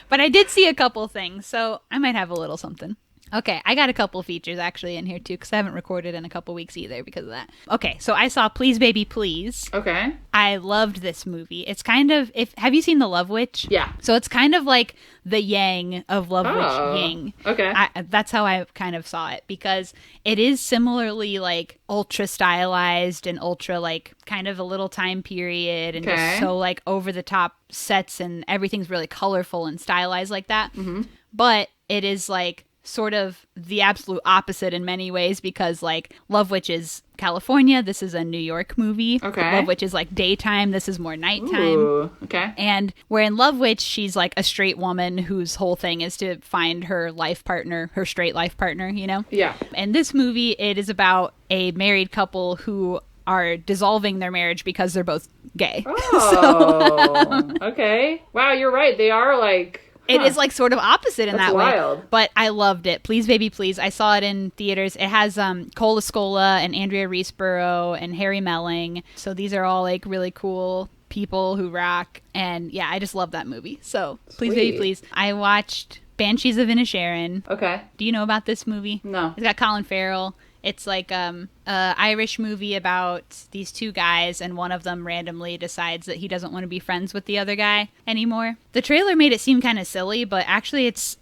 But I did see a couple things, so I might have a little something. Okay, I got a couple features actually in here too, because I haven't recorded in a couple weeks either because of that. Okay, so I saw Please Baby Please. Okay. I loved this movie. It's kind of, have you seen The Love Witch? Yeah. So it's kind of like the Yang of Love Witch Yang. Okay. That's how I kind of saw it, because it is similarly like ultra stylized and ultra like kind of a little time period and just so like over the top sets and everything's really colorful and stylized like that. Mm-hmm. But it is like sort of the absolute opposite in many ways, because like Love Witch is California, this is a New York movie. Okay. Love Witch is like daytime, this is more nighttime. Ooh, okay. And where in Love Witch, she's like a straight woman whose whole thing is to find her life partner, her straight life partner, you know? Yeah. And this movie, it is about a married couple who are dissolving their marriage because they're both gay. Oh, okay. Wow, you're right. They are like... It is like sort of opposite in that wild. way. But I loved it. Please Baby Please. I saw it in theaters. It has Cole Escola and Andrea Riseborough and Harry Melling. So these are all like really cool people who rock. And yeah, I just love that movie. So Please Baby Please. I watched Banshees of Inisherin. Okay. Do you know about this movie? No. It's got Colin Farrell. It's like a Irish movie about these two guys, and one of them randomly decides that he doesn't want to be friends with the other guy anymore. The trailer made it seem kind of silly, but actually it's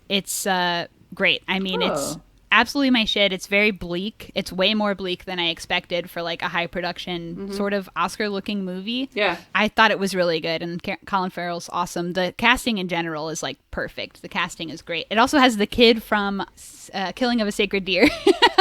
great. I mean, it's absolutely my shit. It's very bleak. It's way more bleak than I expected for like a high production sort of Oscar looking movie. Yeah. I thought it was really good, and Colin Farrell's awesome. The casting in general is like perfect. The casting is great. It also has the kid from Killing of a Sacred Deer.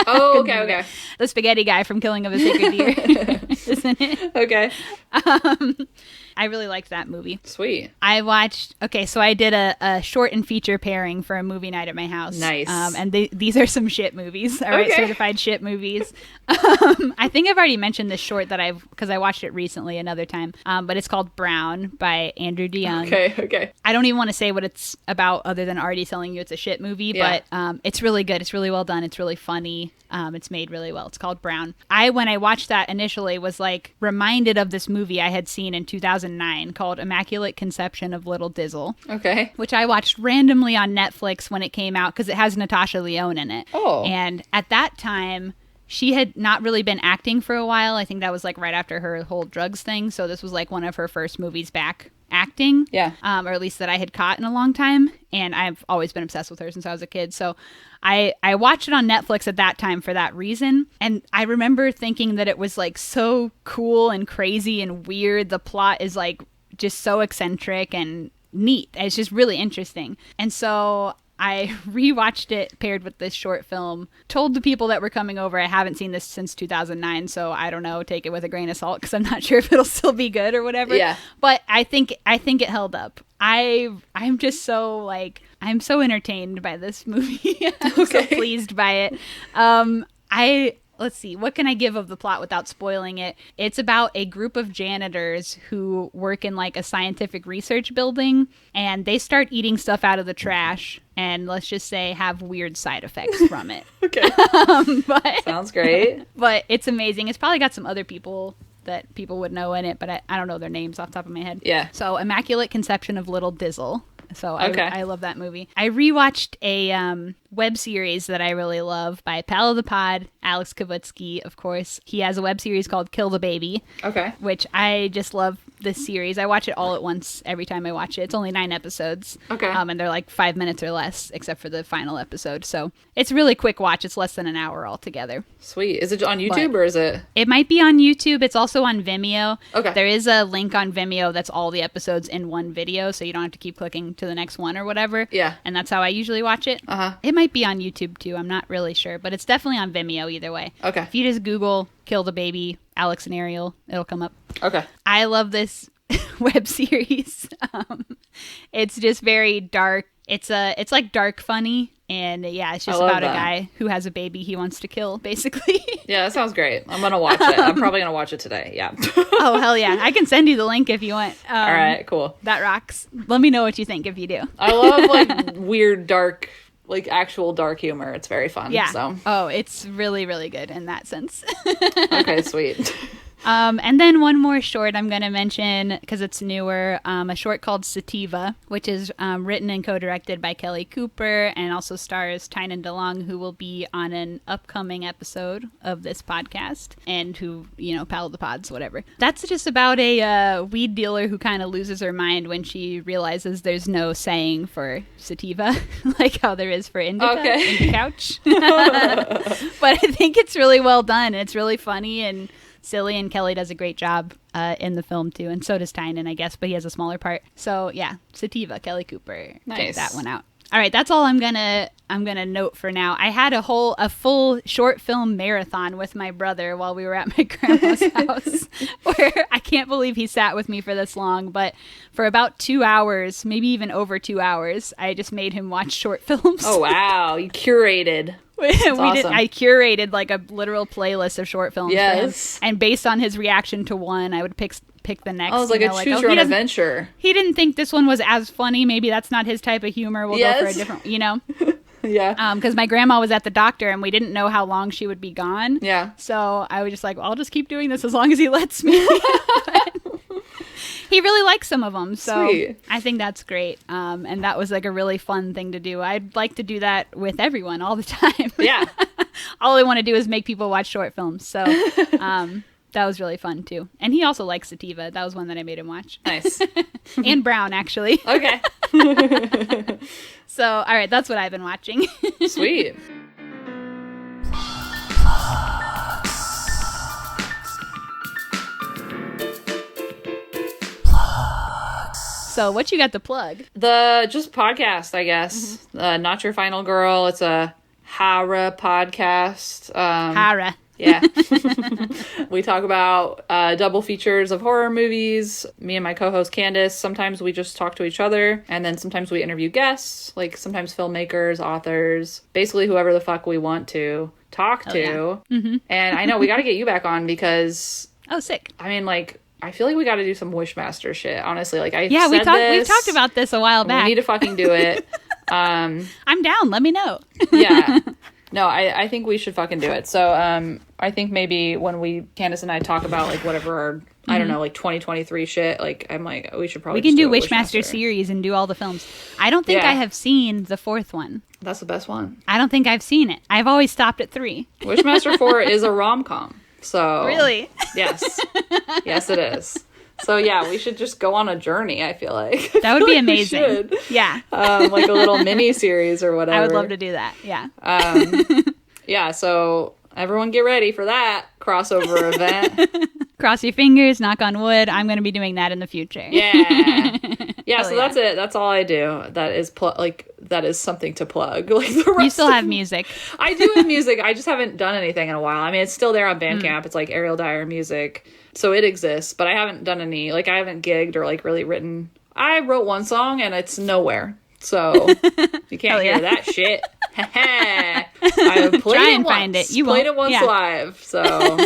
Oh, okay. The spaghetti guy from Killing of a Sacred Deer, isn't it? Okay. I really liked that movie. Sweet. I watched, so I did a short and feature pairing for a movie night at my house. Nice. And these are some shit movies, all right? Certified shit movies. I think I've already mentioned this short because I watched it recently another time, but it's called Brown by Andrew DeYoung. Okay. I don't even want to say what it's about other than already telling you it's a shit movie, but it's really good. It's really well done. It's really funny. It's made really well. It's called Brown. When I watched that initially, was like reminded of this movie I had seen in 2009 called Immaculate Conception of Little Dizzle. Okay. Which I watched randomly on Netflix when it came out because it has Natasha Lyonne in it. Oh. And at that time, she had not really been acting for a while. I think that was like right after her whole drugs thing. So this was like one of her first movies back acting. Yeah. Or at least that I had caught in a long time. And I've always been obsessed with her since I was a kid. So I watched it on Netflix at that time for that reason. And I remember thinking that it was like so cool and crazy and weird. The plot is like just so eccentric and neat. It's just really interesting. And so I rewatched it paired with this short film, told the people that were coming over, I haven't seen this since 2009, so I don't know, take it with a grain of salt because I'm not sure if it'll still be good or whatever. Yeah. But I think it held up. I'm just so like, I'm so entertained by this movie. I'm so pleased by it. Let's see, what can I give of the plot without spoiling it? It's about a group of janitors who work in like a scientific research building, and they start eating stuff out of the trash and let's just say have weird side effects from it. Sounds great. But it's amazing. It's probably got some other people that people would know in it, but I don't know their names off the top of my head. Yeah. So Immaculate Conception of Little Dizzle. So I love that movie. I rewatched a web series that I really love by pal of the pod, Alex Kavutsky, of course. He has a web series called Kill the Baby. Okay. Which I just love this series. I watch it all at once every time I watch it. It's only 9 episodes. Okay. And they're like 5 minutes or less, except for the final episode. So it's really quick watch. It's less than an hour altogether. Sweet. Is it on YouTube or is it? It might be on YouTube. It's also on Vimeo. Okay. There is a link on Vimeo that's all the episodes in one video, so you don't have to keep clicking to the next one or whatever. Yeah. And that's how I usually watch it. It might be on YouTube too. I'm not really sure, but it's definitely on Vimeo either way. Okay. If you just Google "Kill the Baby," Alex and Ariel, it'll come up. Okay. I love this web series. It's just very dark. It's like dark funny, and yeah, it's just about a guy who has a baby he wants to kill, basically. Yeah, that sounds great. I'm gonna watch it. I'm probably gonna watch it today. Yeah. Oh hell yeah! I can send you the link if you want. All right, cool. That rocks. Let me know what you think if you do. I love like weird, dark, like actual dark humor. It's very fun. Yeah. So. Oh, it's really, really good in that sense. Okay, sweet. And then one more short I'm going to mention because it's newer, a short called Sativa, which is written and co-directed by Kelly Cooper and also stars Tynan DeLong, who will be on an upcoming episode of this podcast and who, pal of the pods, whatever. That's just about a weed dealer who kind of loses her mind when she realizes there's no saying for sativa, like how there is for indica, indica couch. But I think it's really well done. It's really funny and silly, and Kelly does a great job in the film too, and so does Tynan, I guess, but he has a smaller part. So yeah, Sativa, Kelly Cooper. Nice. Check that one out. All right, that's all I'm gonna note for now. I had a full short film marathon with my brother while we were at my grandma's house, where I can't believe he sat with me for this long. But for about 2 hours, maybe even over 2 hours, I just made him watch short films. Oh wow, you curated. Awesome. I curated like a literal playlist of short films for him, and based on his reaction to one, I would pick the next. Oh, it was like a choose your own adventure. He didn't think this one was as funny. Maybe that's not his type of humor. We'll go for a different, Yeah. Because my grandma was at the doctor and we didn't know how long she would be gone. Yeah. So I was just like, well, I'll just keep doing this as long as he lets me. He really likes some of them, so Sweet. I think that's great. And that was like a really fun thing to do. I'd like to do that with everyone all the time. Yeah. All I want to do is make people watch short films. So that was really fun too. And he also likes Sativa. That was one that I made him watch. Nice. And Brown, actually. Okay. So, all right, that's what I've been watching. Sweet. So what you got to plug? The just podcast, I guess. Not Your Final Girl. It's a horror podcast. Horror. Yeah. We talk about double features of horror movies. Me and my co-host Candace, sometimes we just talk to each other, and then sometimes we interview guests, like sometimes filmmakers, authors, basically whoever the fuck we want to talk to. Yeah. Mm-hmm. And I know we got to get you back on because... Oh, sick. I mean, like... I feel like we got to do some Wishmaster shit, honestly. Like, we've talked about this a while back. We need to fucking do it. I'm down. Let me know. Yeah. No, I think we should fucking do it. So, I think maybe when Candace and I talk about, like, whatever our, I don't know, like, 2023 shit, like, I'm like, we should probably We can do a Wishmaster series and do all the films. I don't think I have seen the 4th one. That's the best one. I don't think I've seen it. I've always stopped at 3. Wishmaster 4 is a rom-com. So really? Yes. Yes, it is. So yeah, we should just go on a journey, I feel like. That would be amazing. Yeah. Like a little mini series or whatever. I would love to do that. Yeah. Yeah, so everyone get ready for that crossover event. Cross your fingers, knock on wood. I'm going to be doing that in the future. Yeah. Yeah, so that's it. That's all I do. That is that is something to plug. Like the rest you still have music. I do have music. I just haven't done anything in a while. I mean, it's still there on Bandcamp. It's like Ariel Dyer music. So it exists, but I haven't done any, like I haven't gigged or like really written. I wrote one song and it's nowhere. So you can't hear that shit. I played Try and it once. Find it. You played won't. it once live. So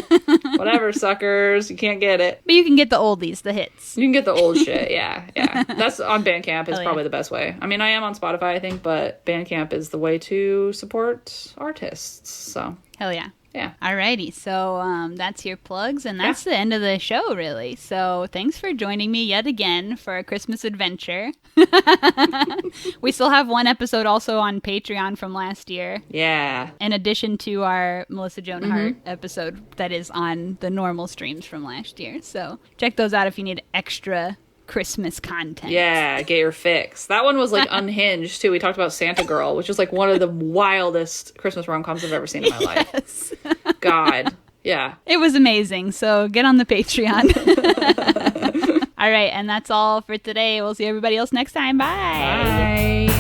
whatever, suckers. You can't get it. But you can get the oldies, the hits. You can get the old shit. Yeah. That's on Bandcamp is probably the best way. I mean, I am on Spotify, I think, but Bandcamp is the way to support artists. So hell yeah. Yeah. Alrighty, so that's your plugs, and that's the end of the show, really. So thanks for joining me yet again for a Christmas adventure. We still have one episode also on Patreon from last year. Yeah. In addition to our Melissa Joan Hart episode that is on the normal streams from last year. So check those out if you need extra Christmas content. Yeah, get your fix. That one was like unhinged too. We talked about Santa Girl, which is like one of the wildest Christmas rom-coms I've ever seen in my life. God. Yeah. It was amazing. So get on the Patreon. All right, and that's all for today. We'll see everybody else next time. Bye. Bye.